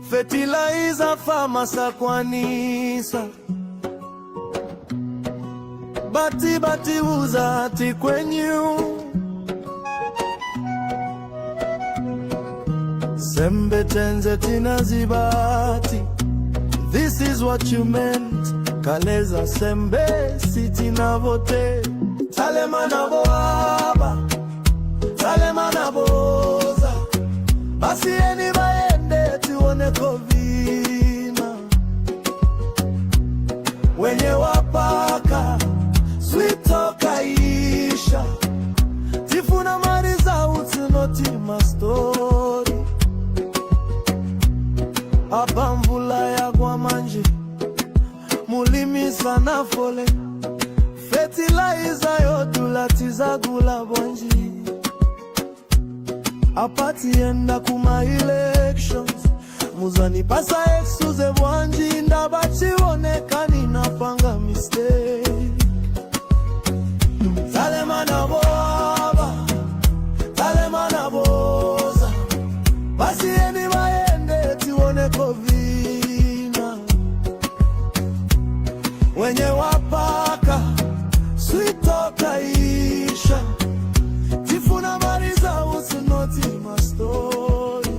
fertilizer famasa kwanisa bati uzati kwenyu sembe tenze tina zibati. This is what you meant. Kaleza sembe siti na vote. Talema na boaba, talema na boza. Basi eni baende tuone kovina. Wenye wapaka sweet toka isha. Tifuna mariza utinoti mastori. Hapa mvula ya kwa manji mulimi sana fole. Fertilizer yodulati za gula bonji. Apati enda kuma elections. Muzani pasa exuze bonji. Ndabachi onekani napanga mistake. Talema na boaba, talema na boza. Basi eni maende tione kovina. Wenye wapaka sweet toka isha. Tifuna mariza usinoti mastori.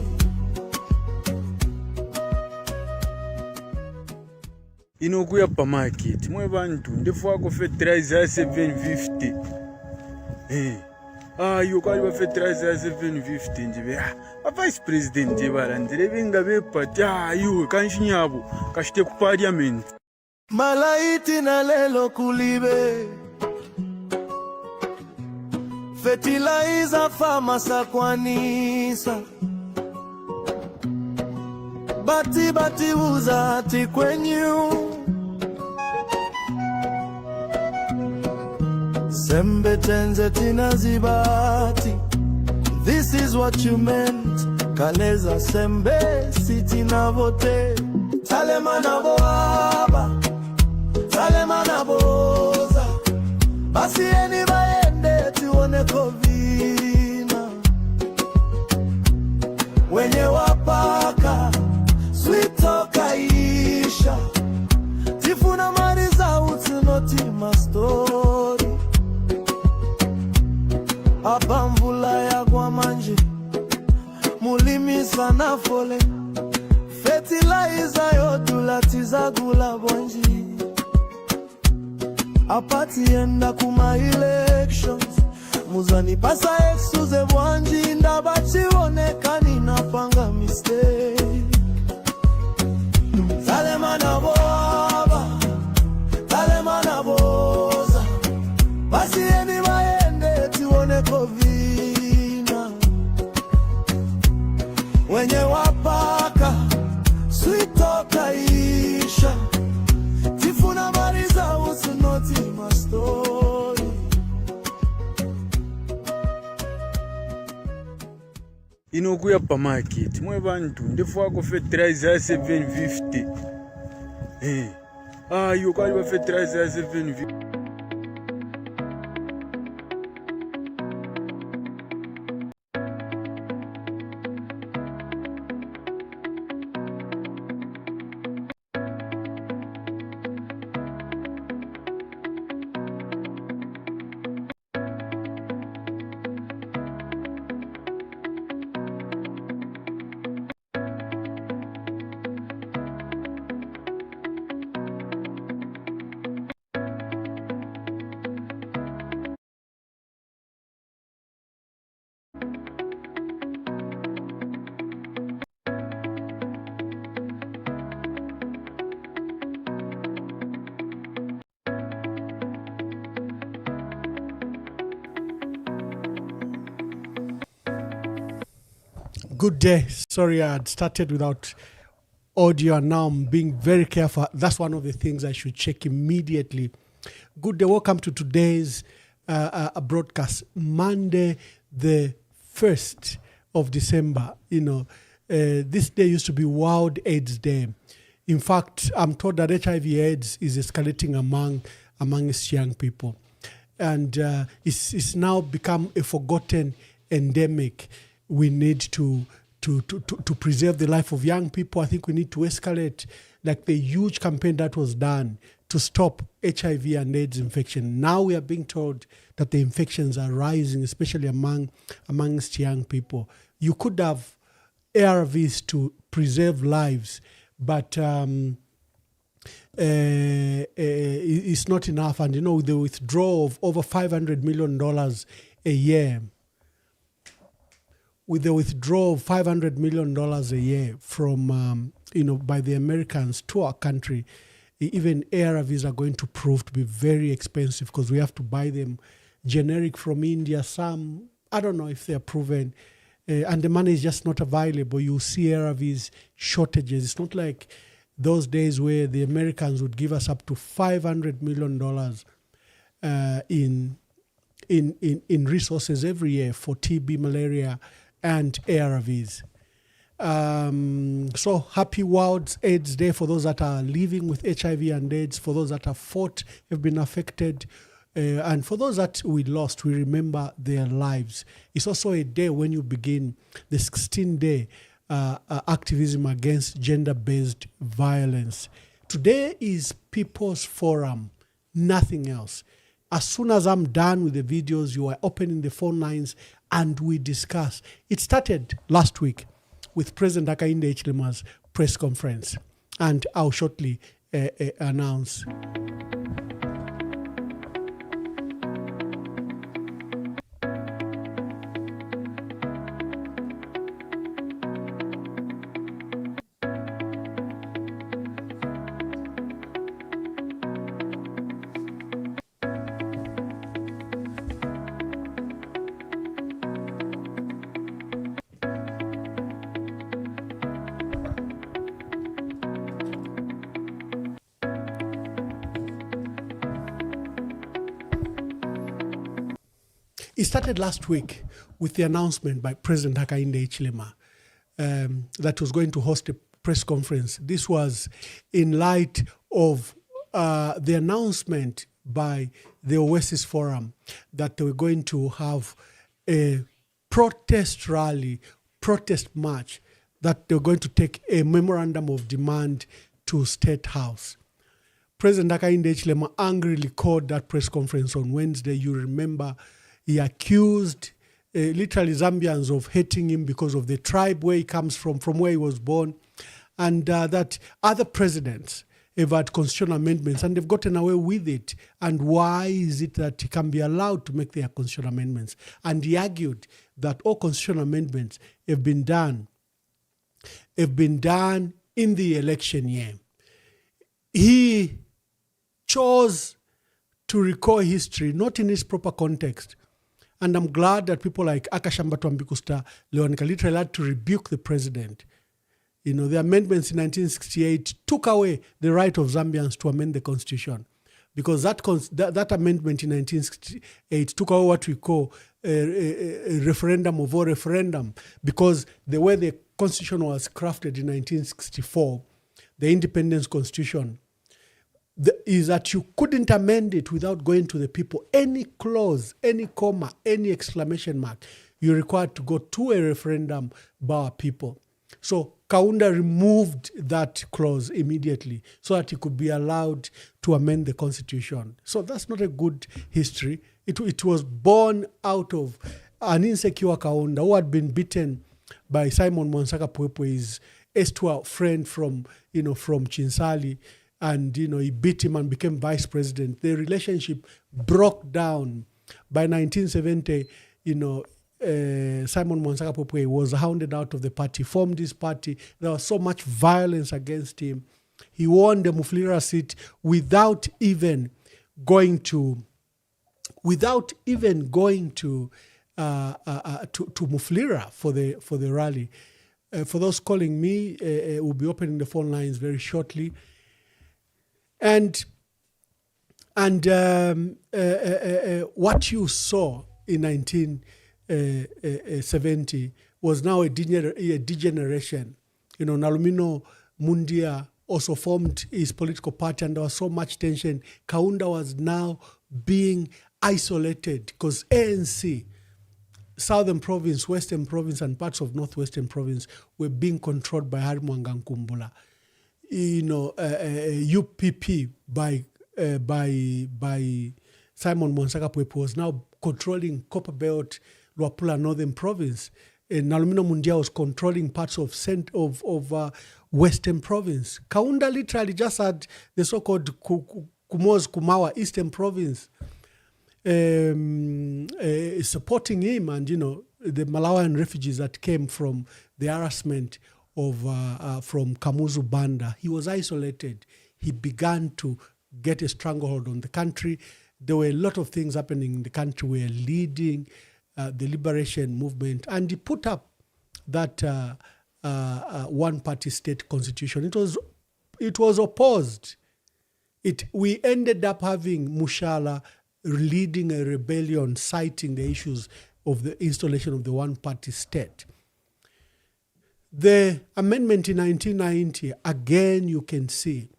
Inokuya pa market mwe bantu ndefu ako fertilizer 750. Yo kali ba fertilizer 750 njibe ba vice president jebala ndire nga bepati yo kanshinyabo kashite ku parliament. Malaiti na lelo kulibe fertilizer famasa kwanisa bati uzati kwenyu sembe tenze tina zibati. This is what you meant. Kaleza sembe siti na vote. Talema na boaba, talema na boza. Basi eni baende tuone kovina. Wenye wapaka sweet toka isha. Tifuna mariza utinoti mastori. Hapa mvula ya kwa manji mulimi sana fole. Fertilizer yodulati za gula bonji. Apati enda kuma elections. Muzani pasa exuze bonji. Ndabachi onekani napanga mistake. Talema na boaba, talema na boza. Basi eni maende tuone kovina. Wenye wapaka sweet toka isha. Tifuna mariza usinoti mastori. Inokuya pa market mwe bantu ndefu ako fertilizer 750. Yo kali ba fertilizer 750. Good day. Sorry, I had started without audio and now I'm being very careful. That's one of the things I should check immediately. Good day. Welcome to today's broadcast. Monday, the 1st of December. This day used to be World AIDS Day. In fact, I'm told that HIV/AIDS is escalating amongst young people. And it's now become a forgotten endemic we need to to preserve the life of young people. I think we need to escalate like the huge campaign that was done to stop HIV and AIDS infection. Now we are being told that the infections are rising, especially amongst young people. You could have ARVs to preserve lives, but it's not enough. And the withdrawal of over $500 million a year, with the withdrawal of $500 million a year from by the Americans to our country, even ARVs are going to prove to be very expensive because we have to buy them generic from India. Some, I don't know if they're proven, and the money is just not available. You see ARVs shortages. It's not like those days where the Americans would give us up to $500 million in resources every year for TB, malaria, and ARVs. So happy World AIDS Day for those that are living with HIV and AIDS, for those that have been affected, and for those that we lost, we remember their lives. It's also a day when you begin the 16-day activism against gender-based violence. Today is People's Forum, nothing else. As soon as I'm done with the videos, you are opening the phone lines and we discuss. It started last week with President Hakainde Hichilema's press conference, and I'll shortly announce. It started last week with the announcement by President Hakainde Hichilema that was going to host a press conference. This was in light of the announcement by the Oasis Forum that they were going to have a protest rally, protest march, that they were going to take a memorandum of demand to State House. President Hakainde Hichilema angrily called that press conference on Wednesday. You remember he accused literally Zambians of hating him because of the tribe where he comes from where he was born, and that other presidents have had constitutional amendments and they've gotten away with it. And why is it that he can be allowed to make their constitutional amendments? And he argued that all constitutional amendments have been done in the election year. He chose to recall history, not in its proper context. And I'm glad that people like Akashamba Twambikusta Leonika literally had to rebuke the president. The amendments in 1968 took away the right of Zambians to amend the constitution, because that amendment in 1968 took away what we call a referendum of all referendum, because the way the constitution was crafted in 1964, the independence constitution, is that you couldn't amend it without going to the people. Any clause, any comma, any exclamation mark, you're required to go to a referendum by our people. So Kaunda removed that clause immediately so that he could be allowed to amend the constitution. So that's not a good history. It was born out of an insecure Kaunda who had been beaten by Simon Monsaka Pwepwe, his erstwhile friend from Chinsali, and he beat him and became vice president. The relationship broke down. By 1970, Simon Monsaka Pwepwe was hounded out of the party, formed this party. There was so much violence against him. He won the Mufulira seat without even going to Mufulira for the rally. For those calling me, we'll be opening the phone lines very shortly. And what you saw in 1970 was now a degeneration. Nalumino Mundia also formed his political party, and there was so much tension. Kaunda was now being isolated because ANC Southern Province, Western Province, and parts of Northwestern Province were being controlled by Hari Mwanga Nkumbula. UPP by Simon Monsaka was now controlling Copperbelt, Luapula Northern Province. And Nalumino Mundia was controlling parts of Western Province. Kaunda literally just had the so-called Kumawa Eastern Province supporting him, and the Malawian refugees that came from the harassment of from Kamuzu Banda. He was isolated. He began to get a stranglehold on the country. There were a lot of things happening in the country. We were leading the liberation movement, and he put up that one-party state constitution. It was opposed. We ended up having Mushala leading a rebellion, citing the issues of the installation of the one-party state. The amendment in 1990, again, you can see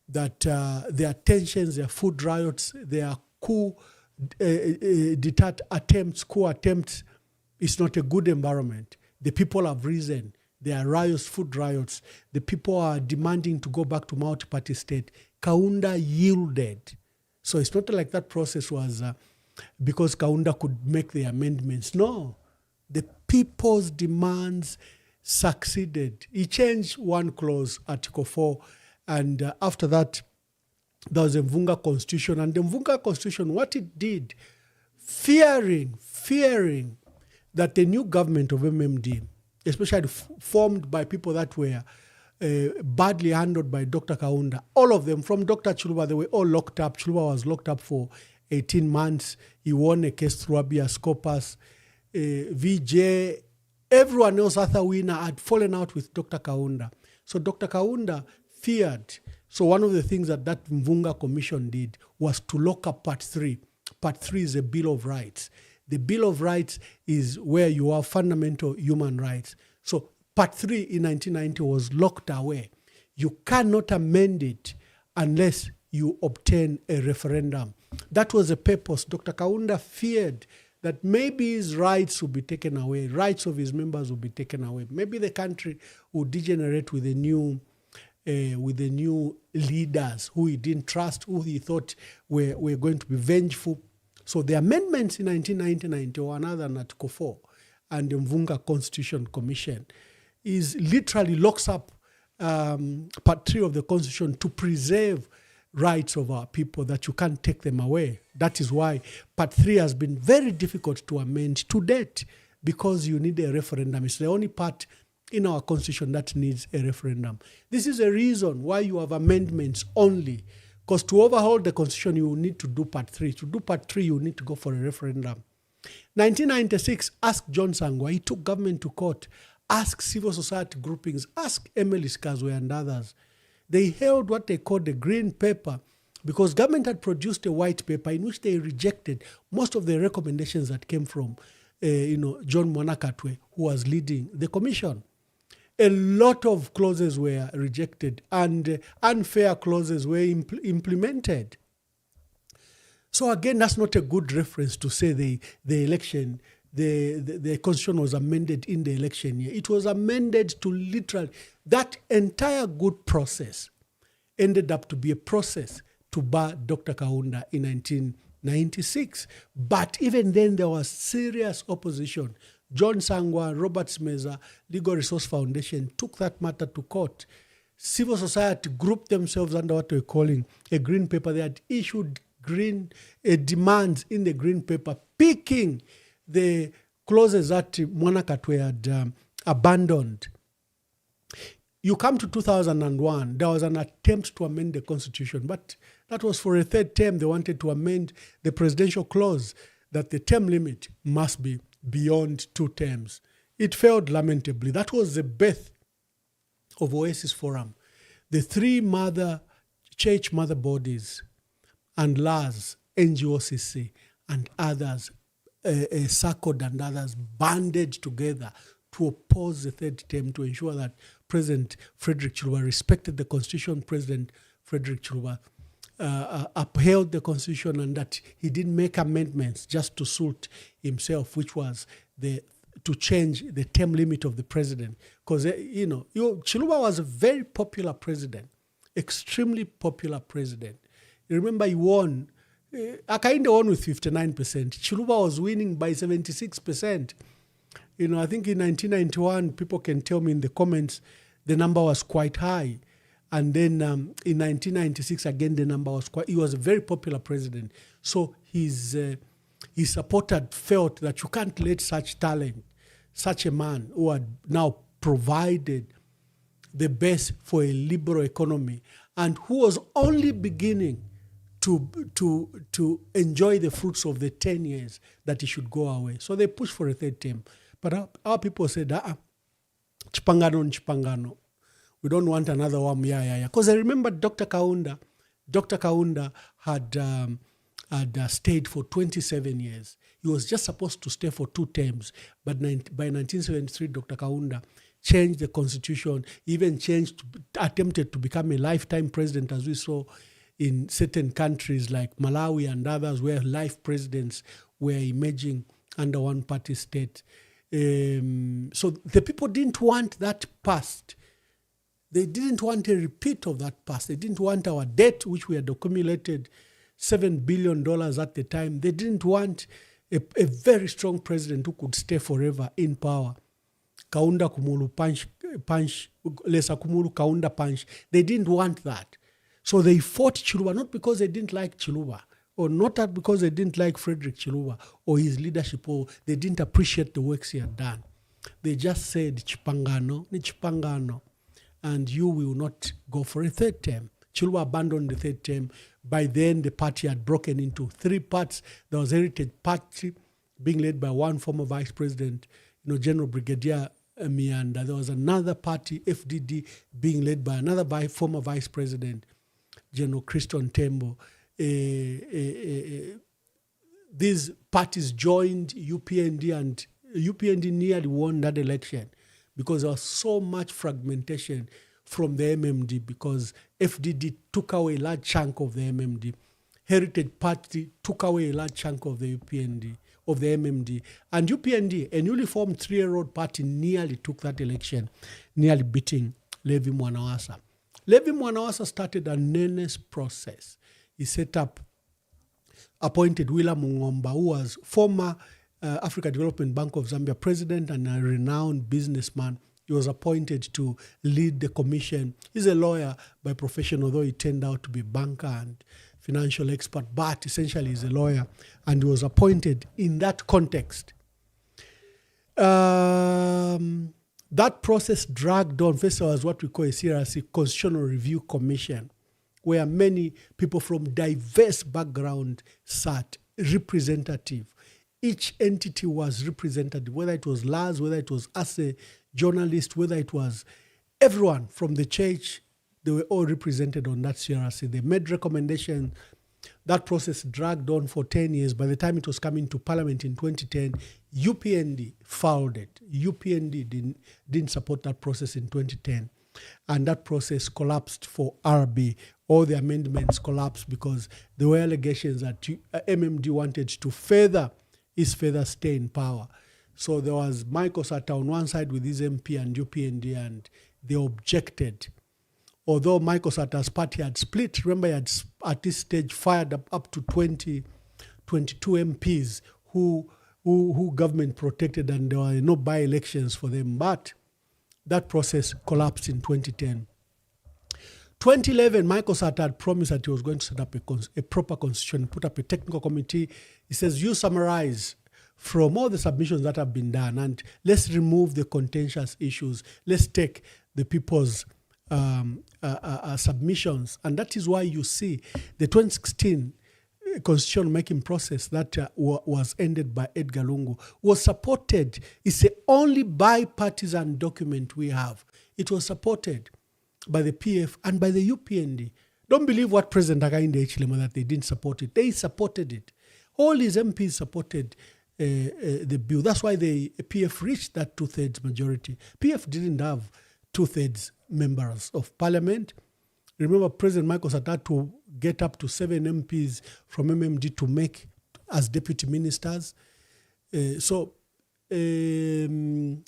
that there are tensions, there are food riots, there are coup attempts. It's not a good environment. The people have risen. There are riots, food riots. The people are demanding to go back to multi-party state. Kaunda yielded. So it's not like that process was because Kaunda could make the amendments. No, the people's demands succeeded. He changed one clause, Article 4, and after that, there was a Mvunga Constitution. And the Mvunga Constitution, what it did, fearing that the new government of MMD, especially formed by people that were badly handled by Dr. Kaunda, all of them, from Dr. Chuluba, they were all locked up. Chuluba was locked up for 18 months. He won a case through habeas corpus. VJ, everyone else, Arthur Wina, had fallen out with Dr. Kaunda. So Dr. Kaunda feared. So one of the things that Mvunga Commission did was to lock up Part 3. Part 3 is a Bill of Rights. The Bill of Rights is where you have fundamental human rights. So Part 3 in 1990 was locked away. You cannot amend it unless you obtain a referendum. That was the purpose. Dr. Kaunda feared that maybe his rights would be taken away, rights of his members would be taken away. Maybe the country would degenerate with the new leaders who he didn't trust, who he thought were going to be vengeful. So the amendments in 1990 were another than Article 4 and the Mvunga Constitution Commission is literally locks up Part 3 of the Constitution to preserve rights of our people, that you can't take them away. That is why Part 3 has been very difficult to amend to date, because you need a referendum. It's the only part in our Constitution that needs a referendum. This is a reason why you have amendments only, because to overhaul the Constitution, you need to do Part 3. To do Part 3, you need to go for a referendum. 1996, ask John Sangwa. He took government to court. Ask civil society groupings. Ask Emily Skazwe and others. They held what they called the green paper, because government had produced a white paper in which they rejected most of the recommendations that came from John Mwanakatwe, who was leading the commission. A lot of clauses were rejected and unfair clauses were implemented. So again, that's not a good reference to say the election, the Constitution was amended in the election year. It was amended to literally, that entire good process ended up to be a process to bar Dr. Kaunda in 1996. But even then, there was serious opposition. John Sangwa, Robert Smeza, Legal Resource Foundation took that matter to court. Civil society grouped themselves under what we're calling a green paper. They had issued demands in the green paper, picking the clauses that Mwanakatwe had abandoned. You come to 2001, there was an attempt to amend the Constitution, but that was for a third term. They wanted to amend the presidential clause that the term limit must be beyond 2 terms. It failed lamentably. That was the birth of Oasis Forum. The 3 church mother bodies and LAS, NGOCC, and others, SACOD and others, banded together to oppose the third term, to ensure that President Frederick Chiluba respected the Constitution. President Frederick Chiluba upheld the constitution and that he didn't make amendments just to suit himself, which was to change the term limit of the president. Because, Chiluba was a very popular president, extremely popular president. You remember he won, Akainde won with 59%. Chiluba was winning by 76%. I think in 1991, people can tell me in the comments, the number was quite high. And then in 1996, again, the number was he was a very popular president. So his supporters felt that you can't let such talent, such a man who had now provided the best for a liberal economy and who was only beginning to enjoy the fruits of the 10 years, that he should go away. So they pushed for a third term. But our people said, Chipangano. We don't want another one. Yeah. Because I remember Dr. Kaunda had stayed for 27 years. He was just supposed to stay for 2 terms. But by 1973, Dr. Kaunda changed the constitution, even attempted to become a lifetime president, as we saw in certain countries like Malawi and others, where life presidents were emerging under one-party state. So the people didn't want that past. They didn't want a repeat of that past. They didn't want our debt, which we had accumulated $7 billion at the time. They didn't want a very strong president who could stay forever in power. Kaunda Kumulu punch, Lesa Kumulu Kaunda punch. They didn't want that. So they fought Chiluba, not because they didn't like Chiluba, or not because they didn't like Frederick Chiluba or his leadership, or they didn't appreciate the works he had done. They just said, Chipangano, ni Chipangano, and you will not go for a third term. Chiluba abandoned the third term. By then, the party had broken into 3 parts. There was Heritage Party being led by one former vice president, General Brigadier Mianda. There was another party, FDD, being led by another former vice president, General Christian Tembo. These parties joined UPND, and UPND nearly won that election because there was so much fragmentation from the MMD, because FDD took away a large chunk of the MMD. Heritage Party took away a large chunk of the UPND, of the MMD. And UPND, a newly formed 3-year-old party, nearly took that election, nearly beating Levi Mwanawasa. Levi Mwanawasa started a nenes process. He appointed William Mwamba, who was former Africa Development Bank of Zambia president and a renowned businessman. He was appointed to lead the commission. He's a lawyer by profession, although he turned out to be a banker and financial expert, but essentially he's a lawyer, and he was appointed in that context. That process dragged on. First, there was what we call a CRC, Constitutional Review Commission, where many people from diverse backgrounds sat, representative. Each entity was representative, whether it was Laz, whether it was us, a journalist, whether it was everyone from the church. They were all represented on that CRC. They made recommendations. That process dragged on for 10 years. By the time it was coming to Parliament in 2010, UPND fouled it. UPND didn't support that process in 2010. And that process collapsed for RB. All the amendments collapsed because there were allegations that MMD wanted to further stay in power. So there was Michael Sata on one side with his MP and UPND, and they objected. Although Michael Sata's party had split, remember he had at this stage fired up to 22 MPs who government protected, and there were no by-elections for them. But that process collapsed in 2010. 2011, Michael Sata had promised that he was going to set up a proper constitution, put up a technical committee. He says, you summarize from all the submissions that have been done, and let's remove the contentious issues. Let's take the people's submissions. And that is why you see the 2016 constitution making process that was ended by Edgar Lungu was supported. It's the only bipartisan document we have. It was supported by the PF and by the UPND. Don't believe what President Hakainde Hichilema that they didn't support it. They supported it. All his MPs supported the bill. That's why the PF reached that 2/3 majority. PF didn't have 2/3 members of parliament. Remember, President Michael Sata had to get up to 7 MPs from MMD to make as deputy ministers. So the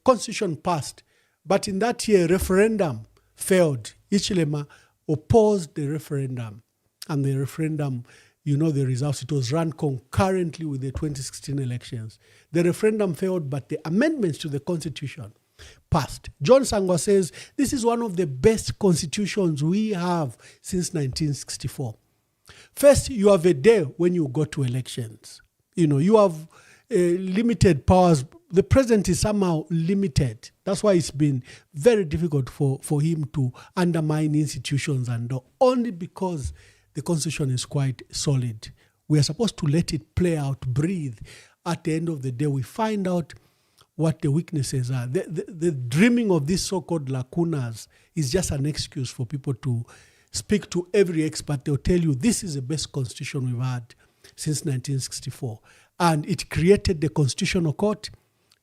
constitution passed, but in that year, referendum failed. Ichilema opposed the referendum, and the referendum, you know the results, it was run concurrently with the 2016 elections. The referendum failed, but the amendments to the constitution passed. John Sangwa says, this is one of the best constitutions we have since 1964. First, you have a day when you go to elections. You know, you have limited powers. The president is somehow limited. That's why it's been very difficult for him to undermine institutions, and only because the constitution is quite solid. We are supposed to let it play out, breathe. At the end of the day, we find out what the weaknesses are. The dreaming of these so-called lacunas is just an excuse for people to speak to every expert. They'll tell you this is the best constitution we've had since 1964. And it created the Constitutional Court.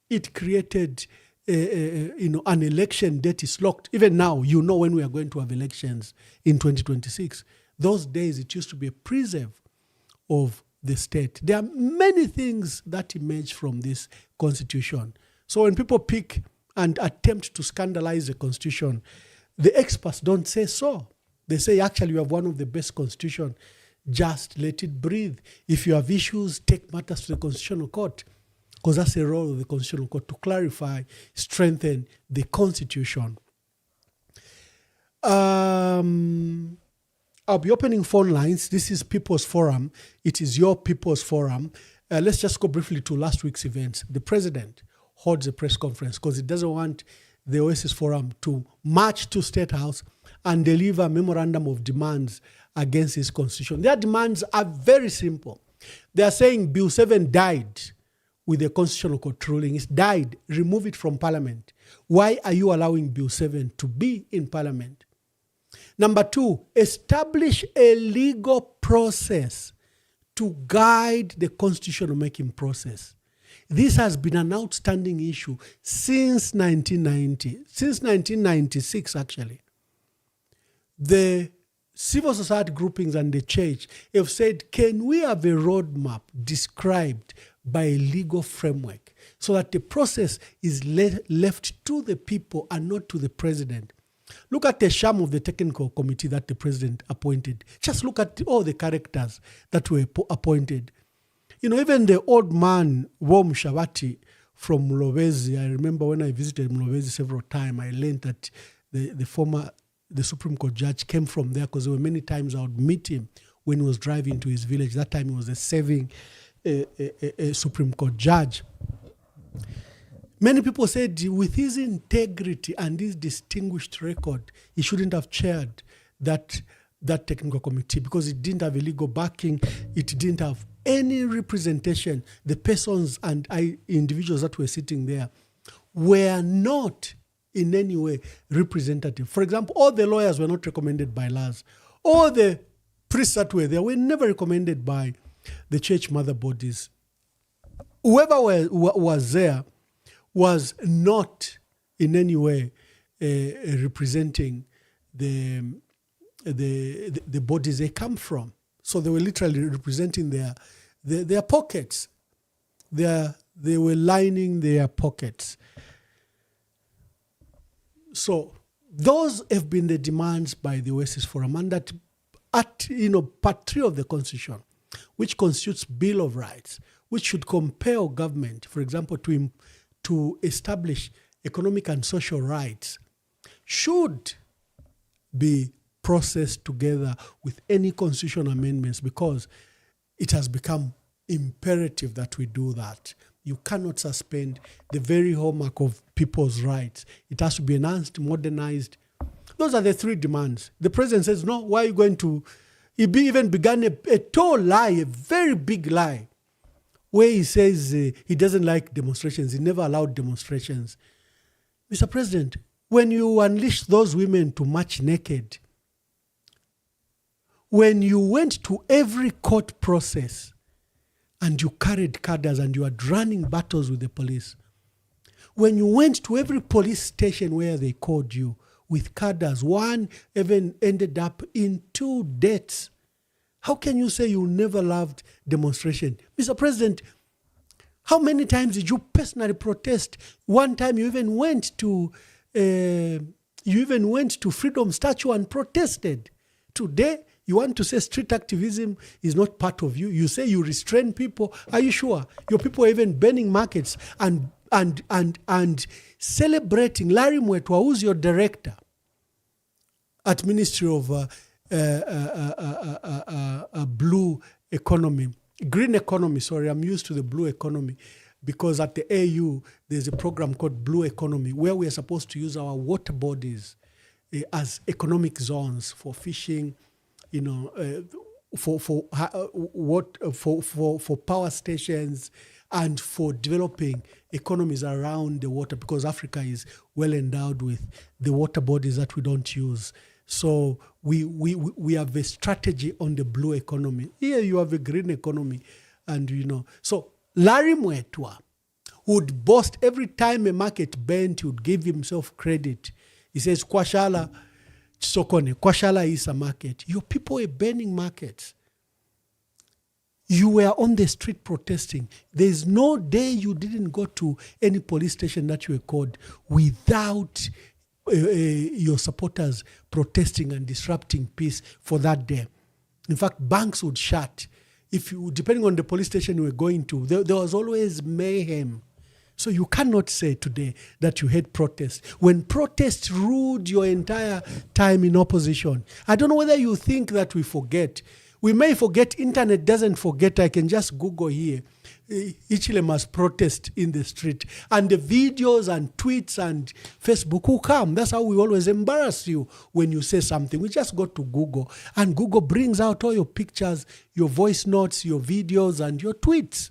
It created an election that is locked. Even now, you know when we are going to have elections in 2026. Those days, it used to be a preserve of the state. There are many things that emerge from this constitution. So when people pick and attempt to scandalize the constitution, the experts don't say so. They say, actually, you have one of the best constitutions. Just let it breathe. If you have issues, take matters to the Constitutional Court, because that's the role of the Constitutional Court, to clarify, strengthen the Constitution. I'll be opening phone lines. This is People's Forum. It is your People's Forum. Let's just go briefly to last week's events. The president holds a press conference because he doesn't want the Oasis Forum to march to State House and deliver a memorandum of demands against his constitution. Their demands are very simple. They are saying Bill 7 died with the Constitutional Court ruling. It died. Remove it from Parliament. Why are you allowing Bill 7 to be in Parliament? Number 2, establish a legal process to guide the constitutional making process. This has been an outstanding issue since 1990, since 1996 actually. The civil society groupings and the church have said, can we have a roadmap described by a legal framework so that the process is left to the people and not to the president? Look at the sham of the technical committee that the president appointed. Just look at all the characters that were appointed. You know, even the old man, Wom Shavati from Mlowezi, I remember when I visited Mlowezi several times, I learned that the Supreme Court judge came from there, because there were many times I would meet him when he was driving to his village. That time he was a serving Supreme Court judge. Many people said with his integrity and his distinguished record, he shouldn't have chaired that technical committee because it didn't have a legal backing. It didn't have any representation. The persons and individuals that were sitting there were not in any way representative. For example, all the lawyers were not recommended by LAS. All the priests that were there were never recommended by the church mother bodies. Whoever was there was not in any way representing the bodies they come from. So they were literally representing their pockets. They were lining their pockets. So those have been the demands by the Oasis Forum, and that part 3 of the Constitution, which constitutes Bill of Rights, which should compel government, for example, to establish economic and social rights, should be processed together with any constitutional amendments, because it has become imperative that we do that. You cannot suspend the very hallmark of people's rights. It has to be enhanced, modernized. Those are the 3 demands. The president says, no, why are you going to... He even began a tall lie, a very big lie, where he says he doesn't like demonstrations. He never allowed demonstrations. Mr. President, when you unleashed those women to march naked, when you went to every court process and you carried cadres and you had running battles with the police, when you went to every police station where they called you, with cadres. One even ended up in 2 deaths. How can you say you never loved demonstration? Mr. President, how many times did you personally protest? One time you even went to Freedom Statue and protested. Today, you want to say street activism is not part of you. You say you restrain people. Are you sure? Your people are even burning markets and celebrating Larry Mwetwa, who's your director at Ministry of Blue Economy, Green Economy. Sorry, I'm used to the Blue Economy because at the AU there's a program called Blue Economy where we are supposed to use our water bodies as economic zones for fishing, for power stations and for developing economies around the water, because Africa is well endowed with the water bodies that we don't use. So we have a strategy on the blue economy. Here you have a green economy, and So Larry Mwetwa would boast every time a market bent, he would give himself credit. He says, Kwashala Sokone, Kwashala is a market. Your people are burning markets. You were on the street protesting. There's no day you didn't go to any police station that you were called without your supporters protesting and disrupting peace for that day. In fact, banks would shut. Depending on the police station you were going to, there was always mayhem. So you cannot say today that you hate protest when protests ruled your entire time in opposition. I don't know whether you think that we forget. We may forget. Internet doesn't forget. I can just Google here. Ichilema's protest in the street. And the videos and tweets and Facebook will come. That's how we always embarrass you when you say something. We just go to Google. And Google brings out all your pictures, your voice notes, your videos, and your tweets.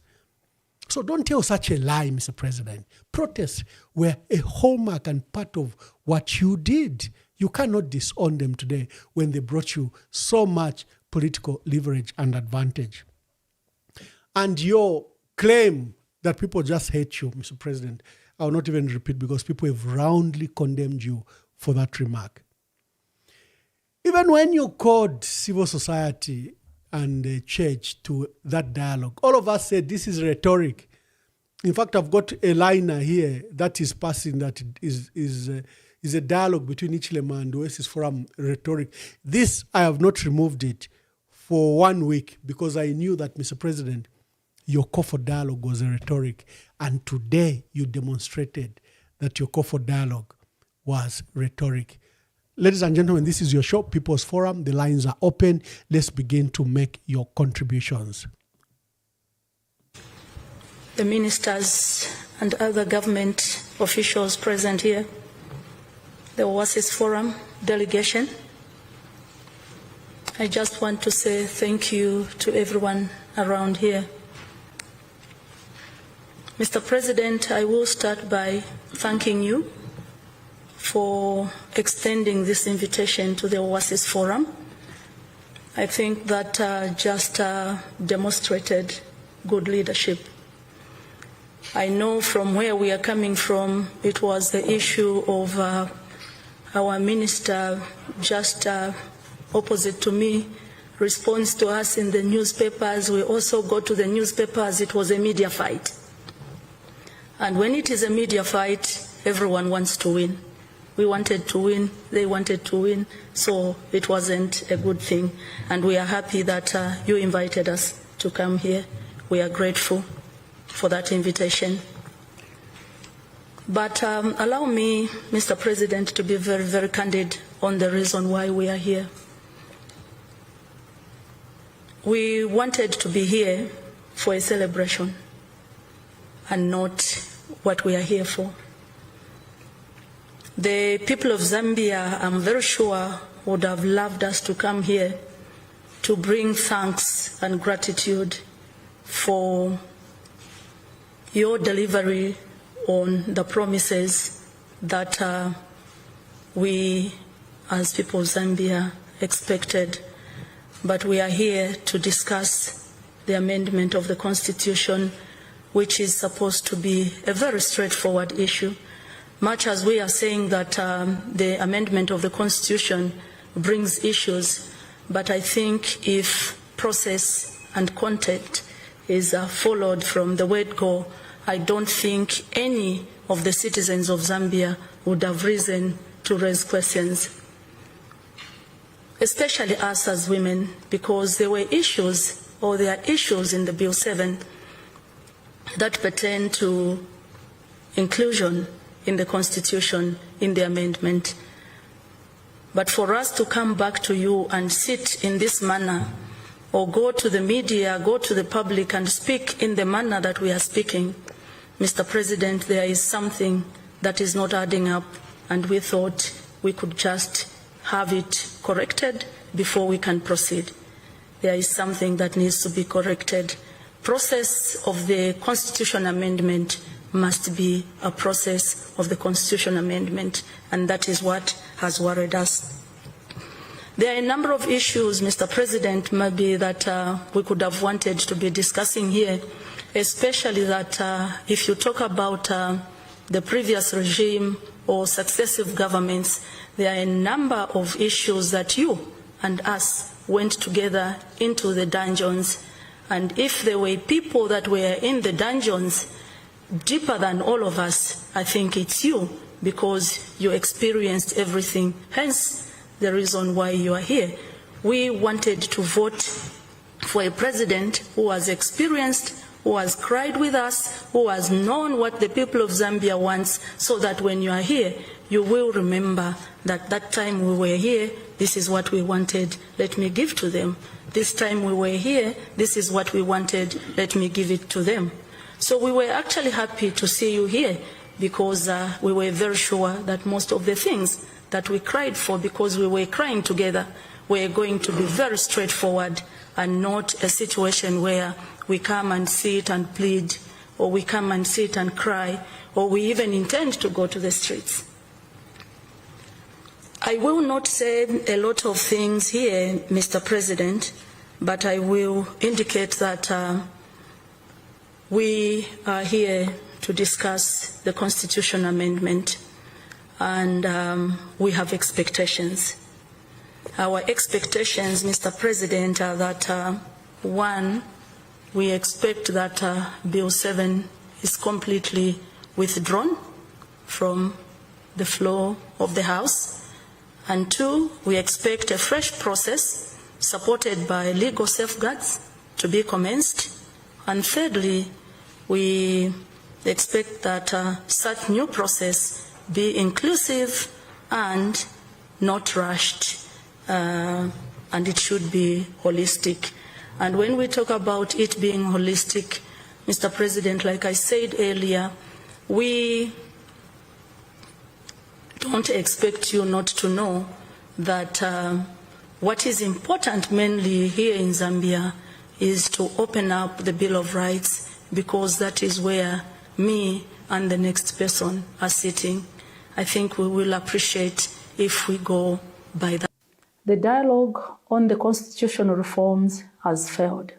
So don't tell such a lie, Mr. President. Protests were a hallmark and part of what you did. You cannot disown them today when they brought you so much political leverage and advantage. And your claim that people just hate you, Mr. President, I will not even repeat because people have roundly condemned you for that remark. Even when you called civil society and the church to that dialogue, all of us said this is rhetoric. In fact, I've got a liner here that is passing that is a dialogue between Ichilema and Oasis Forum rhetoric. This, I have not removed it for 1 week because I knew that, Mr. President, your call for dialogue was a rhetoric. And today you demonstrated that your call for dialogue was rhetoric. Ladies and gentlemen, this is your show, People's Forum. The lines are open. Let's begin to make your contributions. The ministers and other government officials present here, the Oasis Forum delegation, I just want to say thank you to everyone around here. Mr. President, I will start by thanking you for extending this invitation to the Oasis Forum. I think that just demonstrated good leadership. I know from where we are coming from, it was the issue of our minister just opposite to me responds to us in the newspapers. We also go to the newspapers. It was a media fight. And when it is a media fight, everyone wants to win. We wanted to win, they wanted to win, so it wasn't a good thing. And we are happy that you invited us to come here. We are grateful for that invitation. But allow me, Mr. President, to be very, very candid on the reason why we are here. We wanted to be here for a celebration and not what we are here for. The people of Zambia, I'm very sure, would have loved us to come here to bring thanks and gratitude for your delivery on the promises that we, as people of Zambia, expected. But we are here to discuss the amendment of the Constitution, which is supposed to be a very straightforward issue. much as we are saying that the amendment of the Constitution brings issues, but I think if process and content is followed from the word go, I don't think any of the citizens of Zambia would have reason to raise questions, especially us as women, because there were issues, or there are issues in the Bill 7 that pertain to inclusion in the Constitution, in the amendment. But for us to come back to you and sit in this manner, or go to the media, go to the public and speak in the manner that we are speaking, Mr. President, there is something that is not adding up, and we thought we could just have it corrected before we can proceed. There is something that needs to be corrected. Process of the Constitution amendment must be a process of the Constitution amendment, and that is what has worried us. There are a number of issues, Mr. President, maybe that we could have wanted to be discussing here, especially that if you talk about the previous regime or successive governments, there are a number of issues that you and us went together into the dungeons. And if there were people that were in the dungeons deeper than all of us, I think it's you, because you experienced everything. Hence, the reason why you are here. We wanted to vote for a president who has experienced, who has cried with us, who has known what the people of Zambia wants, so that when you are here, you will remember that time we were here, this is what we wanted, let me give to them. This time we were here, this is what we wanted, let me give it to them. So we were actually happy to see you here, because we were very sure that most of the things that we cried for, because we were crying together, were going to be very straightforward, and not a situation where we come and sit and plead, or we come and sit and cry, or we even intend to go to the streets. I will not say a lot of things here, Mr. President, but I will indicate that we are here to discuss the Constitution amendment, and we have expectations. Our expectations, Mr. President, are that one, we expect that Bill 7 is completely withdrawn from the floor of the House. And two, we expect a fresh process supported by legal safeguards to be commenced. And thirdly, we expect that such new process be inclusive and not rushed, and it should be holistic. And when we talk about it being holistic, Mr. President, like I said earlier, we don't expect you not to know that what is important mainly here in Zambia is to open up the Bill of Rights, because that is where me and the next person are sitting. I think we will appreciate if we go by that. The dialogue on the constitutional reforms has failed.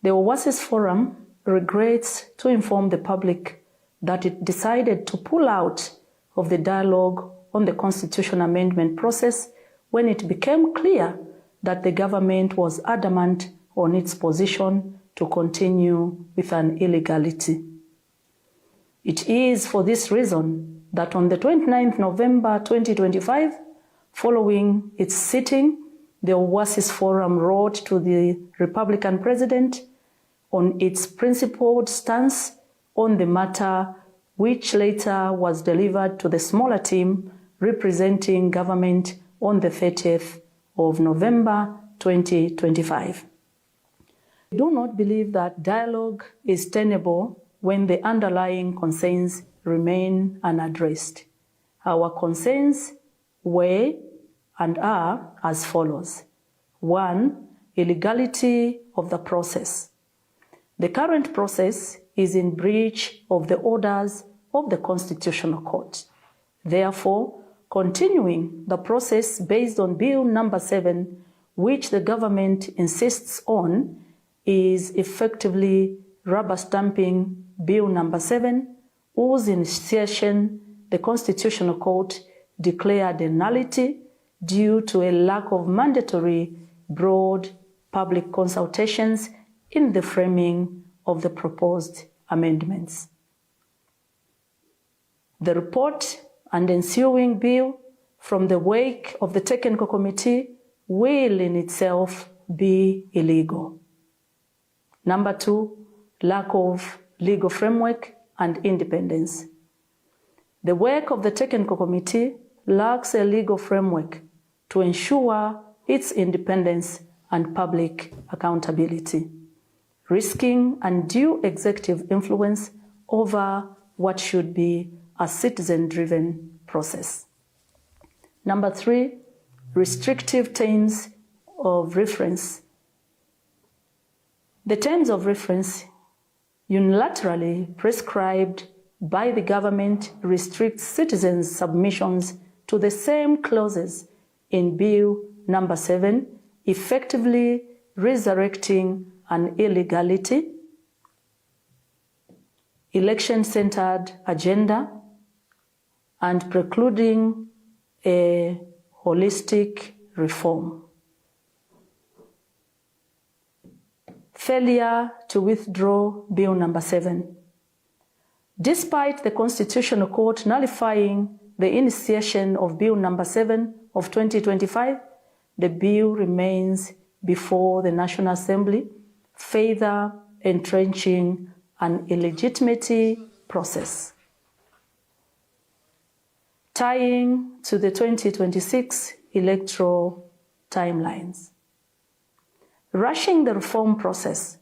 The Oasis Forum regrets to inform the public that it decided to pull out of the dialogue on the constitution amendment process when it became clear that the government was adamant on its position to continue with an illegality. It is for this reason that on the 29th November 2025, following its sitting, the Oasis Forum wrote to the Republican president on its principled stance on the matter, which later was delivered to the smaller team representing government on the 30th of November 2025. I do not believe that dialogue is tenable when the underlying concerns remain unaddressed. Our concerns were and are as follows. 1, illegality of the process. The current process is in breach of the orders of the Constitutional Court. Therefore, continuing the process based on Bill number 7, which the government insists on, is effectively rubber stamping Bill number 7, whose initiation the Constitutional Court declared a nullity due to a lack of mandatory broad public consultations in the framing of the proposed amendments. The report and ensuing bill from the wake of the Technical Committee will in itself be illegal. Number 2, lack of legal framework and independence. The work of the Technical Committee lacks a legal framework to ensure its independence and public accountability, risking undue executive influence over what should be a citizen-driven process. Number 3, restrictive terms of reference. The terms of reference unilaterally prescribed by the government restrict citizens' submissions to the same clauses in Bill number 7, effectively resurrecting an illegality, election-centered agenda, and precluding a holistic reform. Failure to withdraw Bill number 7. Despite the Constitutional Court nullifying the initiation of Bill number 7 of 2025, the bill remains before the National Assembly, further entrenching an illegitimacy process. Tying to the 2026 electoral timelines. Rushing the reform process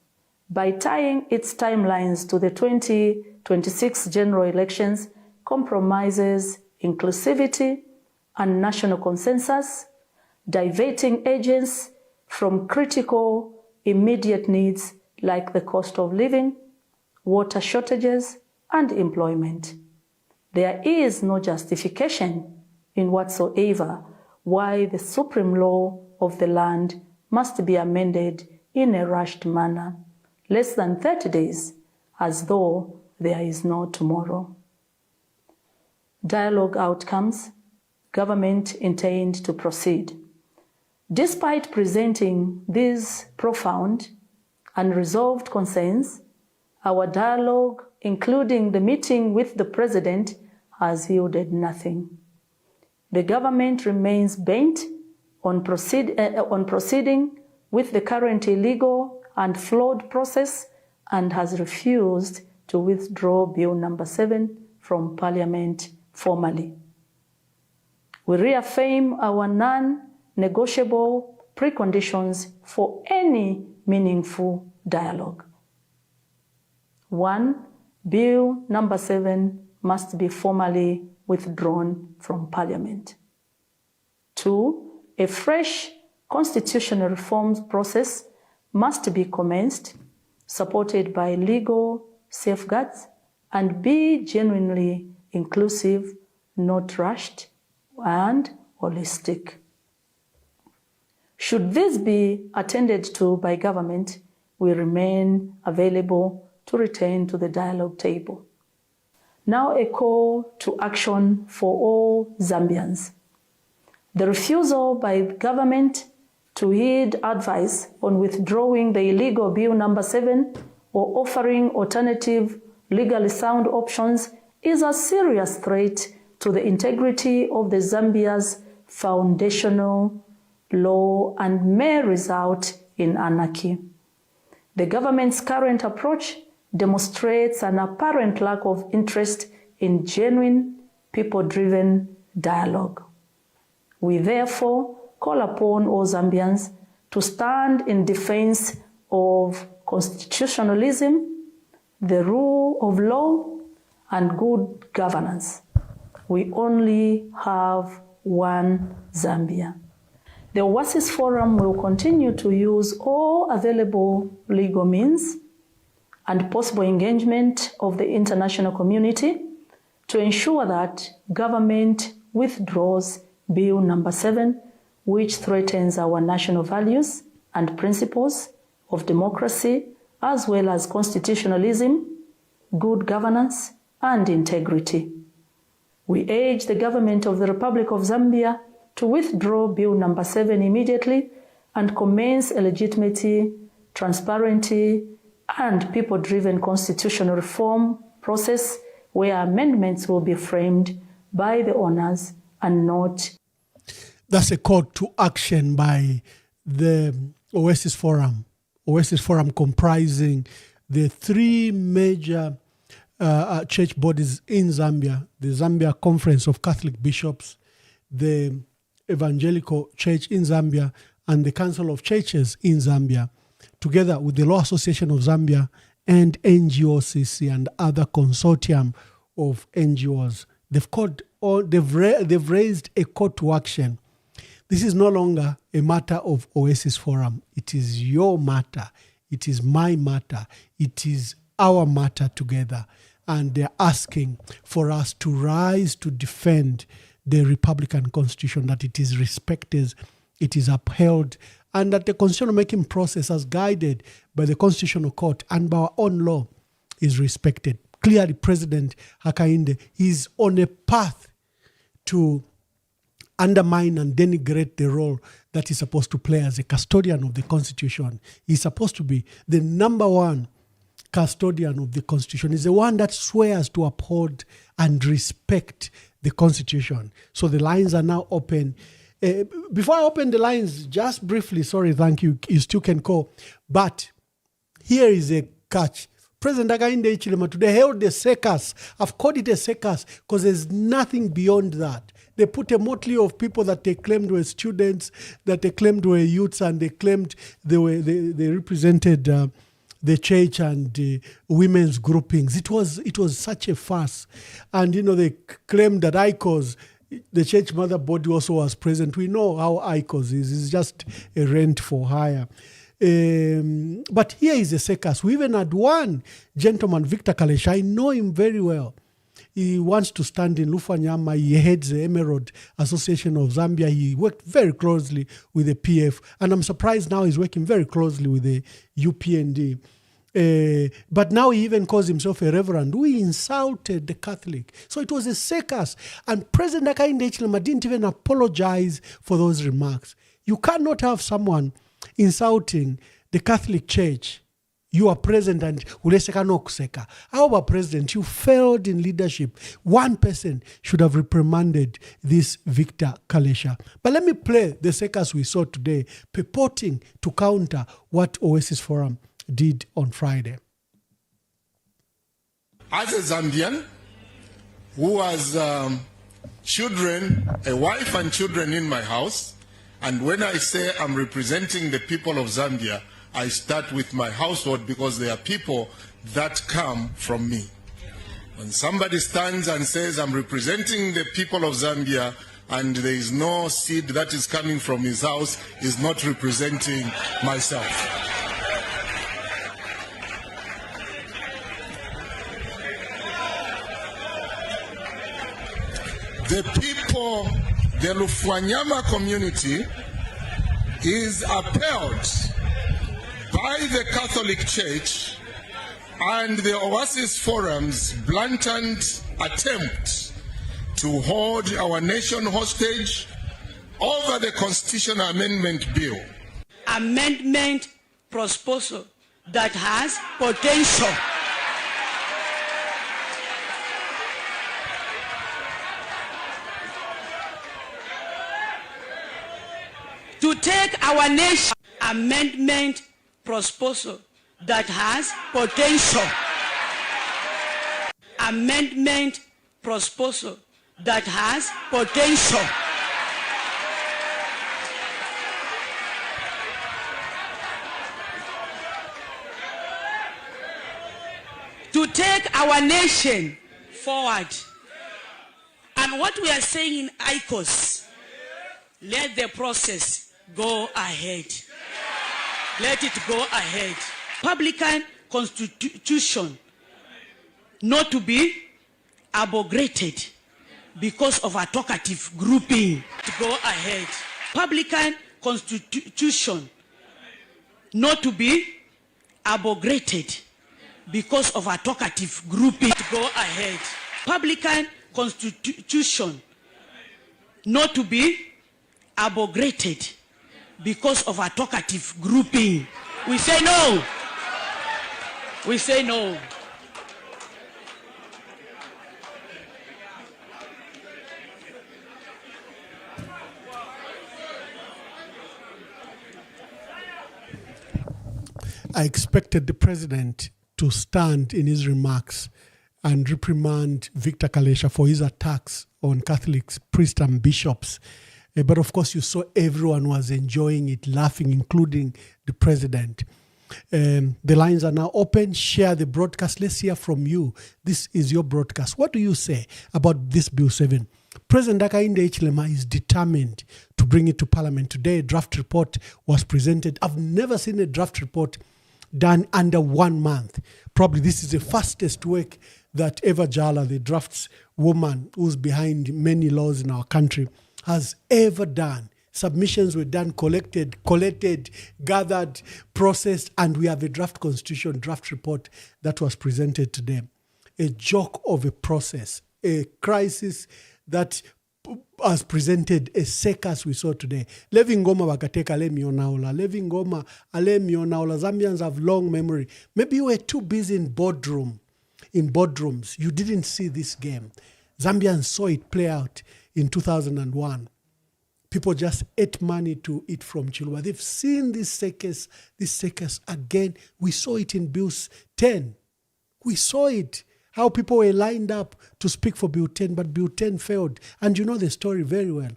by tying its timelines to the 2026 general elections compromises inclusivity and national consensus, diverting agents from critical immediate needs like the cost of living, water shortages, and employment. There is no justification in whatsoever why the supreme law of the land must be amended in a rushed manner, less than 30 days, as though there is no tomorrow. Dialogue outcomes. Government intend to proceed. Despite presenting these profound and resolved concerns, our dialogue, including the meeting with the President, has yielded nothing. The government remains bent on proceeding with the current illegal and flawed process and has refused to withdraw Bill number 7 from Parliament formally. We reaffirm our non-negotiable preconditions for any meaningful dialogue. 1. Bill number 7 must be formally withdrawn from Parliament. 2. A fresh constitutional reforms process must be commenced, supported by legal safeguards, and be genuinely inclusive, not rushed, and holistic. Should this be attended to by government, we remain available to return to the dialogue table. Now a call to action for all Zambians. The refusal by government to heed advice on withdrawing the illegal Bill number 7 or offering alternative legally sound options is a serious threat to the integrity of the Zambia's foundational law and may result in anarchy. The government's current approach demonstrates an apparent lack of interest in genuine, people-driven dialogue. We therefore call upon all Zambians to stand in defense of constitutionalism, the rule of law, and good governance. We only have one Zambia. The Oasis Forum will continue to use all available legal means and possible engagement of the international community to ensure that government withdraws Bill number 7, which threatens our national values and principles of democracy, as well as constitutionalism, good governance, and integrity. We urge the government of the Republic of Zambia to withdraw Bill number 7 immediately and commence a legitimate, transparent, and people-driven constitutional reform process where amendments will be framed by the owners and not. That's a call to action by the Oasis Forum. Oasis Forum comprising the three major church bodies in Zambia: the Zambia Conference of Catholic Bishops, the Evangelical Church in Zambia, and the Council of Churches in Zambia, together with the Law Association of Zambia and NGOCC and other consortium of NGOs. They've raised a call to action. This is no longer a matter of Oasis Forum. It is your matter. It is my matter. It is our matter together. And they're asking for us to rise to defend the Republican Constitution, that it is respected, it is upheld, and that the constitutional making process, as guided by the Constitutional Court and by our own law, is respected. Clearly, President Hakainde is on a path to undermine and denigrate the role that he's supposed to play as a custodian of the Constitution. He's supposed to be the number one custodian of the Constitution. He's the one that swears to uphold and respect the Constitution. So the lines are now open. Before I open the lines, just briefly, sorry, thank you, you still can call. But here is a catch. President Hakainde Hichilema today held a circus. I've called it a circus because there's nothing beyond that. They put a motley of people that they claimed were students, that they claimed were youths, and they claimed they represented the church and women's groupings. It was such a farce. And, they claimed that ICOS, the church mother body, also was present. We know how ICOS is. It's just a rent for hire. But here is a circus. We even had one gentleman, Victor Kalesha. I know him very well. He wants to stand in Lufanyama. He heads the Emerald Association of Zambia. He worked very closely with the PF. And I'm surprised now he's working very closely with the UPND. But now he even calls himself a reverend. We insulted the Catholic. So it was a circus. And President Hakainde Hichilema didn't even apologize for those remarks. You cannot have someone insulting the Catholic Church. You are president and uleseka no kuseka. How about president? You failed in leadership. One person should have reprimanded this Victor Kalesha. But let me play the circus we saw today, purporting to counter what Oasis Forum did on Friday. As a Zambian who has children, a wife and children in my house, and when I say I'm representing the people of Zambia, I start with my household because they are people that come from me. When somebody stands and says I'm representing the people of Zambia and there is no seed that is coming from his house, he's not representing myself. The people, the Lufwanyama community is upheld by the Catholic Church and the Oasis Forum's blatant attempt to hold our nation hostage over the Constitutional Amendment Bill. Amendment proposal that has potential to take our nation. Amendment proposal that has potential. Amendment proposal that has potential to take our nation forward. And what we are saying in ICOS, let the process go ahead. Let it go ahead. Republican Constitution not to be abrogated because of a talkative grouping. To go ahead. Republican Constitution not to be abrogated because of a talkative grouping. To go ahead. Republican constitution not to be abrogated because of a talkative grouping. We say no. We say no. I expected the president to stand in his remarks and reprimand Victor Kalesha for his attacks on Catholics, priests, and bishops. But of course, you saw everyone was enjoying it, laughing, including the president. The lines are now open. Share the broadcast. Let's hear from you. This is your broadcast. What do you say about this Bill 7? President Hakainde Hichilema is determined to bring it to Parliament. Today, a draft report was presented. I've never seen a draft report done under 1 month. Probably this is the fastest work that Eva Jala, the drafts woman who's behind many laws in our country, has ever done. Submissions were done, collected, gathered, processed, and we have a draft constitution, draft report that was presented today. A joke of a process, a crisis that has presented a circus we saw today. Levi Ngoma wakateka ale mionaola. Levi Ngoma ale mionaola. Zambians have long memory. Maybe you were too busy in boardrooms. You didn't see this game. Zambians saw it play out in 2001. People just ate money to eat from Chiluba. They've seen this circus again. We saw it in Bill 10. We saw it. How people were lined up to speak for Bill 10, but Bill 10 failed. And you know the story very well.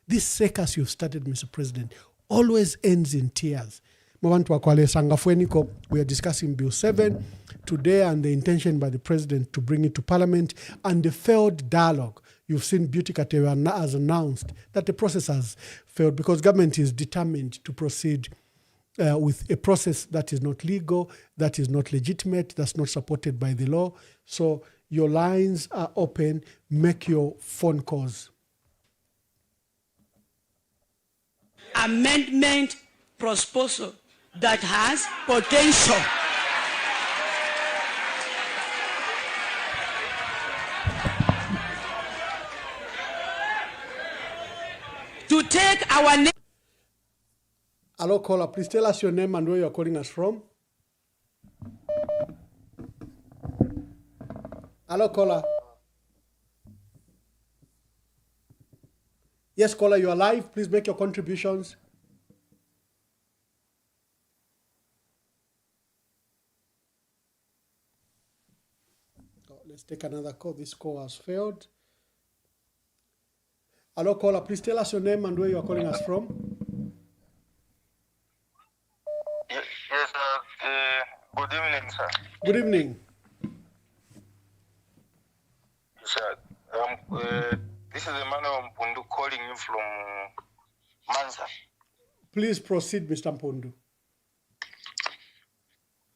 This circus you've started, Mr. President, always ends in tears. We are discussing Bill 7 today and the intention by the President to bring it to Parliament and the failed dialogue. You've seen Beauty Katewa has announced that the process has failed because government is determined to proceed with a process that is not legal, that is not legitimate, that's not supported by the law. So your lines are open. Make your phone calls. Amendment proposal that has potential. To take our name. Hello, caller. Please tell us your name and where you're calling us from. Hello, caller. Yes, caller, you are live. Please make your contributions. Let's take another call. This call has failed. Hello, caller. Please tell us your name and where you are calling us from. Yes, good evening, sir. Good evening. Sir, this is Emmanuel Mwamba calling you from Mansa. Please proceed, Mr. Mpundu.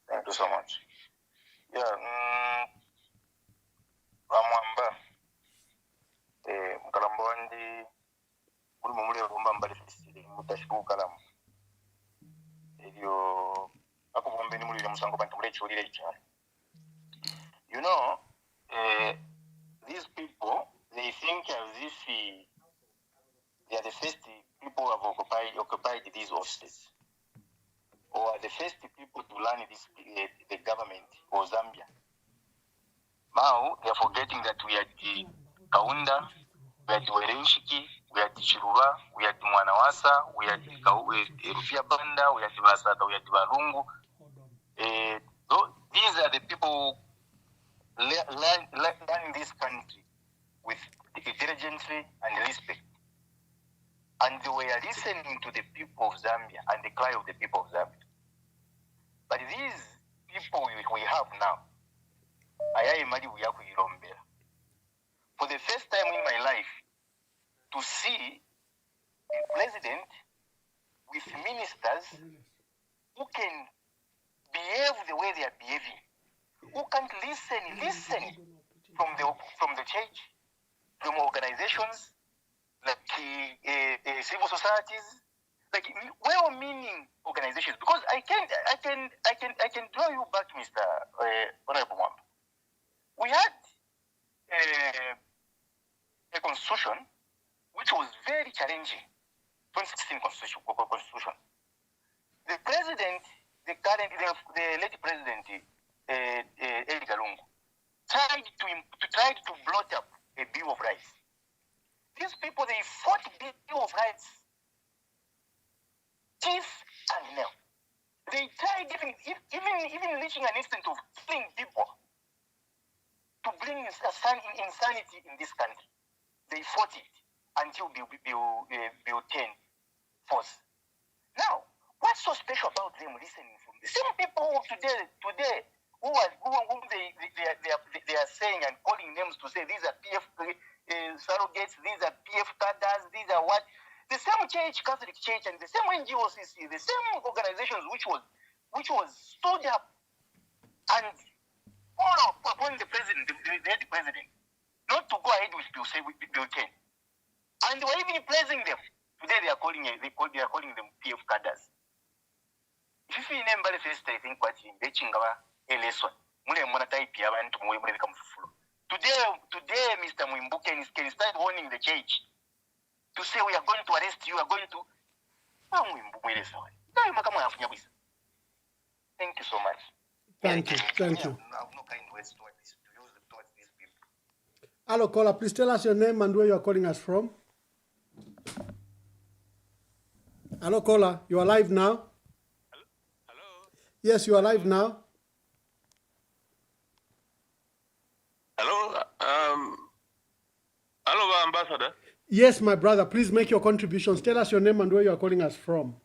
Thank you so much. Yeah, Mwamba, Mkalambwandi, Muli Mwamba Verified, Mutashiku Kalamu. You know, these people, they think as if they are the first people who have occupied these offices, or are the first people to learn this, the government or Zambia. Now they are forgetting that we are the Kaunda, we are the Werenshiki, we are the Chiruba, we are the Mwanawasa, we are the Rufia Banda, we are the Basaka, we are the Balungu. These are the people learning this country with intelligence and respect. And they were listening to the people of Zambia and the cry of the people of Zambia. But these people we have now, for the first time in my life, to see a president with ministers who can behave the way they are behaving, who can't listen from the church, from organizations like civil societies, like well-meaning organizations. Because I can draw you back, Mr. Honorable Mwamba. We had a constitution which was very challenging, 2016 constitution. The president, the late president, Edgar Lungu, tried to blot up a Bill of Rights. These people, they fought the Bill of Rights teeth and nail. They tried even reaching an instant of killing people to bring insanity in this country. They fought it until Bill 10 force. Now, what's so special about them listening from the same people who today who they are saying and calling names to say these are PF surrogates, these are PF cadres, these are what? The same church, Catholic Church, and the same NGOCC, the same organizations which was stood up and all upon the president, the head president, not to go ahead with Bill 10. And they were even praising them. Today they are calling them PF cadres. If you remember the first, I think what in Bechingawa a lesson. Today, Mr. Mwimbu can start warning the church to say we are going to arrest you, we are going to. Thank you so much. Thank you. I have no kind words towards these people. Hello, caller. Please tell us your name and where you are calling us from. Hello, caller. You are live now. Hello. Yes, you are live now. Hello. Hello, Ambassador. Yes, my brother. Please make your contributions. Tell us your name and where you are calling us from.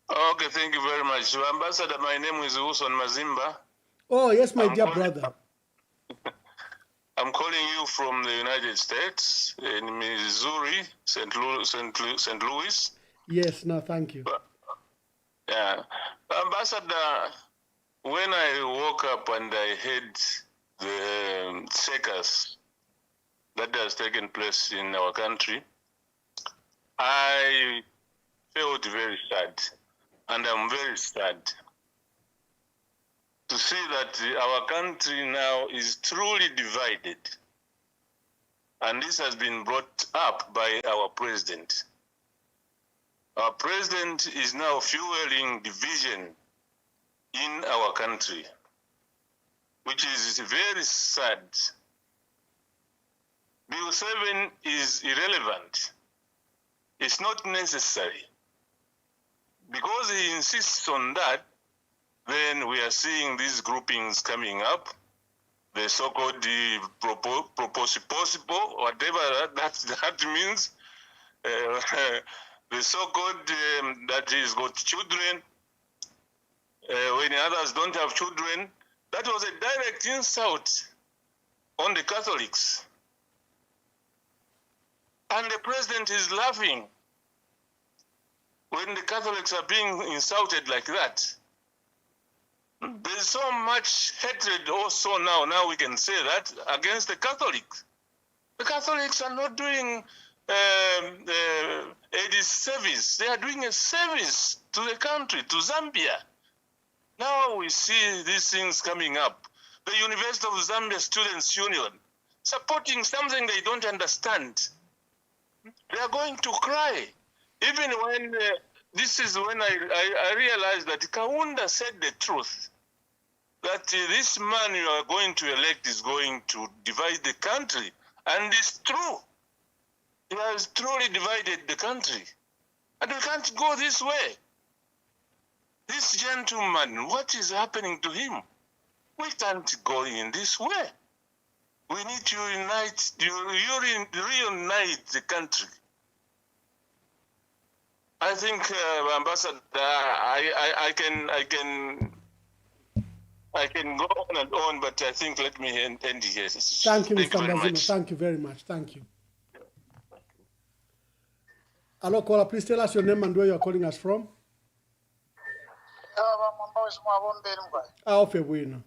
Okay, thank you very much. Ambassador, my name is Uson Mazimba. Oh, yes, my dear brother. I'm calling you from the United States, in Missouri, St. Louis. Yes, no, thank you. Yeah. Ambassador, when I woke up and I heard the circus that has taken place in our country, I felt very sad, and I'm very sad to see that our country now is truly divided. And this has been brought up by our president. Our president is now fueling division in our country, which is very sad. Bill 7 is irrelevant. It's not necessary. Because he insists on that, then we are seeing these groupings coming up, the so-called proposible, whatever that means, the so-called that he's got children, when others don't have children. That was a direct insult on the Catholics. And the president is laughing when the Catholics are being insulted like that. There's so much hatred also now we can say that, against the Catholics. The Catholics are not doing a service. They are doing a service to the country, to Zambia. Now we see these things coming up. The University of Zambia Students' Union supporting something they don't understand. They are going to cry. Even when, this is when I realized that Kaunda said the truth, that this man you are going to elect is going to divide the country. And it's true. He has truly divided the country. And we can't go this way. This gentleman, what is happening to him? We can't go in this way. We need to reunite the country. I think, Ambassador, I can go on and on, but I think let me end here. Thank you, Mr. Mbazima. Thank you very much. Thank you. Hello, caller. Please tell us your name and where you are calling us from. Ofe bwino.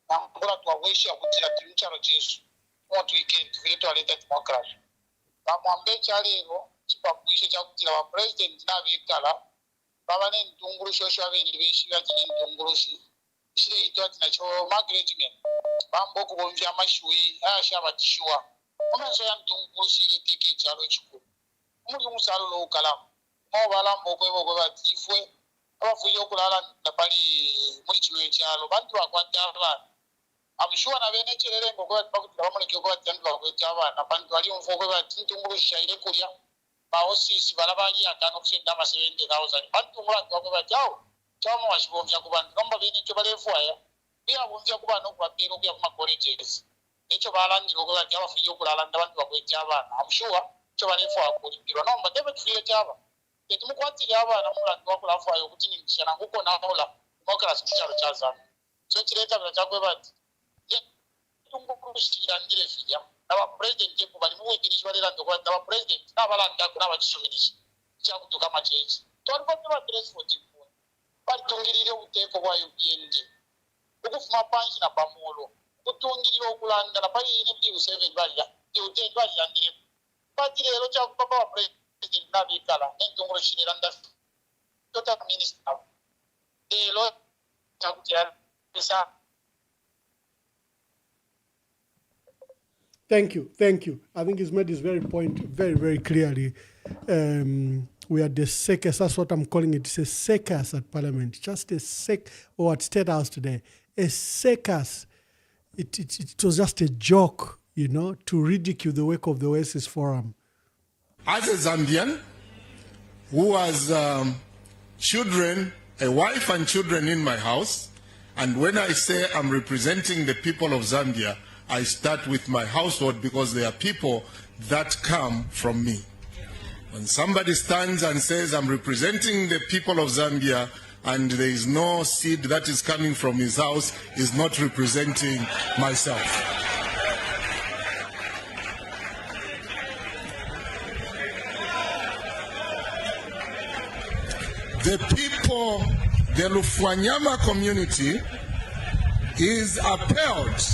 Nambola tuwawesha kutira timcharo chesu. What weekend to aleta democracy. Bamwambe chalero chipakuisha chakutira wa president na vikala. Baba ne ntunguru shosho abiri bishira chini ntungurushi. Ishire itoti na cho magretmen. Bambo kubomvya mashui ashaba chishwa. Omenso ya ntungurushi tiki chalo chiku. Muri musalo lo kalamu. Mo balambo kwebo batifwe. Abafuyo kulala napali muri chino chalo bantu bakwata abana. Abishwa na bene chirere ngoko bakutira bamuleke ko batyandu bakweta abana bantu ali umfoko bati ntungurusha ile kulya. Baosisi balabali akano kusenda amasebende thousand bantu mulatu bako bajao chama washibomvya kubantu nomba bini cyo balefu aya bya bomvya kubana kwapiro bya kuma colleges echo balandiro ko bajya bafuyo kulalanda bantu bakweta abana abishwa cyo balefu akulipiro nomba debe tufiye cyaba etumu kwatira abana mulatu bako lafu ayo kuti nishana nguko na hola democracy cyaro cyazana so kireta bya cyakwe bati tungukrushira ngire fiya aba president jepo bali mu wikirishi balera ndo kwa aba president n'abalanda ko n'abakishumirisha cyakutuka machechi twariko tuba transport ko bali tungirire ubuteko bwa UPND ukufuma panji na pamolo kutungirire okulanda na bali ine byi 7 bali ya uteko bali yandire bati rero cyakupapa wa president nabikala entungurishira nda tota minister elo cyakutya pesa. Thank you. I think he's made his very point very, very clearly. We are the circus, that's what I'm calling it. It's a circus at Parliament, just a or at State House today. A circus. It was just a joke, to ridicule the work of the Oasis Forum. As a Zambian who has children, a wife and children in my house, and when I say I'm representing the people of Zambia, I start with my household because they are people that come from me. When somebody stands and says, I'm representing the people of Zambia, and there is no seed that is coming from his house, is not representing myself. The people, the Lufwanyama community, is appalled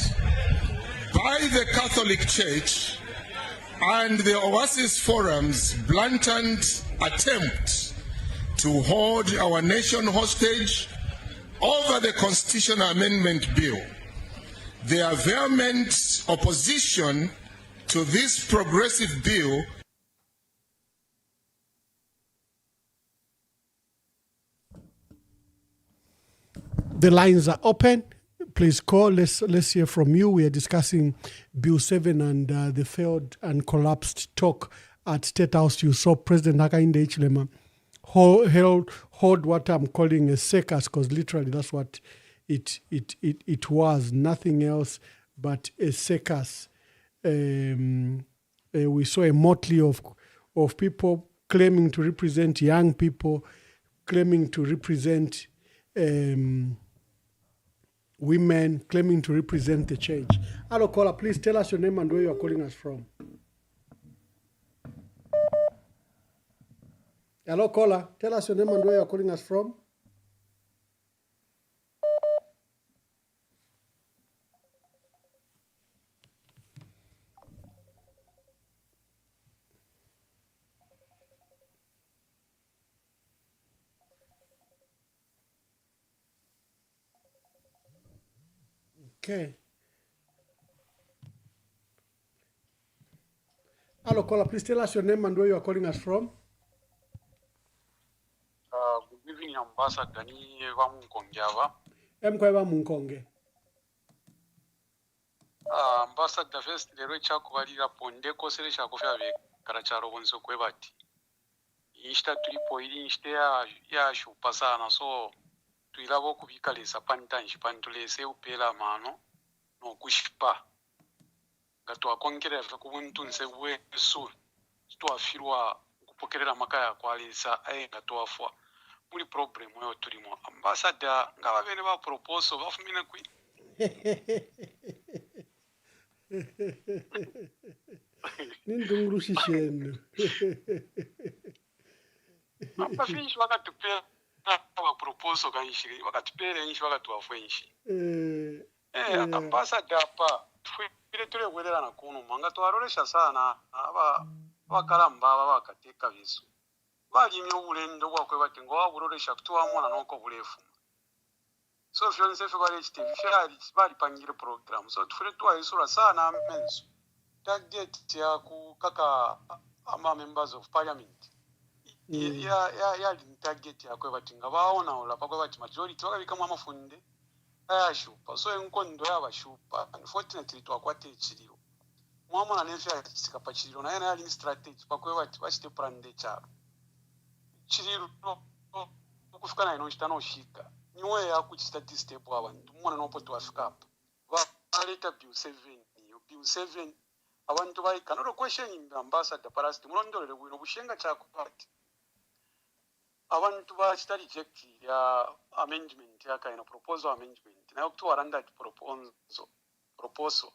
by the Catholic Church and the Oasis Forum's blatant attempt to hold our nation hostage over the Constitutional Amendment Bill. Their vehement opposition to this progressive bill The lines are open. Please call. Let's hear from you. We are discussing Bill 7 and the failed and collapsed talk at State House. You saw President Hakainde Hichilema hold what I'm calling a circus, because literally that's what it was. Nothing else but a circus. We saw a motley of people claiming to represent young people, claiming to represent women, claiming to represent the change. Hello, caller, please tell us your name and where you are calling us from. Hello, caller, tell us your name and where you are calling us from. Okay. Hello, caller, please tell us your name and where you are calling us from. Good evening, Ambassador. Ni Eva Munkonge ava. Eva Munkonge. Ambassador first lero chakubalira ponde kosere chakofya be karacharo bonso kwebati. Insta tulipo ili insta ya shupasana so tuilabo kubikalisa pantanji pantulese upela mano no kushipa. Gato akongera kubuntu nsewe su twafirwa kupokerera makaya kwalisa gato afwa. Muri problem yo turimo. Ambassador ngaba bene ba proposal bafumina kwi. Nindungurushisheno. Abafishi wakatupera wa proposal kanishiri wakatupera inshi wakatuafwenshi. ambassador apa twile tulewererana kuno manga twalolesha sana abakalamba aba bakateka biso balimye obulendo bwakwe bati ngo wabulolesha kutuwamona noko bulefuma so fyonse fe bali chitivi fyali bali pangire program so tufule twayisula sana amenso target ya kukaka ama members of parliament ya target yakwe bati nga baona ola pakwe bati majority bakabikamu amafunde ayashupa so enkondo yabashupa unfortunately twakwate ekiriro mwamona nefya kisikapa kiriro naye naye ali strategy pakwe bati bashite plan de charo kiriro okufika nayo nchitano shika niwe yakuchita step abantu mwana nopo twafika apa baleta bill 7 abantu bayika no question ambassador parasti mulondolere bwino bushenga chako party abantu bachita reject ya amendment yakaina proposal amendment nayo kutwaranda proposal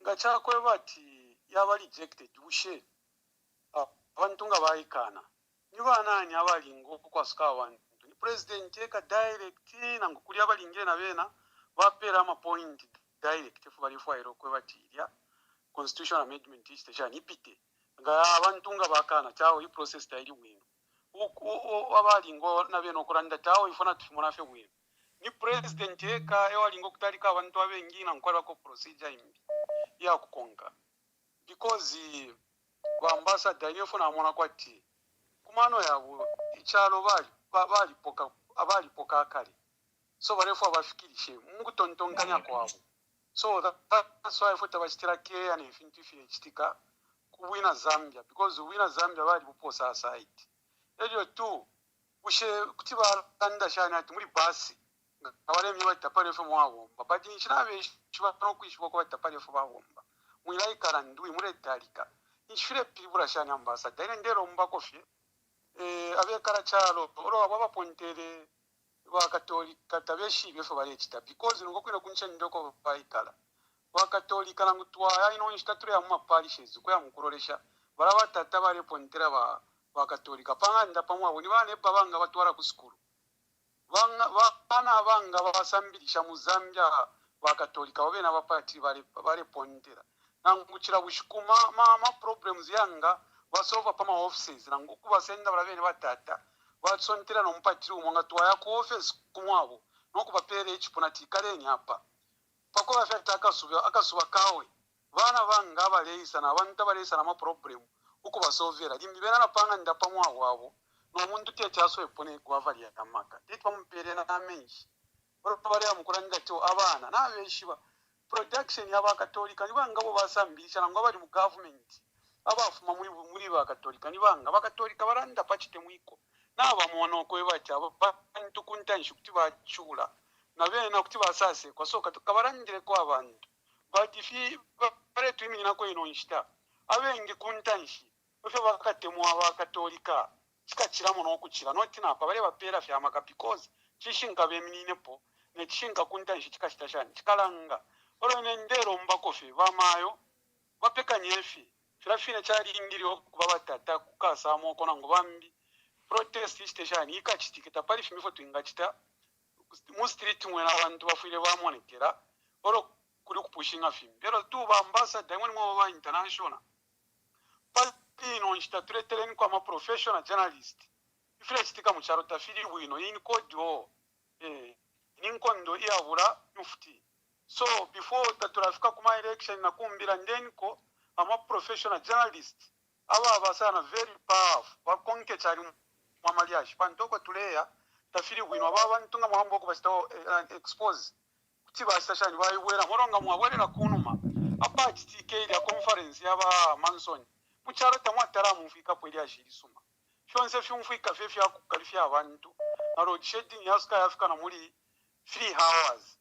ngachakwe bati yaba rejected bushe abantu nga bayikana niba nani abalingo kwasuka abantu ni president eka direct na ngukuli abalingire na bena bapera ama point direct verified okwe batiria constitutional amendment station ipite nga abantu nga bakana chawo i process tairi wino abalingo na bena okuranda chawo ifuna tufumona fe wino ni president eka ewalingo kutalika abantu abengi na nkwala ko procedure imbi ya kukonka because wa ambassador yofuna amona kwati kumano yabo ichalo bali poka akali so barefu abafikirishe mungu tontonkanya kwabo so that's why futa bashitira ke and infinity chitika kuwina Zambia because wina Zambia bali buposa site ejo tu ushe kutiba kanda shana ati muri basi abaremye batapare fo mwabomba but nchirabe chiba no kwishwa ko batapare fo babomba mwirayi karandwi muri dalika nchire pibura shana ambassador ene ndero mbakofye abekara chalo oro ababa pontere wa katolika tabeshi befo bali chita because ngo kwina kuncha ndoko bayikala wa katolika na mutwa ino instature ya parishes ko ya mukurolesha baraba tata bali pontera wa katolika panga pamwa boni bane babanga batwara ku school bana banga basambirisha mu Zambia wa katolika obena bapati bali pontera nanguchira bushikuma ma problems yanga wasolve pama offices na ngukuba senda barabene batata watsontera no mpatiri umonga twaya ku office kumwabo nokuba pere echiponati kaleni hapa pako bafeta akasuba kawe bana banga baleisa na abantu baleisa na ma problem ukuba solvera limbibera na panga ndapamwa wabo no muntu tetyaso epone kwavali ya kamaka titwa mpere na amenshi bari amukuranga cyo abana nabeshiba production y'abakatolika nibangabo basambisha ngo bari mu government abafuma muri bakatolika nibanga bakatolika baranda pachite mwiko naba muono ko bacha bantu kuntanshu kuti bachula nabena kuti basase kwasoka tukabarangire ko abantu batifi bare twimina ko ino nshita abenge kuntanshi ofe bakatemu abakatolika chikachira muno okuchira noti napa bare bapera fyamaka because chishinga beminine po ne chishinga kuntanshi chikashita shani chikalanga oro nendero mbakofe bamayo bapeka nyefi firafine chari ingiro kuba batata kukasa amoko nango bambi protest station ikachitikita pali fimifo twingachita mu street mwena abantu bafire bamonekera oro kuri kupushinga film pero tu ba ambassador mwene mwo ba international pali no nchita turetereni kwa ma professional journalist ifire chitika mu charo tafiri wino in kodo ninkondo iyabura mufti so before taturafika kuma election na kumbira ndenko ama professional journalist aba sana very powerful bakonke chari mwamaliashi pantoko tuleya tafiri wino baba ntunga muhambo ko basta expose kuti basashani bayiwera moronga mwabwerera kunuma apa TK ya conference yaba Manson mucharo tamwatara mufika pweli ashirisuma shonse fyumfika fefi akukalifya abantu na road shedding yaska yafika na muri 3 hours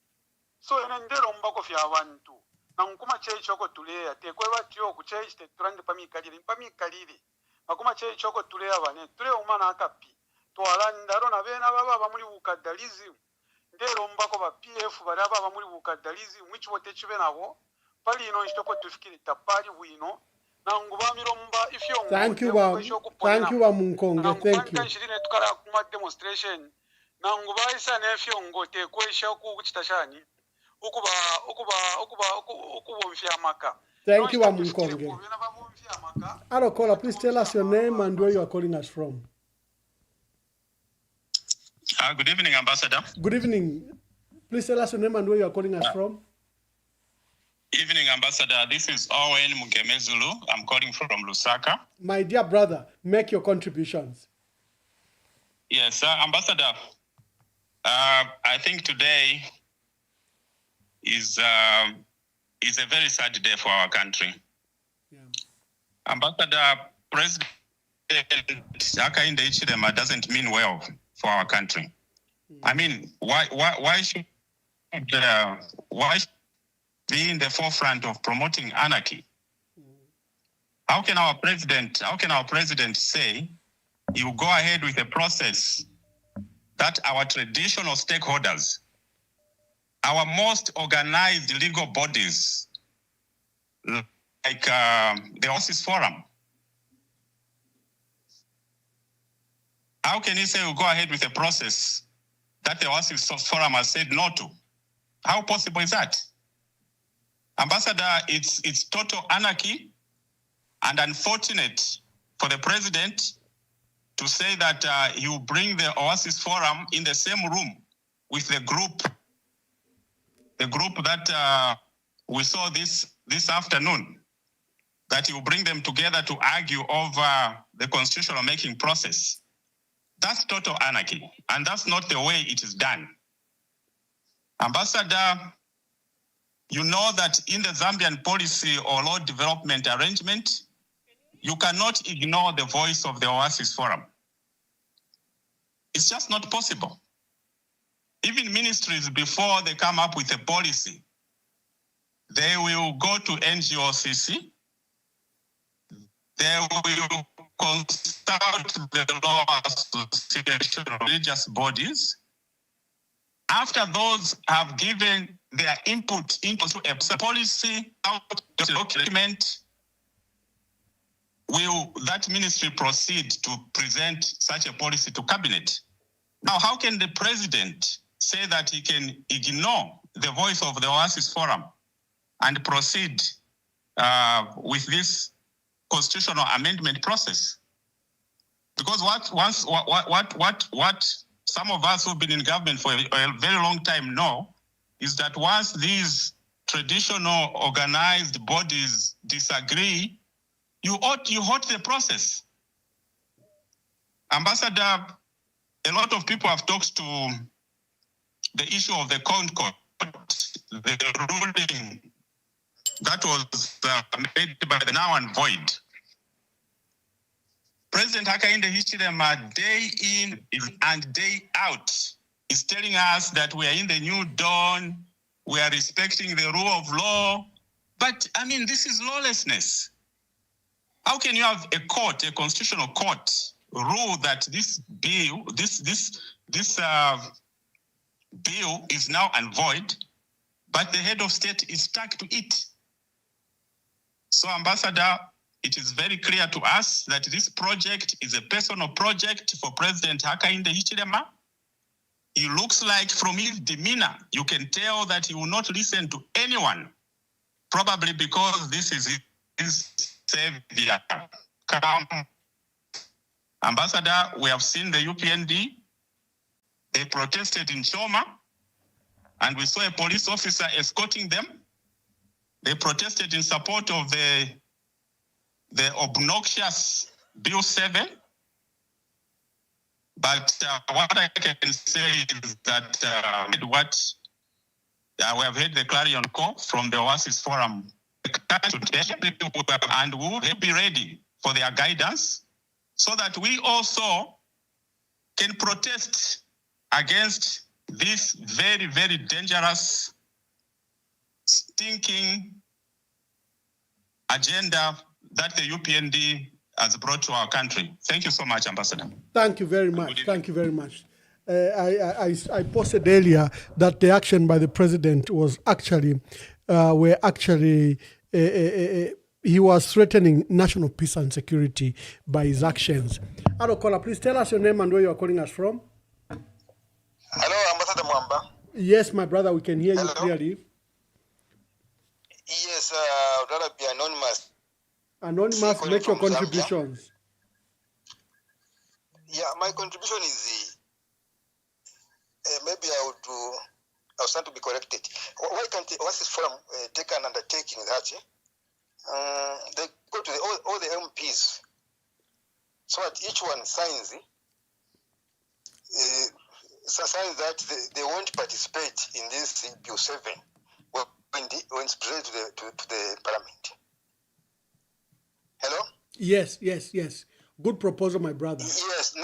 so enendero mbako fya abantu na nkuma choko tuleya tekwe batyo kucheste turande pamikalire makuma choko tuleya bane tule umana akapi twalanda na bena baba muri bukadalizi ndero mbako ba PF baraba muri bukadalizi mwichi wote chibe nabo pali ino nshitoko tufikiri tapali wino na ngubamiro mba ifyo thank you wa munkonge thank you nshirine tukara kuma demonstration na ngubaisa nefyo ngote kwesha ku kuchitashani Thank you, Amunkonge. Arokola, please tell us your name and where you are calling us from. Good evening, Ambassador. Good evening. Please tell us your name and where you are calling us from. Evening, Ambassador. This is Owen Mugemezulu. I'm calling from Lusaka. My dear brother, make your contributions. Yes, Ambassador. I think today is a very sad day for our country. Yeah. Ambassador, President Hakainde Hichilema doesn't mean well for our country. I mean, why should be in the forefront of promoting anarchy? How can our president say you go ahead with a process that our traditional stakeholders, our most organized legal bodies, like the Oasis Forum, how can he say we'll go ahead with a process that the Oasis Forum has said no to? How possible is that? Ambassador, it's total anarchy and unfortunate for the president to say that he will bring the Oasis Forum in the same room with the group that we saw this afternoon, that he will bring them together to argue over the constitutional making process. That's total anarchy, and that's not the way it is done. Ambassador, you know that in the Zambian policy or law development arrangement, you cannot ignore the voice of the Oasis Forum. It's just not possible. Even ministries, before they come up with a policy, they will go to NGOCC, they will consult the law association of religious bodies. After those have given their input into a policy document, will that ministry proceed to present such a policy to cabinet? Now, how can the president say that he can ignore the voice of the Oasis Forum and proceed with this constitutional amendment process? Because what some of us who've been in government for a very long time know is that once these traditional organized bodies disagree, you halt the process. Ambassador, a lot of people have talked to the issue of the Concord, the ruling that was made by the now and void. President Hakainde Hichilema, day in and day out, is telling us that we are in the new dawn, we are respecting the rule of law. But, I mean, this is lawlessness. How can you have a court, a constitutional court, rule that this bill, this bill is now and void, but the head of state is stuck to it? So, Ambassador, it is very clear to us that this project is a personal project for President Hakainde Hichilema. He looks like, from his demeanor, you can tell that he will not listen to anyone, probably because this is his savior. Ambassador, we have seen the UPND. They protested in Choma, and we saw a police officer escorting them. They protested in support of the obnoxious Bill 7. But what I can say is that we have heard the clarion call from the Oasis Forum today, and we will be ready for their guidance so that we also can protest against this very, very dangerous, stinking agenda that the UPND has brought to our country. Thank you so much, Ambassador. Thank you very much. Thank you very much. I posted earlier that the action by the president was actually, he was threatening national peace and security by his actions. Arokola, please tell us your name and where you are calling us from. Hello, Ambassador Mwamba. Yes, my brother, we can hear you clearly. Yes, that'll be anonymous. Anonymous, make your contributions. Zambia. Yeah, my contribution is maybe I'll start to be corrected. Why can't what's this forum take an undertaking that they go to all the MPs so that each one signs signs that they won't participate in this Bill 7 when it's presented to the Parliament. Hello? Yes. Good proposal, my brother. Yes.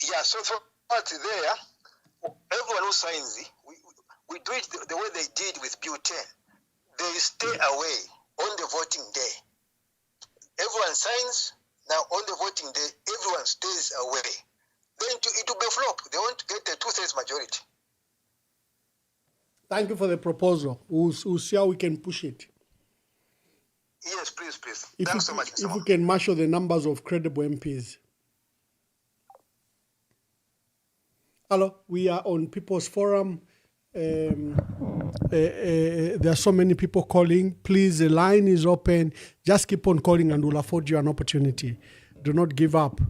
Yeah, so but there, everyone who signs it, we do it the way they did with Bill 10. They stay away on the voting day. Everyone signs, now on the voting day, everyone stays away. Then it will be a flop. They won't get the 2/3 majority. Thank you for the proposal. We'll see how we can push it. Yes, please. Thanks so much. If we can marshal the numbers of credible MPs. Hello, we are on People's Forum. There are so many people calling. Please, the line is open. Just keep on calling and we'll afford you an opportunity. Do not give up.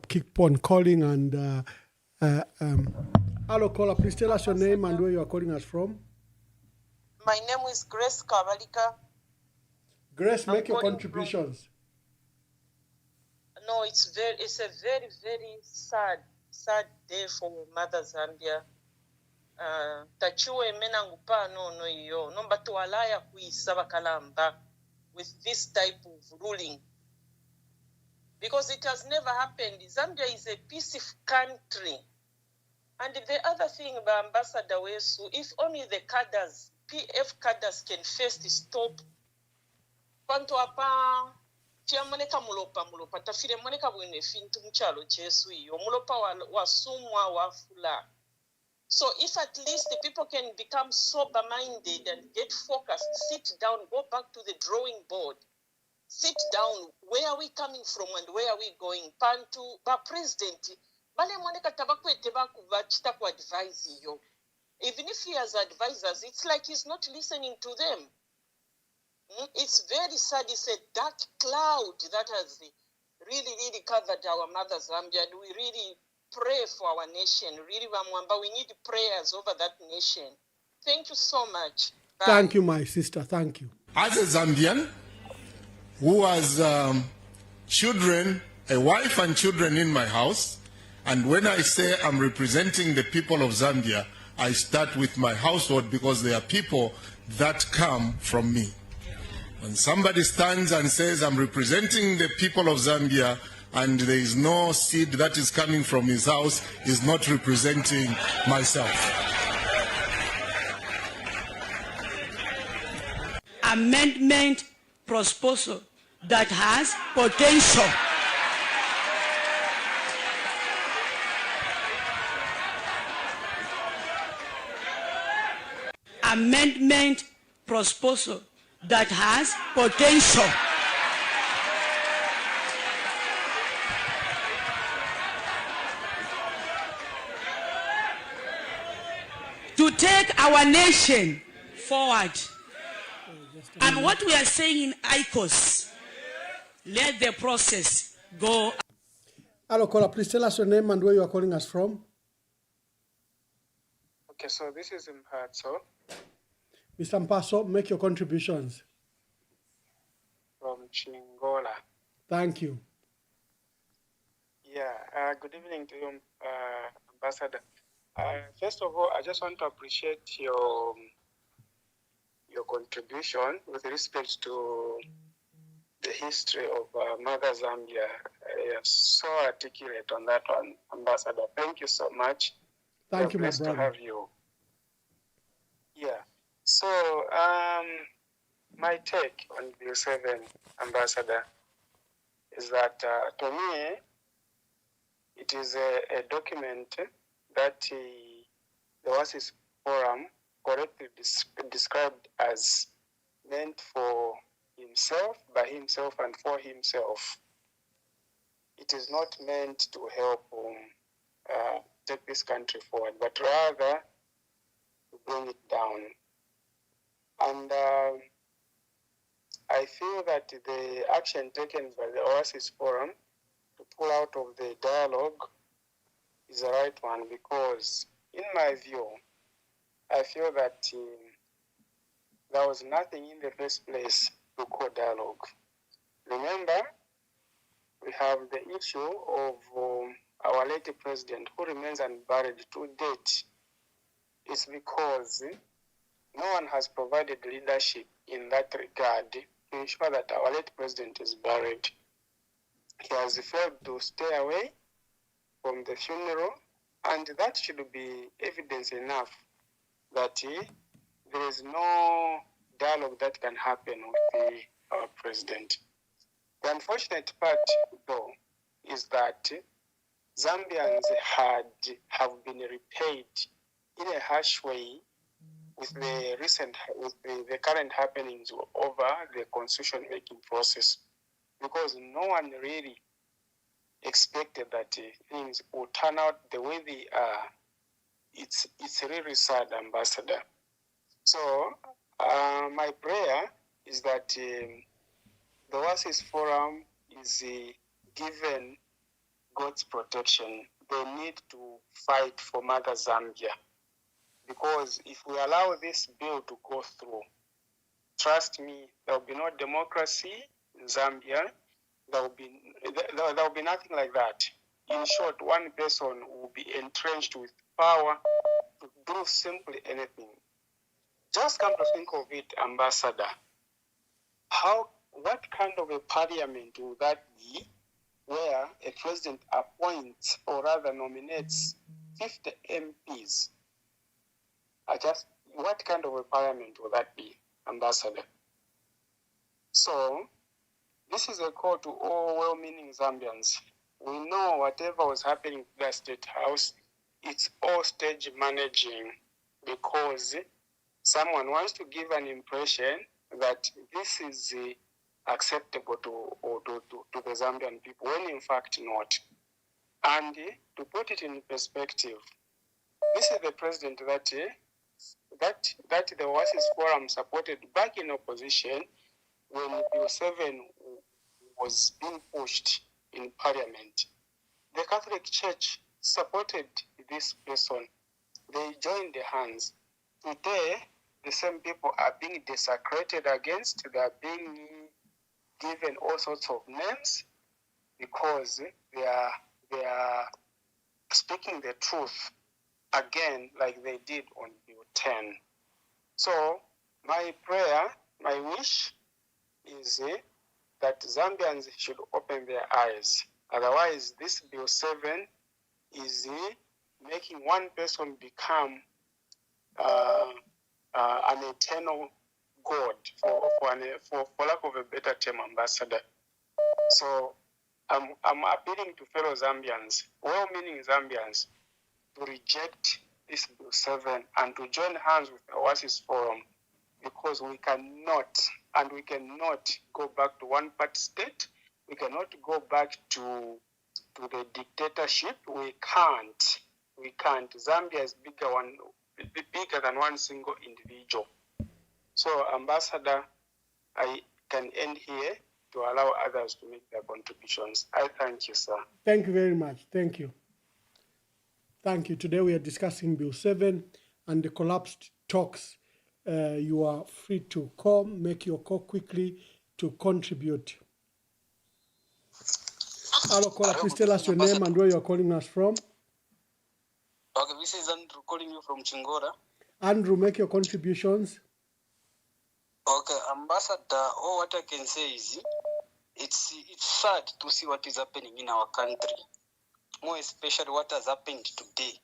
Keep on calling and... hello, caller. Please tell us your name and where you are calling us from. My name is Grace Kabalika. Grace, make your contributions. No, it's a very, very sad day for Mother Zambia. Tachiwe menangupa no iyo. Nomba tuwalaya kuisaba kalamba with this type of ruling. Because it has never happened. Zambia is a peaceful country. And the other thing about Ambassador Wesu, if only the cadres, PF cadres can first stop Panto apa chiamoneka mulopa tafire moneka bwene fintu mchalo chesu iyo mulopa wa sumwa wa fula. So if at least the people can become sober minded and get focused, sit down, go back to the drawing board, sit down, where are we coming from and where are we going? Pantu ba president bale moneka tabakwete bakuvachita ku advise yo. Even if he has advisors, it's like he's not listening to them. It's very sad. It's a dark cloud that has really covered our Mother Zambia. And we really pray for our nation. Really, Mwamba, we need prayers over that nation. Thank you so much. Bye. Thank you, my sister. Thank you. As a Zambian who has children, a wife and children in my house, and when I say I'm representing the people of Zambia, I start with my household because they are people that come from me. When somebody stands and says, I'm representing the people of Zambia, and there is no seed that is coming from his house, is not representing myself. Amendment proposal that has potential. Amendment proposal that has potential. To take our nation forward. And what we are saying in ICOS, let the process go. Hello, caller. Please tell us your name and where you are calling us from. Okay, so this is Mpaso. Mr. Mpaso, make your contributions. From Chingola. Thank you. Yeah, good evening to you, Ambassador. First of all, I just want to appreciate your contribution with respect to the history of Mother Zambia. You're so articulate on that one, Ambassador. Thank you so much. Thank you, my brother. To have you. Yeah. So, my take on Bill 7, Ambassador, is that to me, it is a document that the WASIS Forum correctly described as meant for himself, by himself, and for himself. It is not meant to help take this country forward, but rather to bring it down. And I feel that the action taken by the Oasis Forum to pull out of the dialogue is the right one, because in my view, I feel that there was nothing in the first place to call dialogue. Remember, we have the issue of our late president who remains unburied to date. It's because no one has provided leadership in that regard to ensure that our late president is buried. He has failed to stay away from the funeral, and that should be evidence enough that there is no dialogue that can happen with our president. The unfortunate part, though, is that Zambians have been repaid in a harsh way with the current happenings over the constitution-making process, because no one really expected that things would turn out the way they are. It's really sad, Ambassador. So my prayer is that the Oasis Forum is given God's protection. They need to fight for Mother Zambia, because if we allow this bill to go through, trust me, there will be no democracy in Zambia. There will be nothing like that. In short, one person will be entrenched with power to do simply anything. Just come to think of it, Ambassador, what kind of a parliament will that be where a president appoints or rather nominates 50 MPs? What kind of a parliament will that be, Ambassador? So, this is a call to all well-meaning Zambians. We know whatever was happening to the State House, it's all stage managing, because someone wants to give an impression that this is acceptable to the Zambian people, when in fact not. And to put it in perspective, this is the president that the Oasis Forum supported back in opposition when Bill 7 was being pushed in Parliament. The Catholic Church supported this person. They joined the hands. Today, the same people are being desecrated against. They are being given all sorts of names because they are speaking the truth again, like they did on Bill 10. So my prayer, my wish is that Zambians should open their eyes. Otherwise, this Bill 7 is making one person become an eternal God, for lack of a better term, Ambassador. So I'm appealing to fellow Zambians, well-meaning Zambians, to reject this Bill 7 and to join hands with the Oasis Forum, because we cannot go back to one-party state. We cannot go back to the dictatorship. We can't. Zambia is bigger than one single individual. So, Ambassador, I can end here to allow others to make their contributions. I thank you, sir. Thank you very much. Thank you. Thank you. Today we are discussing Bill 7 and the collapsed talks. You are free to call, make your call quickly to contribute. Hello, caller, please tell us your name and where you are calling us from. Okay, this is Andrew calling you from Chingora. Andrew, make your contributions. Okay, Ambassador, all what I can say is it's sad to see what is happening in our country. More especially what has happened today.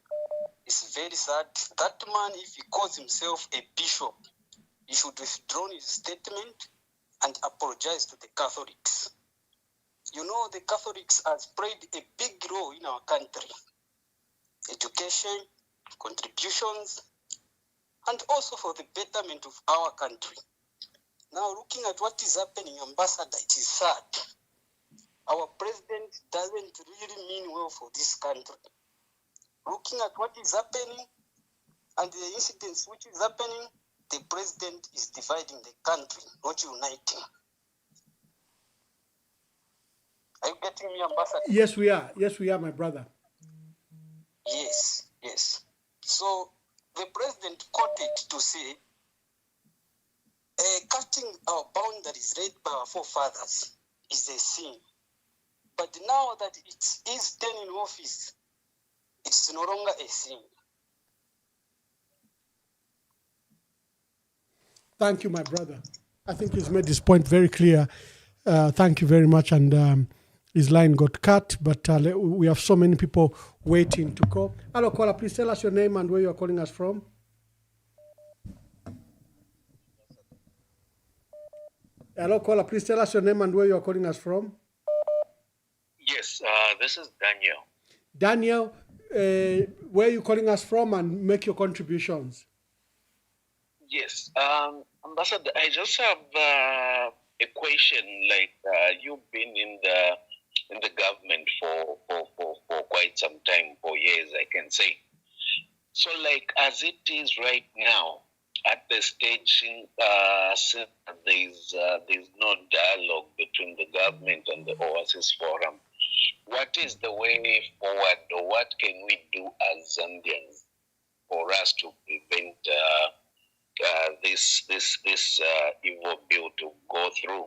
It's very sad. That man, if he calls himself a bishop, he should withdraw his statement and apologize to the Catholics. You know, the Catholics has played a big role in our country. Education, contributions, and also for the betterment of our country. Now, looking at what is happening, Ambassador, it is sad. Our president doesn't really mean well for this country. Looking at what is happening and the incidents which is happening, the president is dividing the country, not uniting. Are you getting me, Ambassador? Yes, we are. Yes, we are, my brother. Yes, yes. So the president quoted to say, cutting our boundaries laid by our forefathers is a sin. But now that it is then in office, it's no longer a sin. Thank you, my brother. I think he's made this point very clear. Thank you very much. And his line got cut, but we have so many people waiting to call. Hello, caller. Please tell us your name and where you are calling us from. Hello, caller. Please tell us your name and where you are calling us from. Yes, this is Daniel. Daniel, where are you calling us from, and make your contributions? Yes, Ambassador, I just have a question. Like you've been in the government for quite some time, for years, I can say. So, like as it is right now, at the stage, there's no dialogue between the government and the Oasis Forum. What is the way forward, or what can we do as Zambians for us to prevent this evil bill to go through?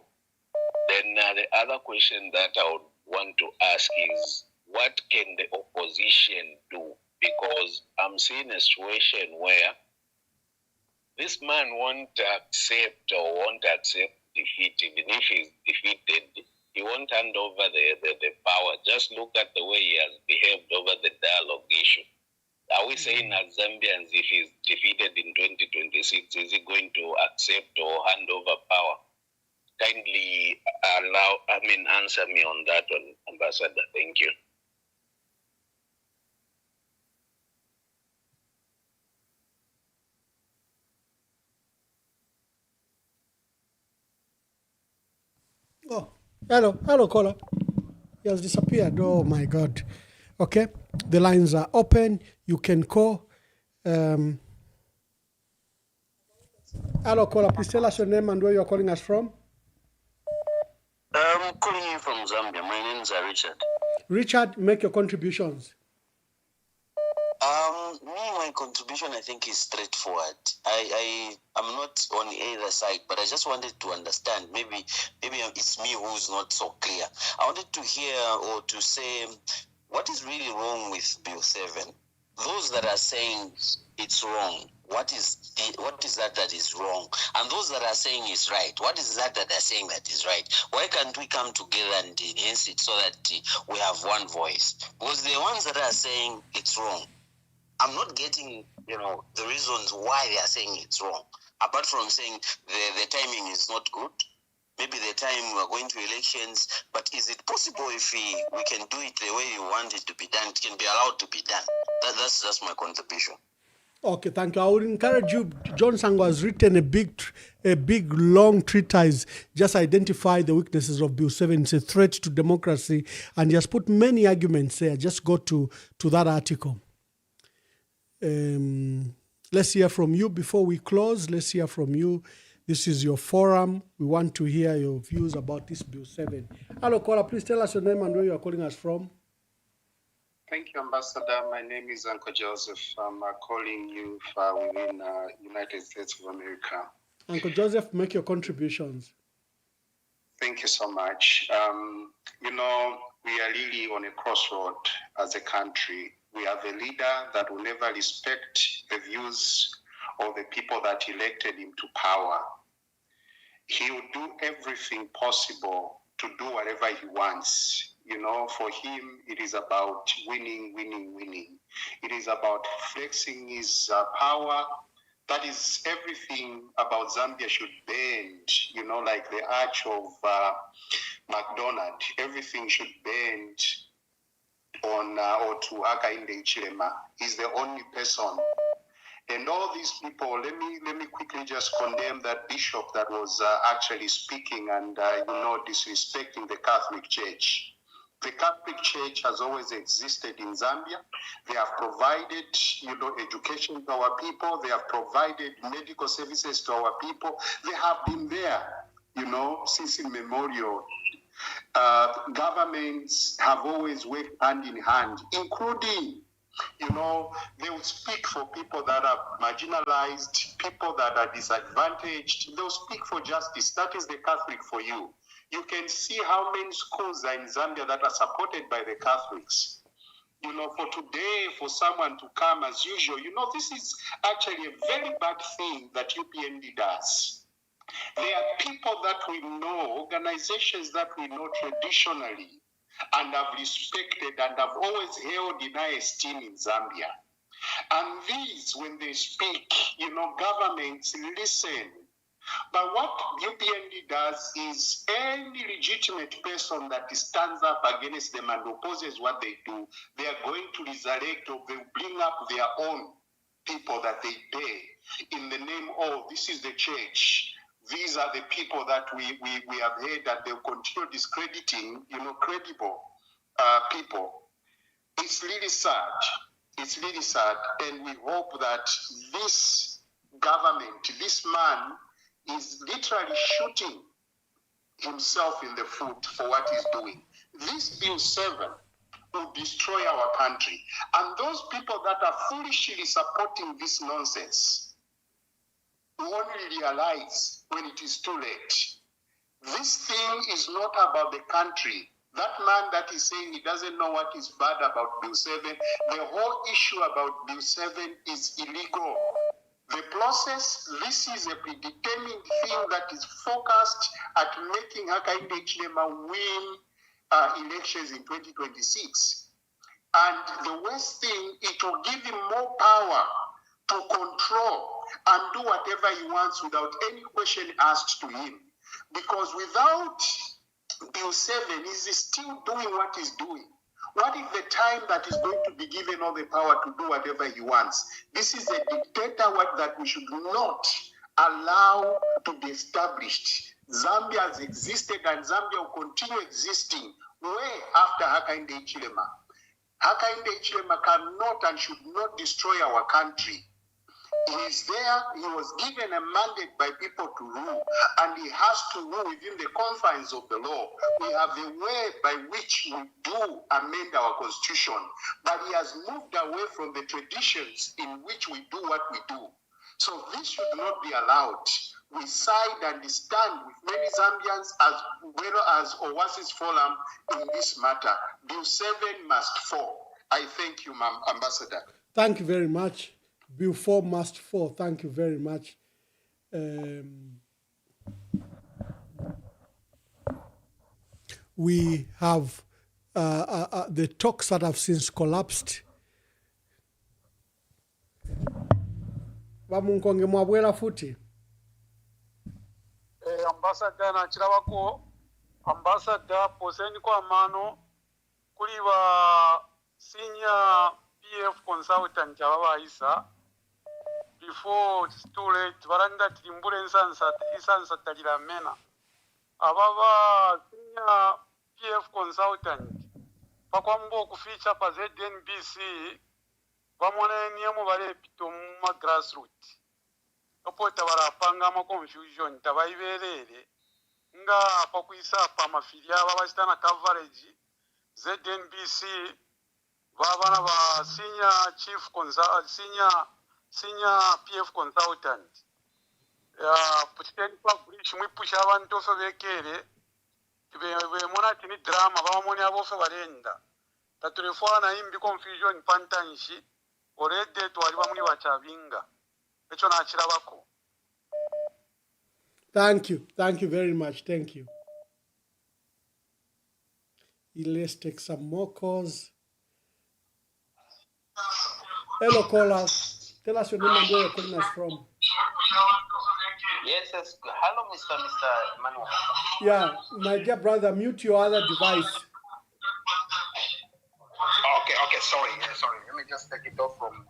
Then the other question that I would want to ask is, what can the opposition do? Because I'm seeing a situation where this man won't accept defeat. Even if he's defeated, he won't hand over the power. Just look at the way he has behaved over the dialogue issue. Are we saying as Zambians, if he's defeated in 2026, is he going to accept or hand over power? Kindly answer me on that one, Ambassador. Thank you. Oh, hello, caller. He has disappeared. Oh my God. Okay, the lines are open. You can call. Hello, caller. Please tell us your name and where you are calling us from. I'm calling you from Zambia. My name is Richard. Richard, make your contributions. My contribution, I think, is straightforward. I'm not on either side, but I just wanted to understand. Maybe it's me who's not so clear. I wanted to hear or to say, what is really wrong with Bill 7? Those that are saying it's wrong, what is that is wrong? And those that are saying it's right, what is that are saying that is right? Why can't we come together and enhance it so that we have one voice? Because the ones that are saying it's wrong, I'm not getting, the reasons why they are saying it's wrong. Apart from saying the timing is not good, maybe the time we're going to elections, but is it possible if we can do it the way you want it to be done? It can be allowed to be done. That's just my contribution. Okay, thank you. I would encourage you. John Sango has written a big, long treatise, just identify the weaknesses of Bill 7. It's a threat to democracy, and he has put many arguments there. Just go to that article. Let's hear from you before we close. Let's hear from you. This is your forum. We want to hear your views about this Bill 7. Hello, caller. Please tell us your name and where you are calling us from. Thank you, Ambassador. My name is Uncle Joseph. I'm calling you within United States of America. Uncle Joseph, make your contributions. Thank you so much. We are really on a crossroad as a country. We have a leader that will never respect the views of the people that elected him to power. He will do everything possible to do whatever he wants. For him, it is about winning. It is about flexing his power. That is everything about Zambia should bend, like the arch of McDonald. Everything should bend on or to Hakainde Hichilema. He's the only person. And all these people, let me quickly just condemn that bishop that was actually speaking and disrespecting the Catholic Church. The Catholic Church has always existed in Zambia. They have provided, education to our people. They have provided medical services to our people. They have been there, since immemorial. Governments have always worked hand in hand, including, they will speak for people that are marginalized, people that are disadvantaged. They'll speak for justice. That is the Catholic for you. You can see how many schools are in Zambia that are supported by the Catholics. For today, for someone to come as usual, this is actually a very bad thing that UPND does. There are people that we know, organizations that we know traditionally, and have respected and have always held in high esteem in Zambia. And these, when they speak, governments listen. But what UPND does is any legitimate person that stands up against them and opposes what they do, they are going to resurrect or they bring up their own people that they pay in the name of this is the church. These are the people that we have heard that they'll continue discrediting, credible people. It's really sad. It's really sad. And we hope that this government, this man, is literally shooting himself in the foot for what he's doing. This Bill 7 will destroy our country. And those people that are foolishly supporting this nonsense will only realize when it is too late. This thing is not about the country. That man that is saying he doesn't know what is bad about Bill 7, the whole issue about Bill 7 is illegal. The process, this is a predetermined thing that is focused at making Hakainde Hichilema win elections in 2026. And the worst thing, it will give him more power to control and do whatever he wants without any question asked to him. Because without Bill 7, he's still doing what he's doing. What is the time that is going to be given all the power to do whatever he wants? This is a dictator that we should not allow to be established. Zambia has existed and Zambia will continue existing way after Hakainde Hichilema. Hakainde Hichilema cannot and should not destroy our country. He is there, he was given a mandate by people to rule, and he has to rule within the confines of the law. We have a way by which we do amend our constitution, but he has moved away from the traditions in which we do what we do. So this should not be allowed. We side and stand with many Zambians as well as Oasis Forum in this matter. Bill 7 must fall. I thank you, Ambassador. Thank you very much. Bill 4 must fall. Thank you very much. We have the talks that have since collapsed. Vamunkonge mwabwera futi. Ambassador na chirabako ambassador poseni kwa mano kuli wa senior PF consultant ababa isa before it's too late baranda tilimbule insansa talira mena ababa senior PF consultant pakwambo kuficha pa ZNBC bamone niyo bare pito mu grassroots opota barapanga ma confusion tabayiberere nga pakuisa pa mafilia babasitana coverage ZNBC babana ba senior chief consultant senior PF consultant puteni kwa bridge mwipusha abantu ofe bekere be mona tini drama bamone abofe barenda tatulefora na imbi confusion pantanshi already twali bamuli bachabinga echo na chirabako. Thank you very much. Thank you. Let's take some more calls. Hello, callers. Tell us your name and where you're calling us from. Yes. Hello, Mr. Emmanuel. Yeah, my dear brother, mute your other device. Okay, sorry. Let me just take it off from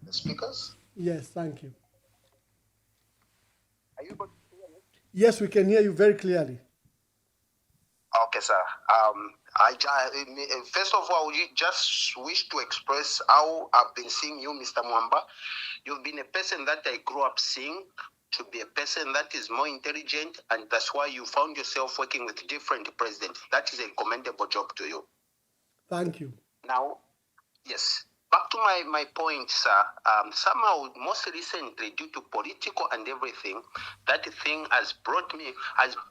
the speakers. Yes, thank you. Are you able to hear me? Yes, we can hear you very clearly. Okay, sir. First of all, we just wish to express how I've been seeing you, Mr. Mwamba. You've been a person that I grew up seeing to be a person that is more intelligent, and that's why you found yourself working with different presidents. That is a commendable job to you. Thank you. Now, yes. Back to my point, sir. Somehow, most recently, due to political and everything, that thing has brought me.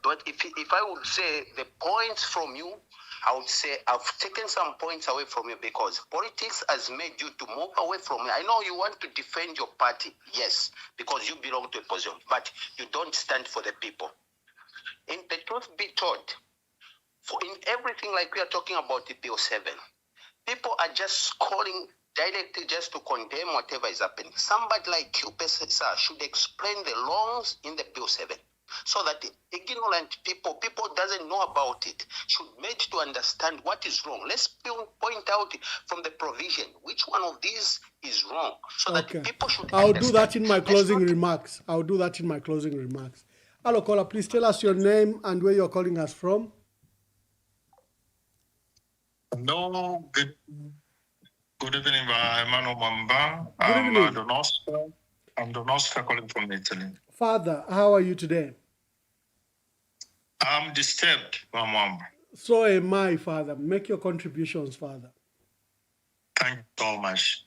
But if I would say the points from you, I would say I've taken some points away from you because politics has made you to move away from me. I know you want to defend your party, yes, because you belong to a position, but you don't stand for the people. In the truth be told, for in everything like we are talking about the Bill 7, people are just calling directly just to condemn whatever is happening. Somebody like you, sir, should explain the laws in the Bill 7 so that ignorant people doesn't know about it, should made to understand what is wrong. Let's point out from the provision which one of these is wrong so that people should I'll understand. do that in my closing remarks. I'll do that in my closing remarks. Hello, caller. Please tell us your name and where you're calling us from. Hello, good evening, Emmanuel Mwamba. Good evening. I'm Donosca calling from Italy. Father, how are you today? I'm disturbed, Mwamba. So am I, Father. Make your contributions, Father. Thank you so much.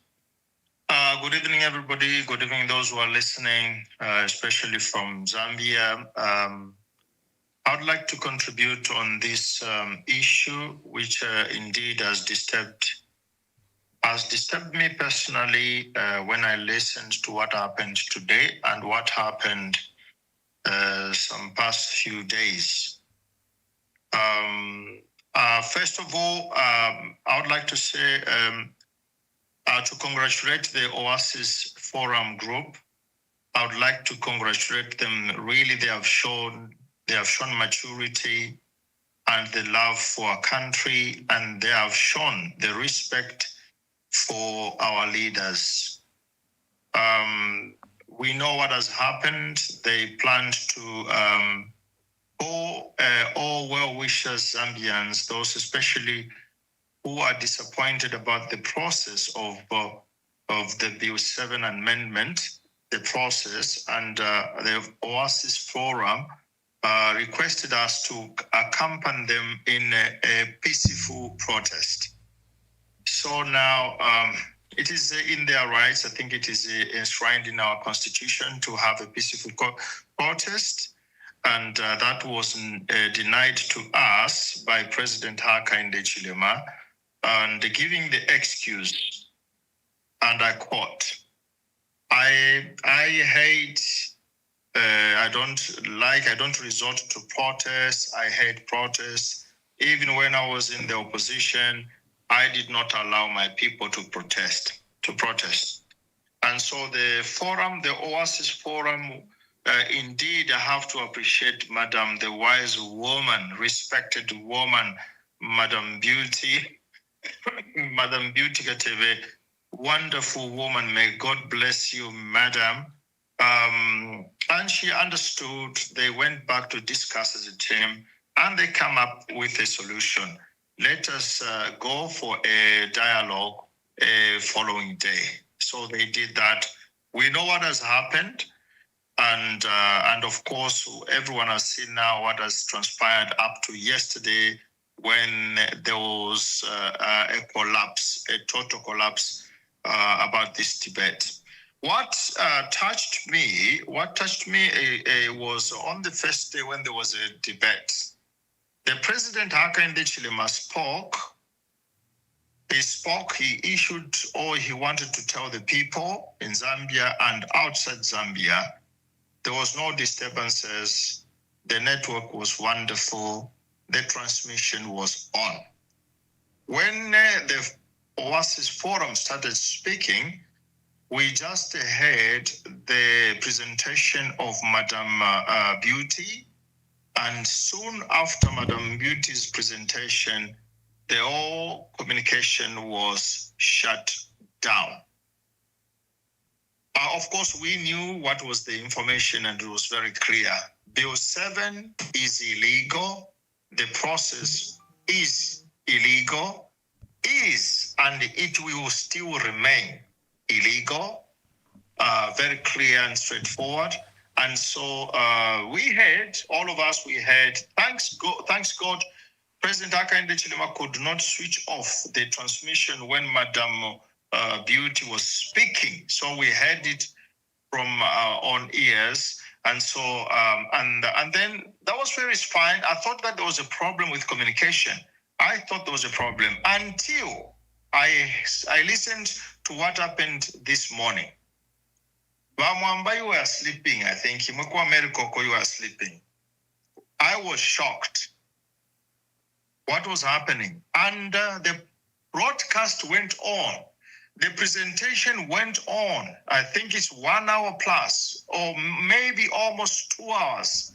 Good evening, everybody. Good evening, those who are listening, especially from Zambia. I'd like to contribute on this issue, which indeed has disturbed me personally when I listened to what happened today and what happened some past few days. First of all, I would like to say to congratulate the Oasis Forum group. I would like to congratulate them. Really, they have shown maturity and the love for our country, and they have shown the respect for our leaders. We know what has happened. They planned to all well-wishers Zambians, those especially who are disappointed about the process of the Bill 7 amendment, the process, and the Oasis Forum requested us to accompany them in a peaceful protest. So now it is in their rights. I think it is enshrined in our constitution to have a peaceful protest. And that was denied to us by President Hakainde Hichilema, and giving the excuse, and I quote, I hate, I don't resort to protests. I hate protests. Even when I was in the opposition, I did not allow my people to protest. And so the forum, the Oasis Forum, indeed, I have to appreciate Madam, the wise woman, respected woman, Madam Beauty, Madam Beauty Katebe, wonderful woman. May God bless you, Madam. And she understood. They went back to discuss as a team, and they come up with a solution. Let us go for a dialogue following day. So they did that. We know what has happened. And of course, everyone has seen now what has transpired up to yesterday when there was a collapse, a total collapse about this debate. What touched me was on the first day when there was a debate. The President Hakainde Hichilema spoke. He issued, or he wanted to tell the people in Zambia and outside Zambia, there was no disturbances. The network was wonderful. The transmission was on. When the Oasis Forum started speaking, we just heard the presentation of Madam Beauty. And soon after Madam Beauty's presentation, the whole communication was shut down. Of course, we knew what was the information, and it was very clear. Bill 7 is illegal. the process is illegal, and it will still remain illegal, very clear and straightforward. And so all of us, thanks God, President Hakainde Hichilema could not switch off the transmission when Madam Beauty was speaking. So we heard it from on ears. And so, and then that was very fine. I thought that there was a problem with communication. I thought there was a problem until I listened to what happened this morning. Mwamba, you were sleeping, I think. You were sleeping. I was shocked. What was happening? And the broadcast went on. The presentation went on. I think it's 1 hour plus, or maybe almost 2 hours.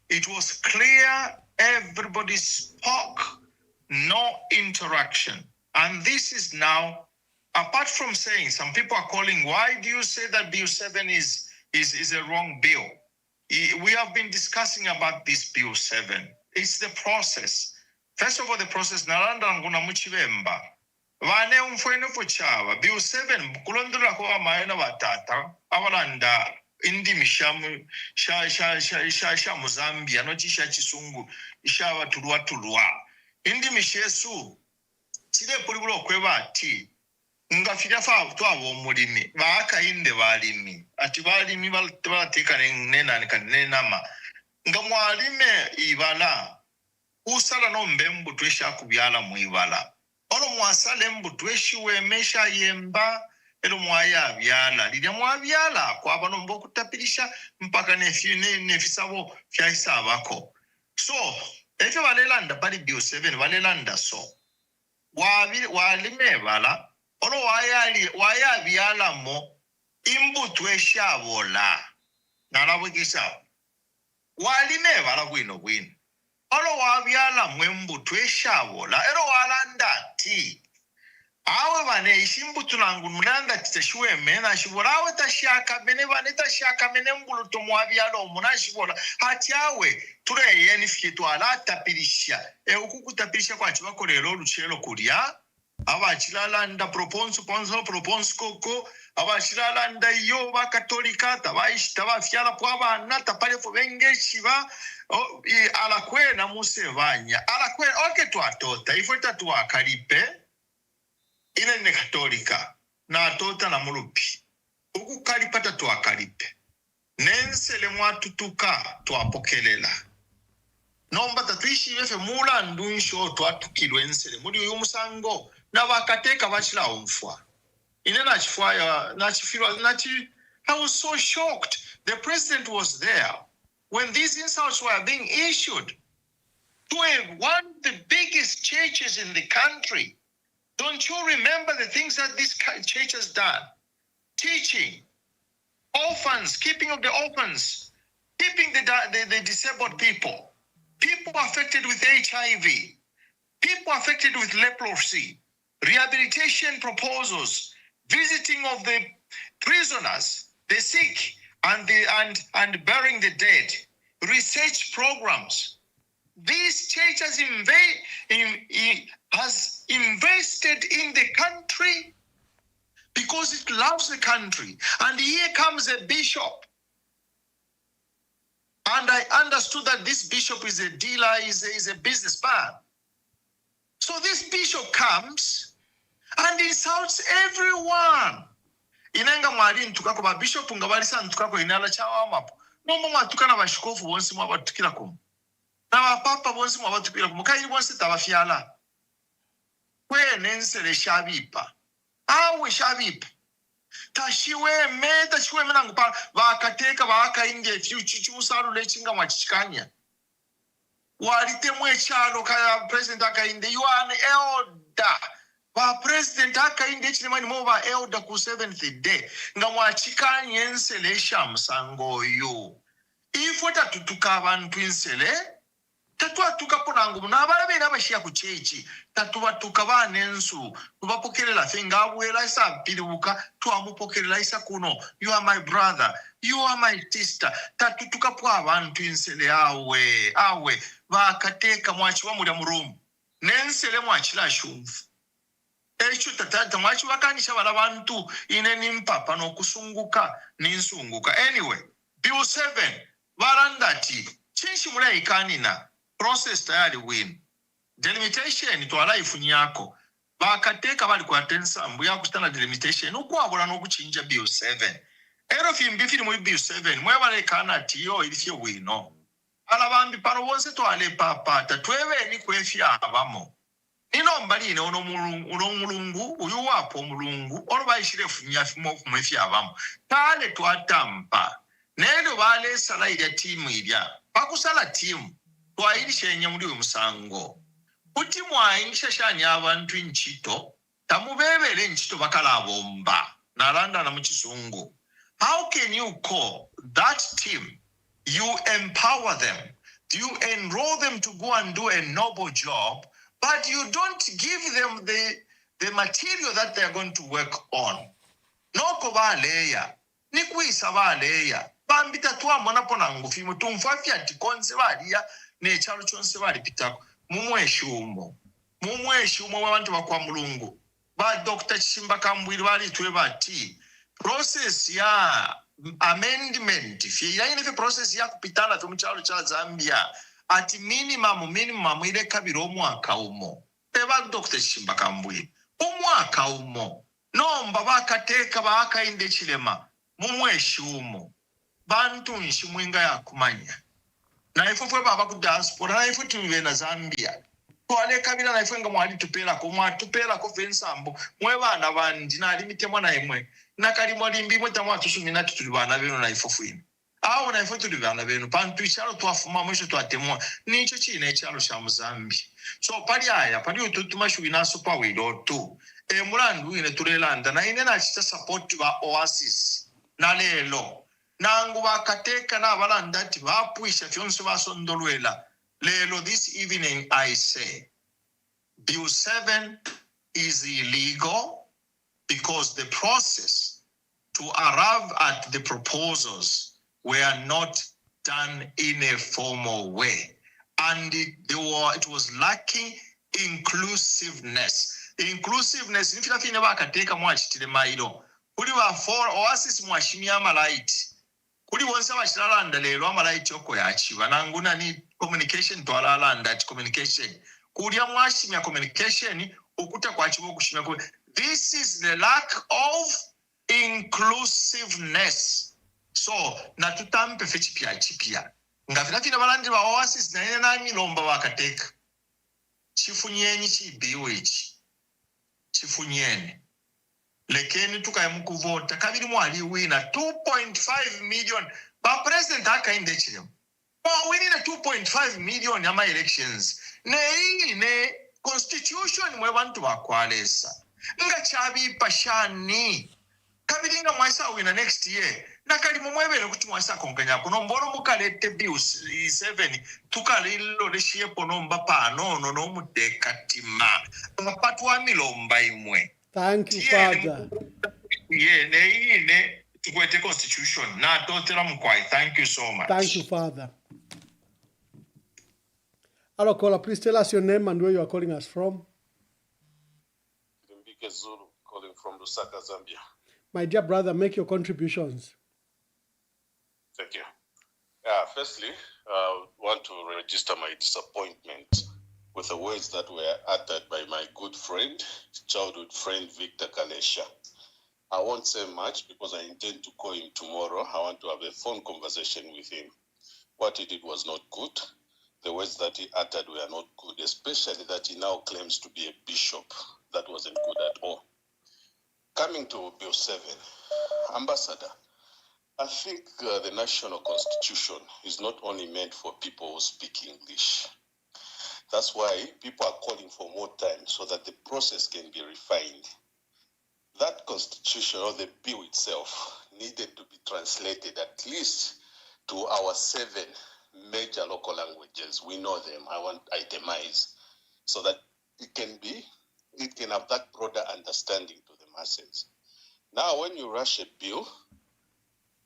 It was clear. Everybody spoke. No interaction. And this is now, apart from saying, some people are calling, why do you say that Bill 7 is a wrong bill? We have been discussing about this Bill 7. It's the process. First of all, the process, Naranda Nguna Muchivemba. Vane umfwene fuchava. Bill 7, kulondula kwa maena watata. Awalanda, indi mishamu, sha Mozambia, no chisha chisungu, isha watulua. Indi mishesu, chile pulibulo kweba ati, nga fijafa tuwa mulimi, waaka inde walimi, ati walimi walatika nenama, nga mwalime ibala, usala no mbembu tuesha kubyala muibala. Olo mwasale mbu tueshi wemesha yemba, elo mwaya byala. Lidia mwabyala, kwa abano mbo kutapilisha, mpaka nefisabo fiaisa wako. So, efe walelanda pali Bill 7, walelanda so. Walime bala, olo waya byala mo, imbu tuesha wola. Nalawekisa. Walime bala wino. Olo wabyala mwembu tweshabola ero walanda ti awe bane ishimbu tunangu munanga tishwe mena shibola awe tashaka bene bane tashaka mene mbulu to mwabyala omuna shibola hati awe ture yeni fitu ala tapirisha ukukutapirisha kwa chibako lero luchelo kulia abachilala proponso koko abachilala nda yo ba katolika tabaishita bafyala kwa bana tapale fubenge shiba alakwe na musevanya alakwe oke twatota ifota twakalipe ile ne katolika na tota na mulupi ukukalipata twakalipe nensele mwatutuka twapokelela nomba tatuishi yefe mula ndunsho twatukilwe ensele muri uyu musango na bakateka bachila umfwa ine nachifwa nachifirwa nachi. I was so shocked. The president was there when these insults were being issued to one of the biggest churches in the country. Don't you remember the things that this church has done? Teaching, orphans, keeping of the orphans, keeping the disabled people, people affected with HIV, people affected with leprosy, rehabilitation proposals, visiting of the prisoners, the sick, and burying the dead, research programs. This church has invested in the country because it loves the country. And here comes a bishop. And I understood that this bishop is a dealer, is a businessman. So this bishop comes and insults everyone. Inenga mwali ntukako ba bishop ngabalisa ntukako inala chawa mapo. Nomo matukana bashikofu bonsi mwabatukila kumu. Na wapapa bonsi mwabatukila kumu. Kai bonsi tabafyala. Kwe nensele shabipa. Awe shabipa. Tashiwe me nangupa. Wakateka waka inge chichu usaru lechinga mwachikanya. Walite mwe chalo kaya president Hakainde. You are an elder. Ba president Hakainde Hichilema mo ba elder ku 7th day nga mwachikanye ensele shamsango yo ifota tutuka abantu insele Tatwatuka ponangu n'abalabe n'abashiya ku chechi tatubatuka banensu tubapokerera fenga abwera isa piribuka twamupokerera isa kuno. You are my brother, you are my sister. Tatutuka po abantu insele awe bakateka mwachi wa mulya murumu nensele mwachila shumfu echo tatata mwachi wakanisha bala bantu ine nimpapa n'okusunguka ninsunguka. Anyway, Bill 7 barandati chinshi mulai kanina process tayari win delimitation to life nyako bakateka bali kwa tensambu ya kustana delimitation ukwabula n'okuchinja Bill 7 ero fimbifiri mu Bill 7 mwebale kana tiyo ilifye wino alabambi pano bonse twale papa tatwebe ni kwefya abamo nino mbali ne ono mulungu uyu wapo mulungu olubayishire funyafimo kumwefya abamo tale twatampa nendo bale sala ya timu ilya pakusala timu twayirisha enyamuli musango kuti mwayirisha shanya abantu inchito tamubebele inchito bakala bomba nalanda na muchisungu. How can you call that team? You empower them, you enroll them to go and do a noble job, but you don't give them the material that they are going to work on. Noko baleya nikuisa baleya bambita twa mwana pona ngufi mutumfafya tikonse baliya nechalo chonse bali pitako mumweshumo abantu bakwa mulungu ba Dr. Chimba Kambwiri bali twe bati process ya amendment fia ine process ya kupitana tu mchalo cha Zambia at minimum ile kabiro mwaka umo eba Dr. Chimba Kambwiri umwaka umo nomba bakateka bakainde chilema mumweshumo bantu nshimwinga ya kumanya na ifufwe baba ku diaspora na ifu tuwe na Zambia twale kabila na ifu nga mwali tupela ko vensambo mwe bana bandi na limite mwana emwe na kali mwalimbi mwe tamwa tusumina tutuli bana beno na ifu ino aho na ifu tuli bana beno pantu ichalo twafuma mwisho twatemwa nicho chine ichalo sha Muzambi. So pali ututuma shuina super widoto mulandu ine tulelanda na ine na chita support ba Oasis na lelo nangu bakateka na balandati bapuisha fyonse basondolwela lelo. This evening I say Bill 7 is illegal because the process to arrive at the proposals were not done in a formal way, and it was lacking inclusiveness. Inclusiveness nifika bakateka mwachitile mailo kuli ba for Oasis mwashimia malaiti kuli bonse bashiralanda lero amalaiti oko yachiba nanguna ni communication to alanda communication kuli amwashimia communication okuta kwachibo kushimia. This is the lack of inclusiveness. So natutampe fechipia ngafina balandi ba Oasis na nani lomba bakateka chifunyenyi chibiwe ichi chifunyene lekeni tukayemukuvota kabiri mwali wina 2.5 million ba president akainde chilemo we need a 2.5 million ama elections ne constitution mwe bantu bakwalesa nga chabi pashani kabiri nga mwaisa wina next year nakali mumwebele kuti mwaisa konkanya kuno mboro mukalete bills 7 tukalilo leshiye ponomba pano no mudekatima ngapatwa milomba imwe. Thank you, Father. Constitution. Thank you so much. Thank you, Father. Hello, caller. Please tell us your name and where you are calling us from. Mbike Zulu, calling from Lusaka, Zambia. My dear brother, make your contributions. Thank you. Firstly, I want to register my disappointment with the words that were uttered by my good friend, childhood friend, Victor Kalesha. I won't say much because I intend to call him tomorrow. I want to have a phone conversation with him. What he did was not good. The words that he uttered were not good, especially that he now claims to be a bishop. That wasn't good at all. Coming to Bill 7, Ambassador, I think the national constitution is not only meant for people who speak English. That's why people are calling for more time so that the process can be refined. That constitution or the bill itself needed to be translated at least to our 7 major local languages. We know them. I want itemize so that it can have that broader understanding to the masses. Now, when you rush a bill,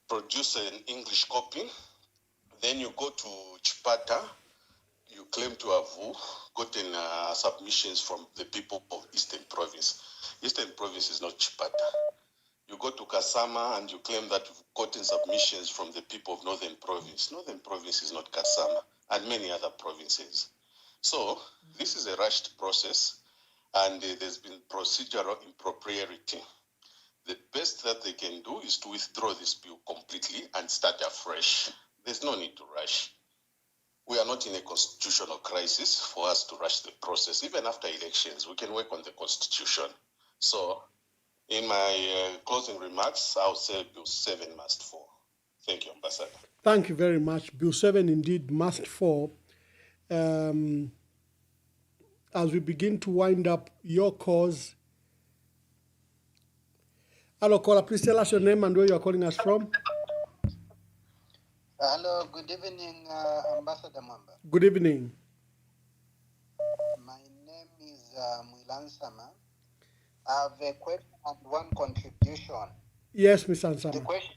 produce an English copy, then you go to Chipata, you claim to have gotten submissions from the people of Eastern Province. Eastern Province is not Chipata. You go to Kasama and you claim that you've gotten submissions from the people of Northern Province. Northern Province is not Kasama, and many other provinces. So this is a rushed process, and there's been procedural impropriety. The best that they can do is to withdraw this bill completely and start afresh. There's no need to rush. We are not in a constitutional crisis for us to rush the process. Even after elections, we can work on the constitution. So in my closing remarks, I'll say Bill 7 must fall. Thank you, Ambassador. Thank you very much. Bill 7 indeed must fall. As we begin to wind up your cause, hello, caller, please tell us your name and where you are calling us from. Hello, good evening, Ambassador Mwamba. Good evening. My name is Mwilansama. I have a question and one contribution. Yes, Mr. Ansama. The question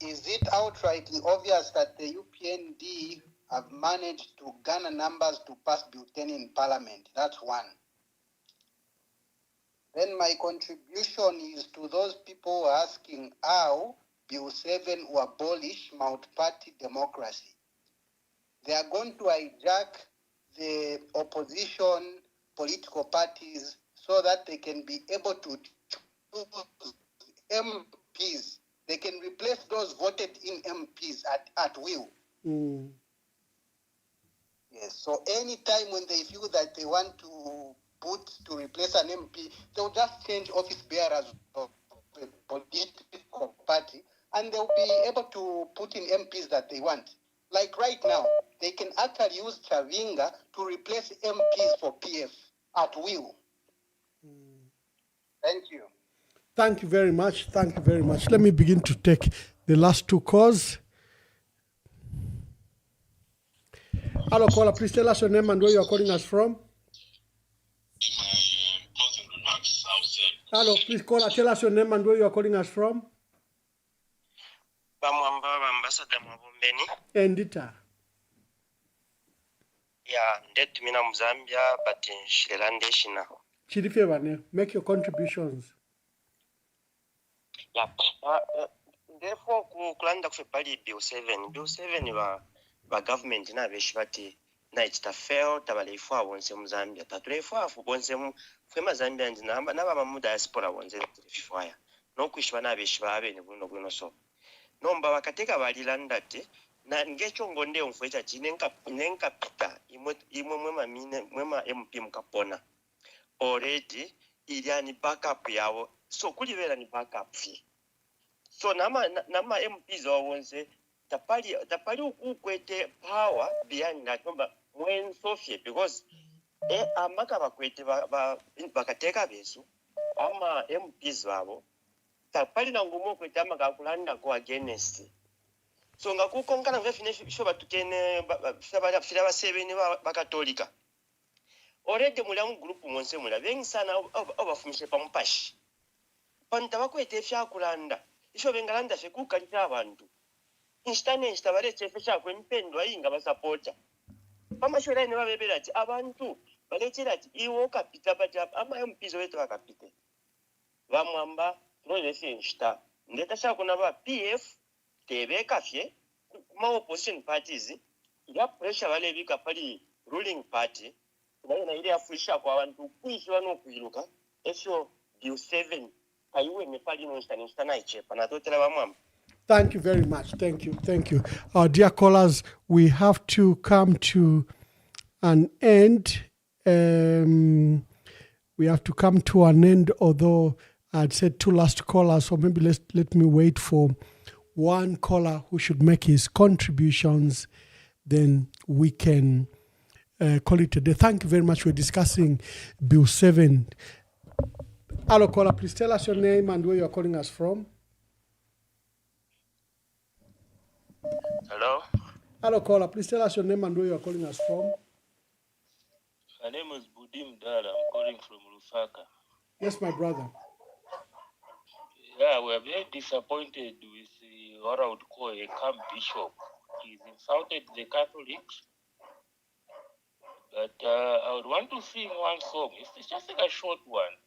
is it outrightly obvious that the UPND have managed to garner numbers to pass Bill 10 in Parliament? That's one. Then my contribution is to those people who are asking how Bill 7 will abolish multi-party democracy. They are going to hijack the opposition political parties so that they can be able to choose MPs. They can replace those voted in MPs at will. Yes, so anytime when they feel that they want to replace an MP, they'll just change office bearers of the political party, and they'll be able to put in MPs that they want. Like right now, they can actually use Chavinga to replace MPs for PF at will. Thank you. Thank you very much. Thank you very much. Let me begin to take the last two calls. Hello, caller. Please tell us your name and where you are calling us from. Hello, please caller. Tell us your name and where you are calling us from. Ambassador Mwabombeni. Endita. Yeah, ndet mina Zambia, but in Sri Lanka. Chirifevane, make your contributions. Yeah. Therefore, kulanda kufepali Bill 7. Bill 7 wa government na beshibati na ichita fail tabalefu abonse mu Zambia. Tatulefu afu bonse mu fema Zambia ndina naba mu diaspora bonse telefifaya. No kwishwa na beshiba abene buno gwino so. Nomba wakateka balilanda te na ngecho ngonde umfwecha chinenka pita imwe mwema MP mukapona. Already iliani backup yawo, so kulivera ni backup fee. So nama MPs wawonse tapali ukukwete power behind that number when Sophia, because amaka bakwete bakateka besu ama MPs wabo tapali na ngumo kwete amaka kulanda ko against. So ngakukonkana vefine shoba tukene fila basebeni bakatolika. Already mula group monse mula bengi sana obafumishe pampashi. Panta bakwete fya kulanda. Isho bengalanda fe kukalita abantu. Instance tabare chefe cha kwempendwa inga basapota. Pamashora ne babebera ati abantu baletera ati iwo kapita baja ama MPs wetu bakapite. Bamwamba project insta. Ndeta sha kuna ba PF tebe kafye kuma opposition parties ya pressure wale bika pali ruling party. Na ile afisha kwa abantu kuishwa no kuiruka esho Bill 7 aiwe mepali no insta na ichepa na totela bamwamba. Thank you very much. Thank you. Thank you. Our dear callers, we have to come to an end. We have to come to an end, although I'd said two last callers, so maybe let me wait for one caller who should make his contributions. Then we can call it a day. Thank you very much. We're discussing Bill 7. Hello, caller. Please tell us your name and where you're calling us from. Hello. Hello, caller. Please tell us your name and where you are calling us from. My name is Budim Dara. I'm calling from Lusaka. Yes, my brother. Yeah, we are very disappointed with what I would call a camp bishop. He's insulted the Catholics. But I would want to sing one song. It's just like a short one.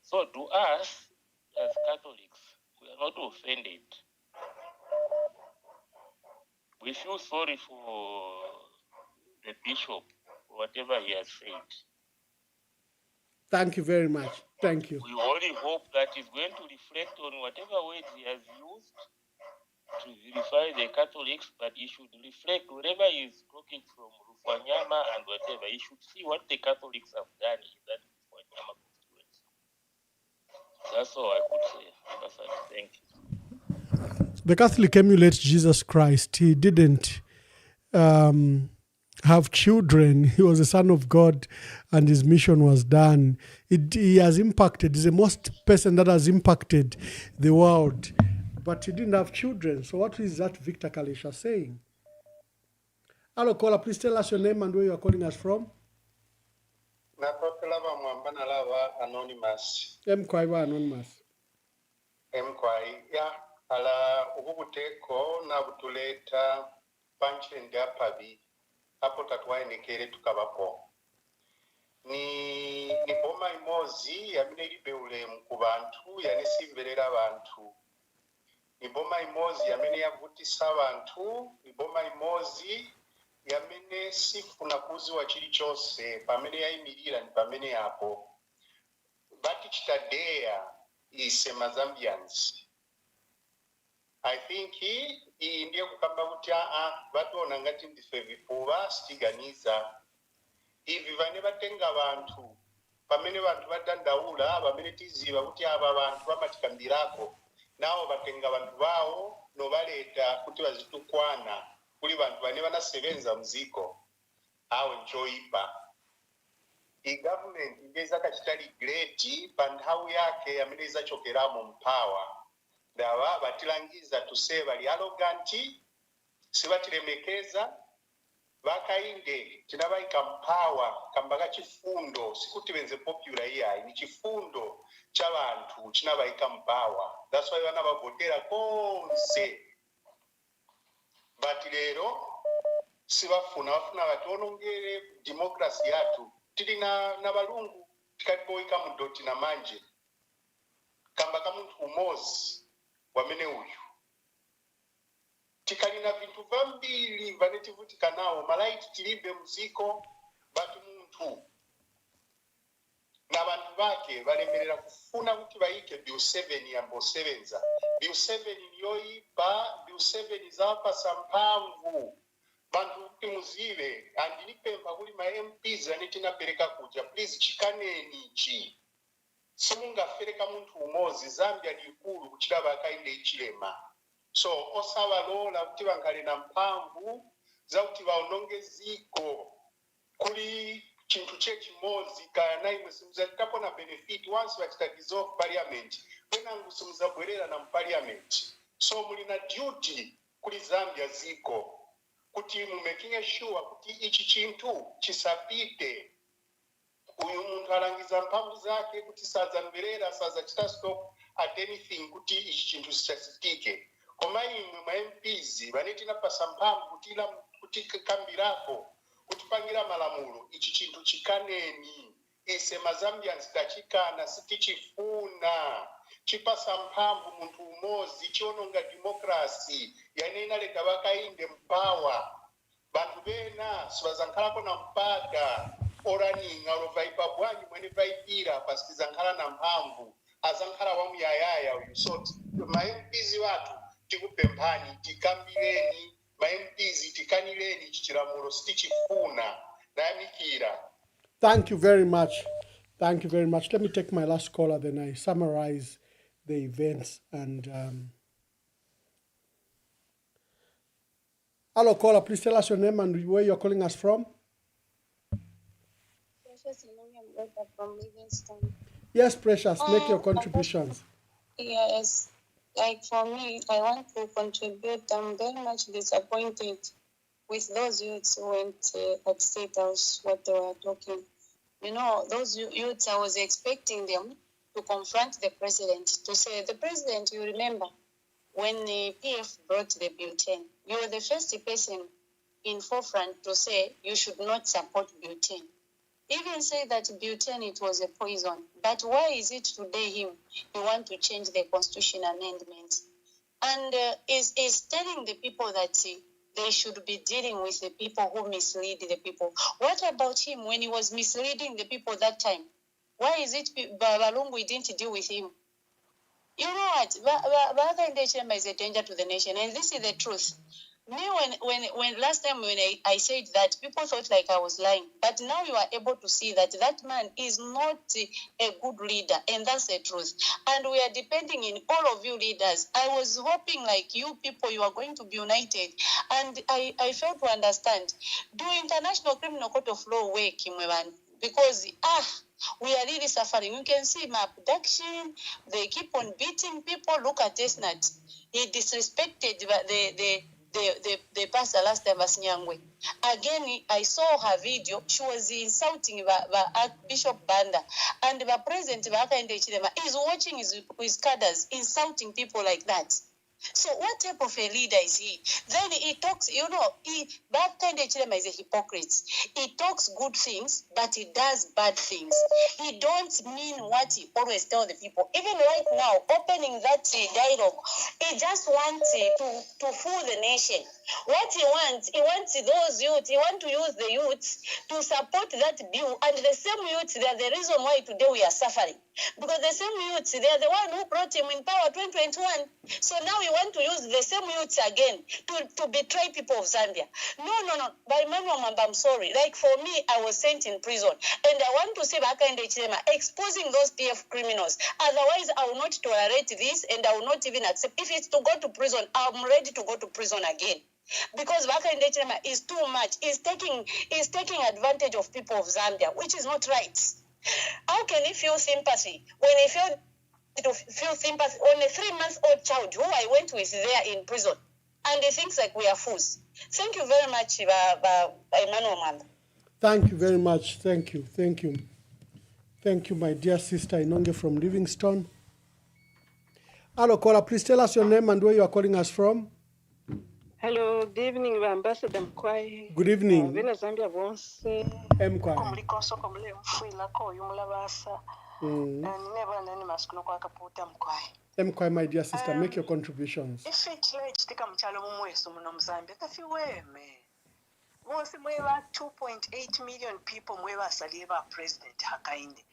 So to us, as Catholics, we are not offended. We feel sorry for the bishop, whatever he has said. Thank you very much. Thank you. We only hope that he's going to reflect on whatever words he has used to verify the Catholics, but he should reflect wherever he's talking from Rufanyama and whatever. He should see what the Catholics have done in that Rufanyama constituency. That's all I could say. Thank you. The Catholic emulates Jesus Christ. He didn't have children. He was a son of God and his mission was done. He has impacted. He's the most person that has impacted the world. But he didn't have children. So what is that Victor Kalisha saying? Hello, caller. Please tell us your name and where you are calling us from. Nakotelava Mwamba Nalava Anonymous. Mkwaiwa Anonymous. Mkwai. Ya, ala ubuteko na butuleta panchende apabi. Hapo tatuwaenekere tukabapo. Ni boma imozi yamine ilibeule mkubantu yanesimberera abantu. Ni boma imozi yamine yavutisa abantu. Ni boma imozi yamene sifuna kuzi wa chili chose. Pamene ya imirira ni pamene yapo. Bati chitadea isema Zambians. I think hii ndiye kukamba kuti watu onangati ndife vipuva stiganiza. Ivi vane vatenga vantu. Pamene vantu vadandaula, pamene tiziva kuti ava vantu vamatikambirako. Nao vatenga vantu vao, no valeta kuti vazitukwana. Kuli vantu vane vanasevenza mziko. Awe njoipa. I government ingeza kachitali greti, panthawu yake yamene izachokeramo mpawa. Dawa batilangiza tuse bali arroganti, sibatilemekeza, vakainde tinabaika mpawa kambaga chifundo sikuti benze popular iya ni chifundo chabantu chinabaika mpawa. That's why bana bagotera konse. But lero sibafuna batonongere democracy yatu tili na balungu tikalipoika mudoti na manje kambaga muntu umozi wamene uyu tikalina vintu vambili vanetivutika nawo malaiti tilibe muziko batu muntu na bantu bake balemerera kufuna kuti baike bill 7 yambo 7 bill 7 niyoipa bill 7 zapa sampamvu bantu kuti muzive andilipempa kuli ma MPs anetinapereka kuja please chikaneni ichi simungafereka muntu umozi Zambia likulu kuchira bakainde ichilema so osabalola kuti bankale na mpamvu za kuti baononge ziko kuli chintu chechimozi kana imwe simuzatapo na benefit once wachita dissolve parliament wena ngusumuza bwerera na parliament so muli na duty kuli Zambia ziko kuti mumaking sure kuti ichi chintu chisapite uyu muntu alangiza mpamvu zake kuti sazamberera sazachita stop at anything kuti ichi chintu sichasitike koma imwe ma MPs vanetina pasa mpamvu kuti kambirako kutipangira malamulo ichi chintu chikaneni ise mazambians tachikana sitichifuna chipasa mpamvu muntu umozi chiononga demokrasi yanena leta vakainde mpawa bantu bena sivazankhalako na mpaka oraninga olovaipa bwanyi mwene vaipira pasikizankhala na mphamvu azankhala wamuyayaya uyu so ma MPs watu tikupemphani tikambireni ma MPs tikanireni chichilamulo sitichifuna dayamikira. Thank you very much. Thank you very much. Let me take my last caller, then I summarize the events. And hello, caller. Please tell us your name and where you're calling us from. Precious Emmanuel Mwamba from Livingston. Yes, Precious, make your contributions. Yes, like for me, I want to contribute. I'm very much disappointed with those youths who went at State House, what they were talking. You know, those youths, I was expecting them to confront the president, to say, the president, you remember, when the PF brought the butane, you were the first person in forefront to say you should not support butane. Even say that butane, it was a poison. But why is it today you want to change the constitution amendments? And is telling the people that they should be dealing with the people who mislead the people. What about him when he was misleading the people that time? Why is it Balungu didn't deal with him? You know what? Baba Ndechema is a danger to the nation, and this is the truth. Me, when last time when I said that, people thought like I was lying, but now you are able to see that that man is not a good leader, and that's the truth. And we are depending in all of you leaders. I was hoping like you people, you are going to be united, and I failed to understand. Do International Criminal Court of Law work, Kimweban? Because we are really suffering. You can see my abduction. They keep on beating people. Look at Esnat. He disrespected the pastor last time, Nyangwe. Again, I saw her video. She was insulting Bishop Banda. And the president is watching his cadres insulting people like that. So what type of a leader is he? Then he talks, that kind of Chilema is a hypocrite. He talks good things, but he does bad things. He don't mean what he always tells the people. Even right now, opening that dialogue, he just wants to fool the nation. What he wants those youths, he wants to use the youths to support that bill, and the same youths, they are the reason why today we are suffering. Because the same youths, they are the one who brought him in power 2021. So now we want to use the same youths again to betray people of Zambia. No. By Emmanuel Mwamba, I'm sorry. Like for me, I was sent in prison. And I want to see Bakande Chilema exposing those PF criminals. Otherwise, I will not tolerate this, and I will not even accept. If it's to go to prison, I'm ready to go to prison again. Because Bakande Chilema is too much. He's taking advantage of people of Zambia, which is not right. How can he feel sympathy when he feel sympathy on a 3-month-old child who I went with there in prison, and he thinks like we are fools? Thank you very much, Emmanuel Mwamba. Thank you very much. Thank you, my dear sister Inonge from Livingston. Hello, caller. Please tell us your name and where you are calling us from. Hello, good evening, Ambassador Mkwai. Good evening. Vena Zambia bonse. Mkwai. Kumulikoso kumule mfuila ko yumulabasa. Never nani maskuno kwa kaputa Mkwai. Mkwai, my dear sister, make your contributions. If it's like tika mchalo mumweso muno Mzambia, tafi weme. Wose mwewa 2.8 million people mwewa saliva president hakainde.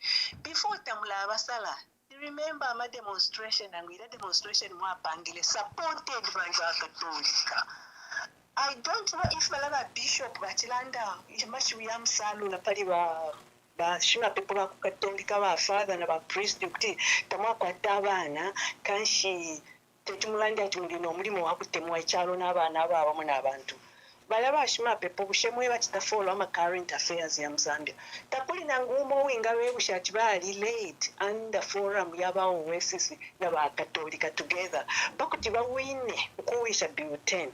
Before tamula abasala, remember my demonstration, and we had demonstration more bangile supported by the Catholic. I don't know if Malava Bishop Batilanda, much we am salu na pali ba shima people ba Catholic ba father na ba priest ukti tamwa kwa tabana kanshi tetumulanda tumulino mulimo wakutemwa ichalo n'abana babo n'abantu. Balaba shima pepo bushemwe batitafola ama current affairs ya Mzambia. Takuli na ngumo winga webushati bali late under forum yabawo wesisi na ba Katolika together. Bakuti bawine kuwisha butane.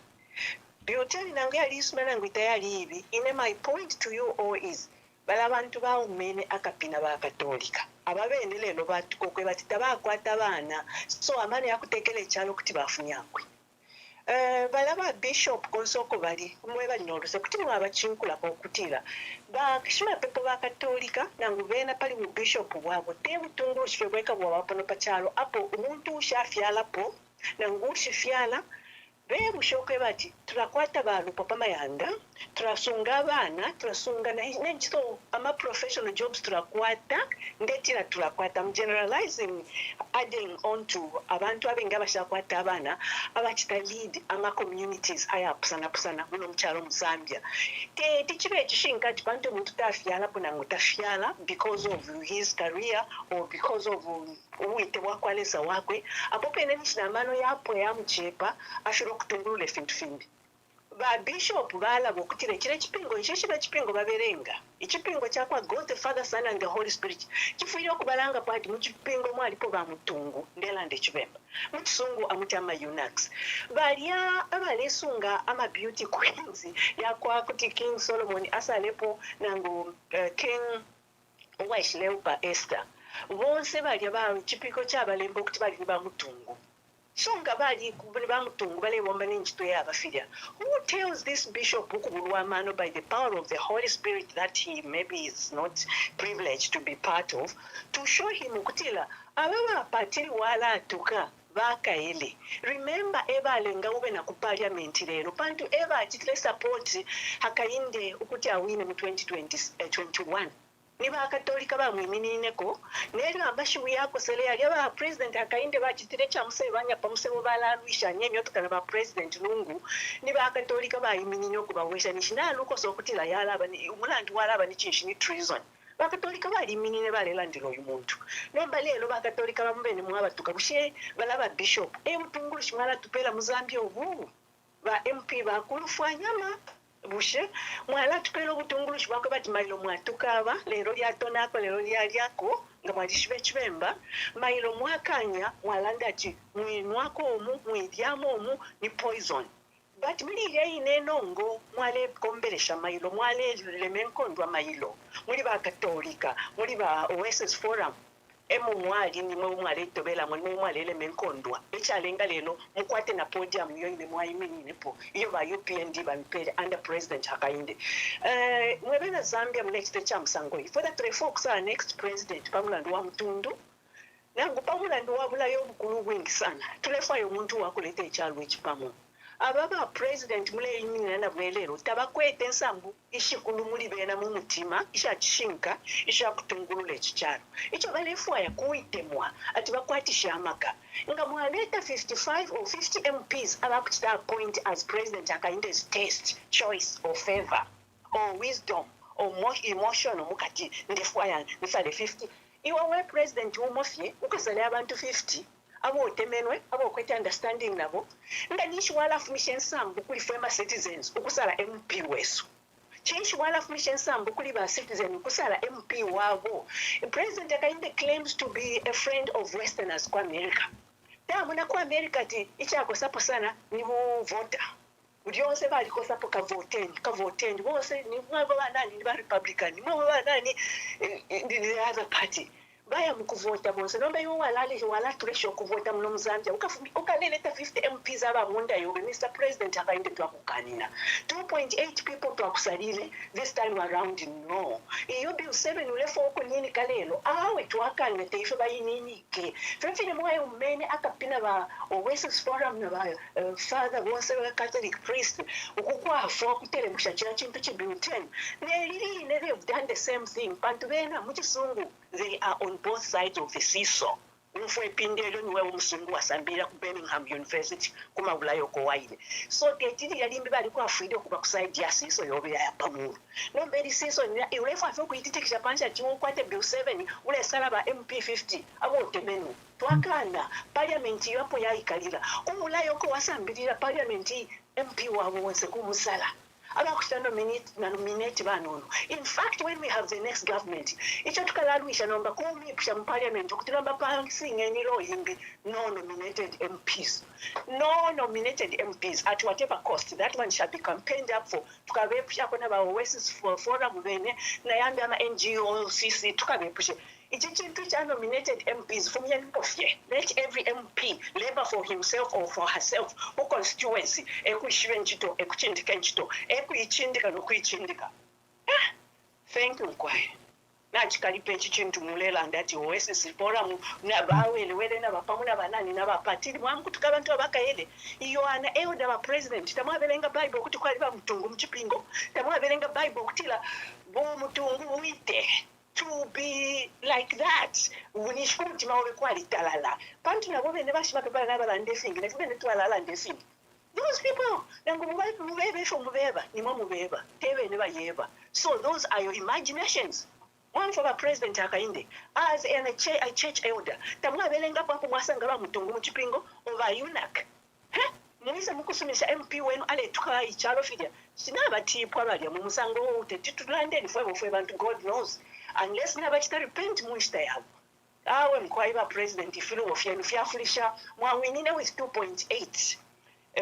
Butane nangu ya lismana ngwita ya libi. My point to you all is balabantu baumene akapina ba Katolika. Ababene lelo batukokwe batita bakwata bana. So amani yakutekele chalo kuti bafunyakwe. Balaba bishop konsoko bali mwe bali noluse kutini abachinkula ko kutira ba kishima pepo ba Katolika nangu bena pali mu bishop wabo tebu tungu shweka bwa wapono pachalo apo umuntu ushafyala po nangu ushifyala bebu shoke bati turakwata bantu papa mayanda turasunga abana turasunga na nchito ama professional jobs turakwata ndetira turakwata. I'm generalizing, adding on to abantu abenga bashakwata abana abachita lead ama communities aya pusana muno mchalo Mzambia tichibe chishinga chibantu muntu tafyala pona ngutafyala because of his career or because of uite wakwaleza wakwe apope neni chinamano yapo ya mchepa ashiro kutungule fintu fimbi ba bishop balaba okutira ekiro ekipingo ekyo kiba ekipingo baberenga ekipingo kyakwa God the Father Son and the Holy Spirit kifuire okubalanga pati mu kipingo mwalipo ba mutungu ndelande kibemba mu kisungu amutama Unax balya abalesunga ama beauty queens yakwa kuti King Solomon asalepo nango King Waishlepa Esther bonse balya ba kipiko kyabalembo okuti bali ba mutungu songa bali bamutungu balebomba n'enjito y'abafirya. Who tells this bishop ukubulwamano by the power of the Holy Spirit that he maybe is not privileged to be part of to show him ukutila ababa patiri wala atuka bakaele. Remember eba alenga ube na ku parliament lero pantu eba atitile support Hakainde ukuti awine mu 2021 niba akatolika bamwiminireko nero abashibu yakosele yali aba president Hakainde bakitire kyamuse banya pamusebo balalwisha nyenyo tukana ba president lungu niba akatolika bayiminine okubawesha nishina lukoso okutila yalaba ni umulandu walaba ni chinshini treason bakatolika baliminine balelandira oyu muntu nomba lero bakatolika bamubene mwabatuka bushe balaba bishop mutungulu shimala tupela muzambia obu ba MP bakulufanyama bushe mwala tukelo obutungulu shibako bati mailo mwatukaba lero lyatonako lero lyako nga mwalishibe kibemba mailo mwakanya mwalanda ati mwinwako omu mwidyamu omu ni poison but muli yeine nongo mwale komberesha mailo mwale lemenkondwa mailo muli ba katolika muli ba Oasis Forum mwali ni mwale tobela mwale elemenkondwa echalenga leno mukwate na podium yo ile mwayiminine po iyo ba UPND bampere under president Hakainde mwebena Zambia mlekite chamsango for that folks are next president pamulandu wa mtundu nangu pamulandu wabula yobukulu bwingi sana tulefayo omuntu wakuleta ekyalwe ekipamu ababa president mule yimina na bwelero tabakwete ensambu ishikulu muli bena mu mutima ishachishinka ishakutungulula ekikyalo icho balefwaya kuitemwa ati bakwatisha amaka nga mwaleta 55 or 50 MPs abakutita appoint as president Hakaine's taste choice or favor or wisdom or emotion omukati ndefwaya nsale 50 iwe president umofye ukasale abantu 50 abo temenwe abo kwete understanding nabo nga nishi wala fumisha ensambu kuli former citizens ukusala MP wesu chishi wala fumisha ensambu kuli ba citizen ukusala MP wabo president Hakainde claims to be a friend of westerners kwa America tamuna kwa America ti ichako sapo sana ni voter udyose bali ko sapo ka vote bose ni mwabo banani ni ba republican ni mwabo banani ni the other party baya mukuvota bonse nomba yo wala turesho kuvota muno Mzambia ukaleleta 50 MPs abamunda yo Mr President Hakainde twakukanina 2.8 people twakusalile this time around no iyo bill 7 ulefo uko nini kalelo awe twakanga teifo bayinini ke fefile mwayo umene akapina ba Oasis Forum na ba father bonse ba Catholic priest ukukwafu kutelemusha chintu chibill 10 nelili they've done the same thing pantu bena muchisungu they are on both sides of the seesaw. Umfwe pindelo niwe umusungu wasambira ku Birmingham University kuma bulayo ko waile. So ketiri yalimbi bali kwa freedom kuba ku side ya seesaw yobe ya pamuru. No mberi seesaw ni urefa afa ku ititikisha pansha chiwo kwate bill 7 ule salaba MP 50 abo temenu. Twakana parliament yapo yayikalira. Umulayo ko wasambirira parliament MP wabo wonse kumusala. Nominate banono. In fact, when we have the next government, icho tukalalwisha nomba kumipsha mu parliament okutilamba passing any law yimbi no nominated MPs at whatever cost. That one shall be campaigned up for. Tukabepsha kona ba Oasis Forum bene na yambi ama NGO CC tukabepsha. Each nominated MPs from Yankofe. Let every MP labor for himself or for herself who constituency. Ekuishwenchito, ekuchindikanchito, ekuichindika no kuichindika. Thank you, Kwai. Na chikalipe chichintu mulela ndati Oasis Forum na bawele wele na bapamuna banani na bapatiri mwamu kutukabantu abakaele. Iyo ana elder wa president tamwabelenga Bible kuti kwaliba mutungu mchipingo. Tamwabelenga Bible kutila bo mutungu wite. To be like that, unishkuti mawe kwa litalala. Pantu na bobe nebashi makabala na bala ndefingi, nefube netualala ndefingi. Those people, nangu mubebe sho mubeba, ni mubeba, tewe neba yeba. So those are your imaginations. One for the president Hakainde, as a church elder, tamwa belenga papo mwasanga ba mutungu mchipingo over Unac. muyize mukusomesa MP wenu aletuka ikyalo fija sinabatiipwa balya mu musango tetitulandeni fwe bantu God knows unless nabakita repent muishita yabo awe mkwaiba president ifiliwo fyenu fyafulisha mwawinine with 2.8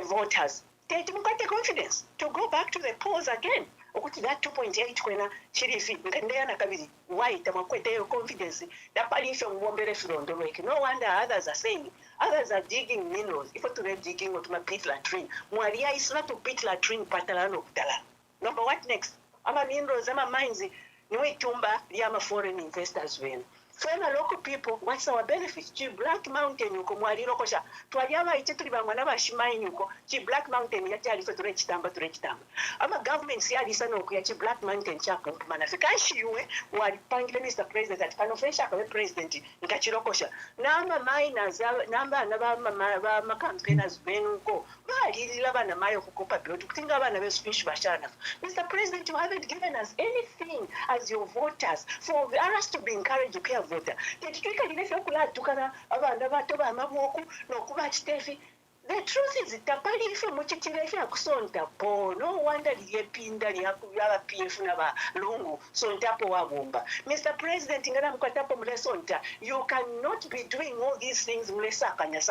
voters teti mukate confidence to go back to the polls again okuti that 2.8 kwena chirifi ndendeya na kabiri waita mwakweteyo confidence dapalisho mwombere filondo lweke no wonder others are saying others are digging minerals ifo tune digging otuma pit latrine mwalia isla to pit latrine patalano kutala number what next ama minerals ama mines niwe tumba liyama foreign investors wenu Fena local people, what's our benefit? Chi Black Mountain yuko mwaliro kosha. Tuwaliama ite bangwana bashimaini yuko. Chi Black Mountain yati alifa turechitamba. Ama government siya alisana uko ya chi Black Mountain chako manafika shiwe walipangile Mr. President ati kanofesha kwa president nkachiro kosha. Nama miners, nama campaigners benuko. Lila bana mayo kukopa biyotu. Kutinga bana besu fish bashana. Mr. President, you haven't given us anything as your voters for us to be encouraged to care voter. Tetutwika linefe okula tukana abana bato bamaboku nokuba kitefi. The truth is tapali ife muchichirefe akusonta po no wonder liyepinda liyaba PF na ba lungu sontapo wabumba. Mr. President ngana mkwatapo mlesonta you cannot be doing all these things mlesakanya.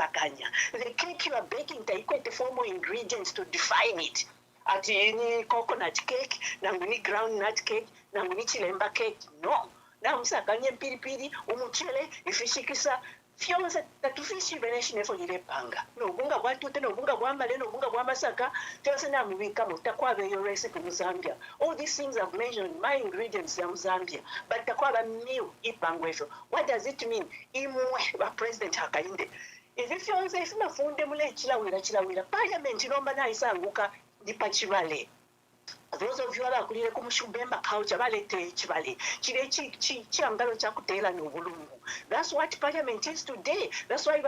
The cake you are baking taikwete formal ingredients to define it. Ati any coconut cake, nanguni groundnut cake, nanguni chilemba cake. No. Na msakanye mpiripiri, umuchele, ifishikisa. Fyonza tatufishi beneshi nefo yile panga. No bunga watu no bunga wambale, no bunga wamasaka. Fyonza na mwika mutakwa your recipe in Zambia. All these things I've mentioned, my ingredients in Zambia. But takwa meal ipangwefo. What does it mean? Imwe wa President Hakainde. If fyonza ifima funde mule chilawira. Parliament nomba na isanguka dipachivale. Those of you who are kulire kumushubemba culture balete chibale chile chiangalo cha kutela n'obulungu. That's what parliament is today. That's why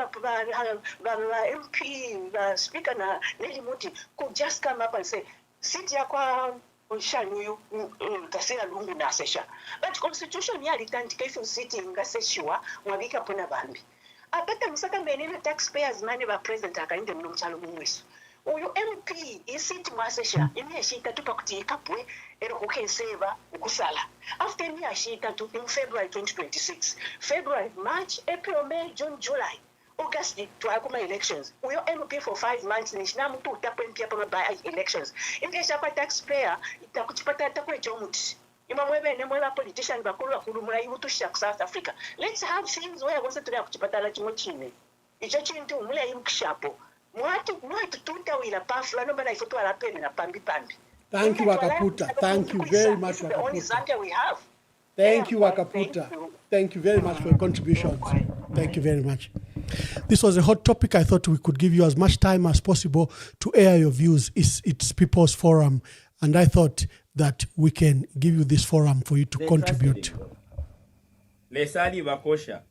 MP speaker na Nelly Muti could just come up and say sit ya kwa Shanu tasira lungu na sesha. But constitution ya litandika if you sit in gaseshwa mwabika pona bambi. Apata musaka menene taxpayers money ba president akainde mnomchalo mumwesu. Uyu MP isiti mwasesha imeshita tupa kutika pwe ero kukeseva ukusala after imeshita tu in February 2026 February March April May June July August tuakuma elections uyu MP for 5 months nishina mtu utapempia pa by elections imesha pa taxpayer itakuchipata atakwe jomuti imamwebe nemwela politician bakulu mula ibutusha ku South Africa. Let's have things where wase tuli kuchipata la chimochine icho chintu mula ibukshapo. Thank you, Wakaputa. Thank you very much, Wakaputa. Thank you, Wakaputa. Thank you very much for your contributions. Thank you very much. This was a hot topic. I thought we could give you as much time as possible to air your views. It's People's Forum, and I thought that we can give you this forum for you to contribute. Lesali bakosha.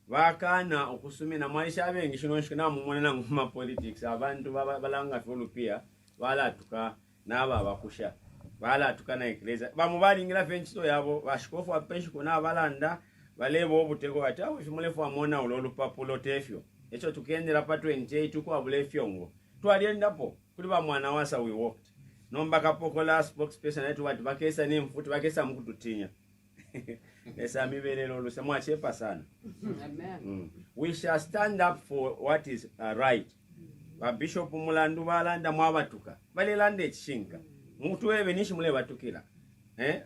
Wakana okusumina maisha abengi shinoshikana mumwana nguma politics abantu balanga folupia wala tuka naba bakusha wala tukana ekleza bamubalingira fenchito yabo bashikofu apeshi kuna balanda balebo obutego ata ushumulefu amona ulolu papulo tefyo echo tukendera pa 28 tukwa bulefyongo twaliendapo kuli ba mwana wasa we walked nomba kapokola spokesperson yetu watu bakesa ni mfuti bakesa mkututinya Amen. We shall stand up for what is right. Bishop Mulandu balanda mwabatuka. Balelande chishinga. Mutu wewe nishi mule batukila.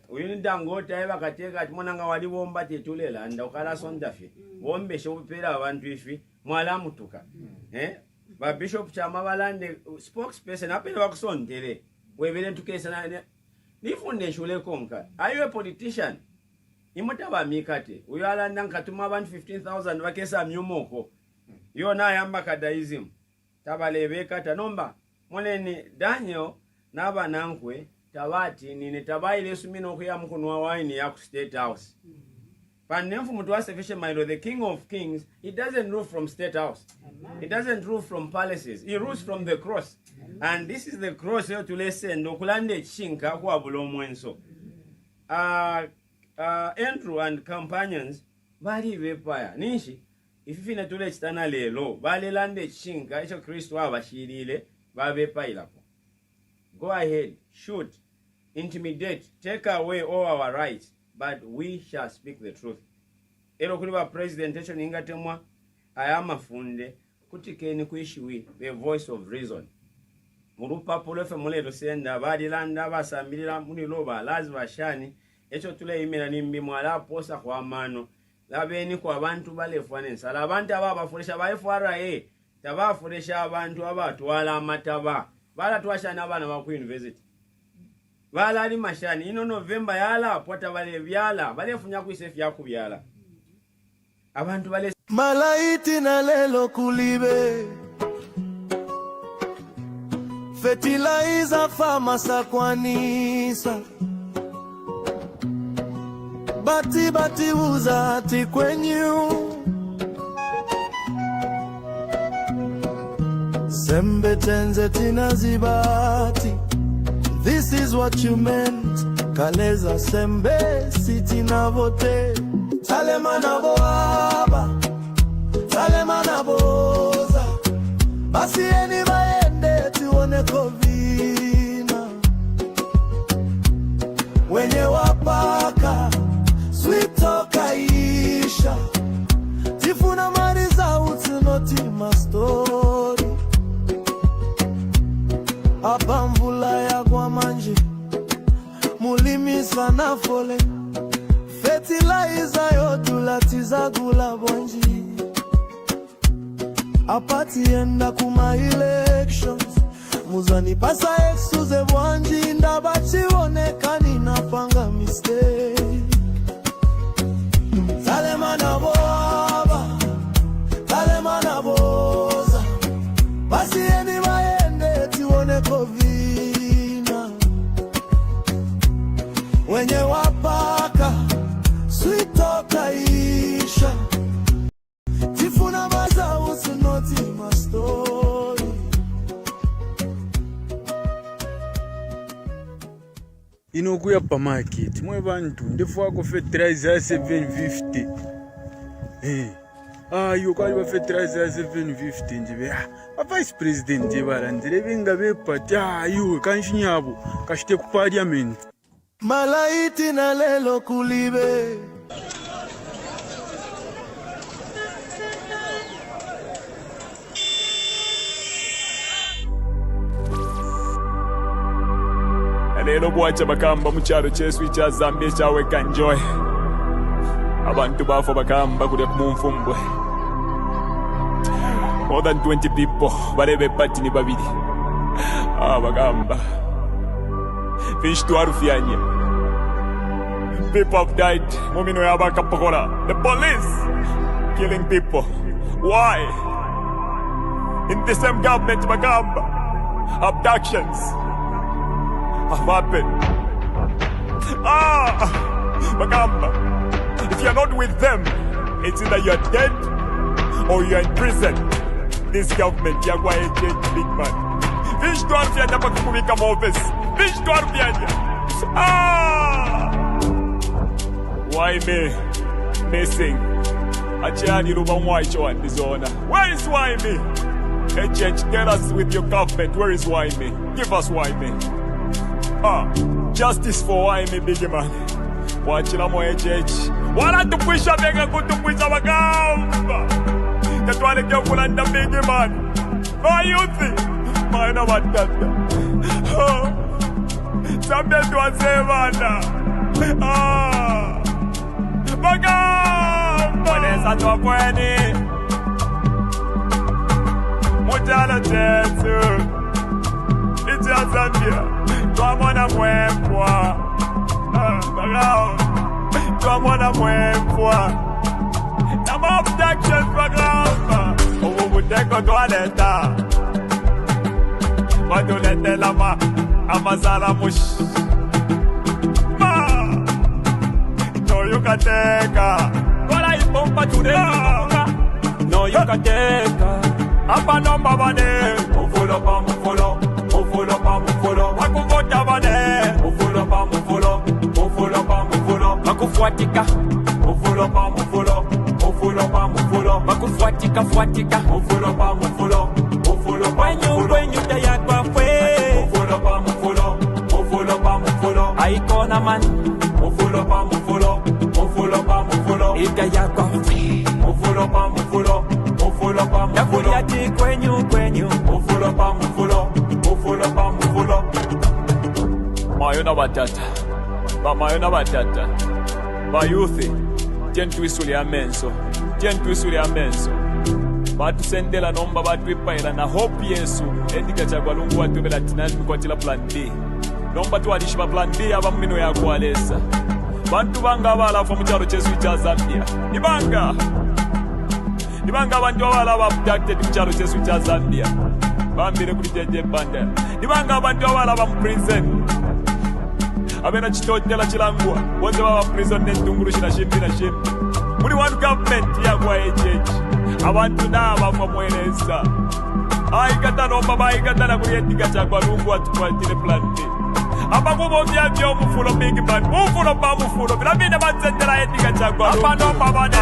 Uyindangote eba kateka ati monanga wali bomba tetulela anda ukala sondafi. Bombe shopera abantu ifi mwala mutuka. Bishop chama balande spokesperson apele bakusondele. Webele tukesa na nifunde shule konka. Are you a politician? Imotaba mikate uyala nkatuma abantu 15,000 bakesa myomoko yona yamba kadaism tabalebeka tanomba moneni Daniel naba nankwe tabati nine tabaile sumino kuya mkunwa wine ya ku State House panemfu mtu asefishe mailo the King of Kings. He doesn't rule from State House. He doesn't rule from palaces. He rules from the cross. And this is the cross here to listen dokulande chinka kwa bulomwenso Andrew and companions bali vepaya nishi ififina tule chitana lelo bali lande chinga icho Kristo abashirire babepairapo. Go ahead, shoot, intimidate, take away all our rights, but we shall speak the truth. Ero kuli ba presentation ingatemwa ayama funde kutikeni kuishiwi the voice of reason. Murupapulo fe muleto senda badilanda basambirira muniloba lazima shani echo tule imira nimbi mwala posa kwa mano labeni kwa abantu balefwane sala abantu ababafuresha baifara tabafuresha abantu abatwala amataba bala twashana abana ba ku university bala ali mashani ino November yala pota bale byala balefunya ku safe yakubyala abantu bale malaiti na lelo kulibe fertilizer famasa kwanisa bati uzati kwenyu sembe tenze tinazibati. This is what you meant kaleza sembe siti na vote talemana boaba talemana boza basi eni baende tuone kovina wenye wapaka sweet tokaisha tifuna mariza utinoti mastori apa mvula ya kwa manji mulimi sana fole fertilizer yodulatiza gula bonji apati enda kuma elections muzani pasa exuze bwanji ndabachi onekani napanga mistake talemana boaba talemana boza basi eni maende tione kovina wenye wapaka sweet tokaisha tifuna baza usinoti mastori. Inokuya pa market mwe bantu ndefu ko fertilizer 750 yo kwali ba fertilizer 750 njibe ba vice president jebala ndire ngabe pati yo kanshinyabo kashite ku parliament malaiti na lelo kulibe lero bwacha bakamba mukyalo kyesu kya Zambia kyaweka enjoy abantu bafo bakamba kule kumumfumbwe more than 20 people balebe pati ni babiri bagamba fish to arufyanya people have died mumino yabakapokora the police killing people why in the same government bagamba abductions have happened. Magamba, if you're not with them, it's either you're dead or you're in prison. This government, you're going to change, big man. Fish to Arfianya, Pakumika Mopes. Fish to Arfianya. Why me? Missing. Achani Rubamwaicho and Dizona. Where is Why me? HH, tell us with your government, where is Why me? Give us Why me. Justice for why me big man. Wachila mo HH. Wala tupwisha bega kutupwisha bagamba. Katwale kya kulanda big man. No youth. Maana matata. Sambe tuwasevana. Bagamba. Wanesa tuwapweni. Mutala chetu. Icha Zambia. Twamona mwempwa twamona mwempwa nama abductions bagamba ubu buteko twaleta waduletela amazala mush noyukateka kola ipompa tuneka noyukateka apa nomba bane mufulo pa mufulo mufulo pa mufulo wakuvota bane mufulo pa mufulo mufulo pa mufulo wakufuatika mufulo pa mufulo mufulo pa mufulo wakufuatika fuatika mufulo pa mufulo mufulo pa mufulo wenyu tayako man. Mufulo pa mufulo, mufulo pa mufulo. Ika yako. Mufulo pa mufulo, mufulo pa mufulo. Yakuliati kwenyu kwenyu. Mufulo pa mufulo, mufulo pa mufulo. Mayona batata, ba mayona batata, ba youthi. Tentwisuli amenso, tentwisuli amenso. Batusendela nomba batwipaila na hope Yesu endika chagwa lungu watubela tinani kwa tila plan B nomba tuwadishi ba plan B aba mmino ya kualesa bantu banga abalafa mu kyalo kyesu kya Zambia nibanga abantu abala abducted mu kyalo kyesu kya Zambia bambire kuli jeje banda nibanga abantu abala ba mu prison abena kitotela kilangwa bonze baba prison n'entunguru kina shimbi na shimbi muri one government ya kwa ejeje abantu naba famweleza aikata nomba baikata na kuyetika chakwa lungu atukwatile plan B abakubo byabyo mufulo big band mufulo pa mufulo bilabine batsendela yetika chakwa lungu nomba bane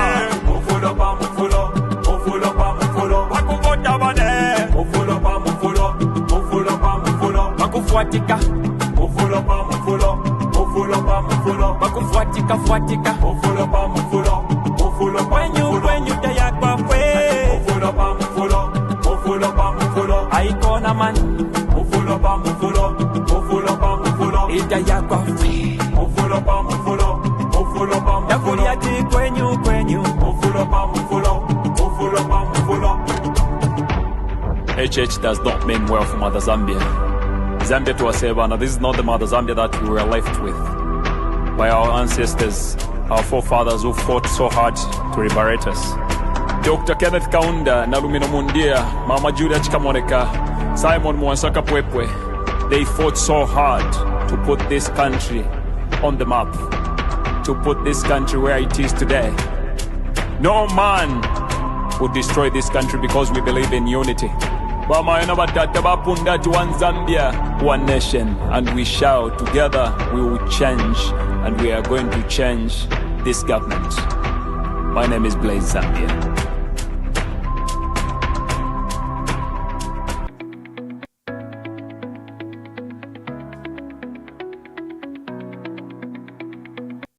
mufulo pa mufulo mufulo pa mufulo bakuvota bane mufulo pa mufulo mufulo pa mufulo bakufuatika mufulo pa mufulo mufulo pa mufulo bakufuatika fuatika mufulo pa mufulo mufulo pa mufulo kwenyu tayakwa mufulo pa mufulo mufulo pa mufulo aikona man mufulo pa mufulo mufulo pa mufulo ita yakwa mufulo pa mufulo mufulo pa mufulo yakuliati kwenyu kwenyu mufulo pa mufulo mufulo pa mufulo. HH does not mean well for Mother Zambia. Zambia to Asebana, this is not the Mother Zambia that we were left with by our ancestors, our forefathers who fought so hard to liberate us. Dr. Kenneth Kaunda, Nalumino Mundia, Mama Julia Chikamoneka, Simon Mwansaka Pwepwe, they fought so hard to put this country on the map, to put this country where it is today. No man would destroy this country because we believe in unity. One Zambia, one nation, and we shall together we will change, and we are going to change this government. My name is Blaze Zambia.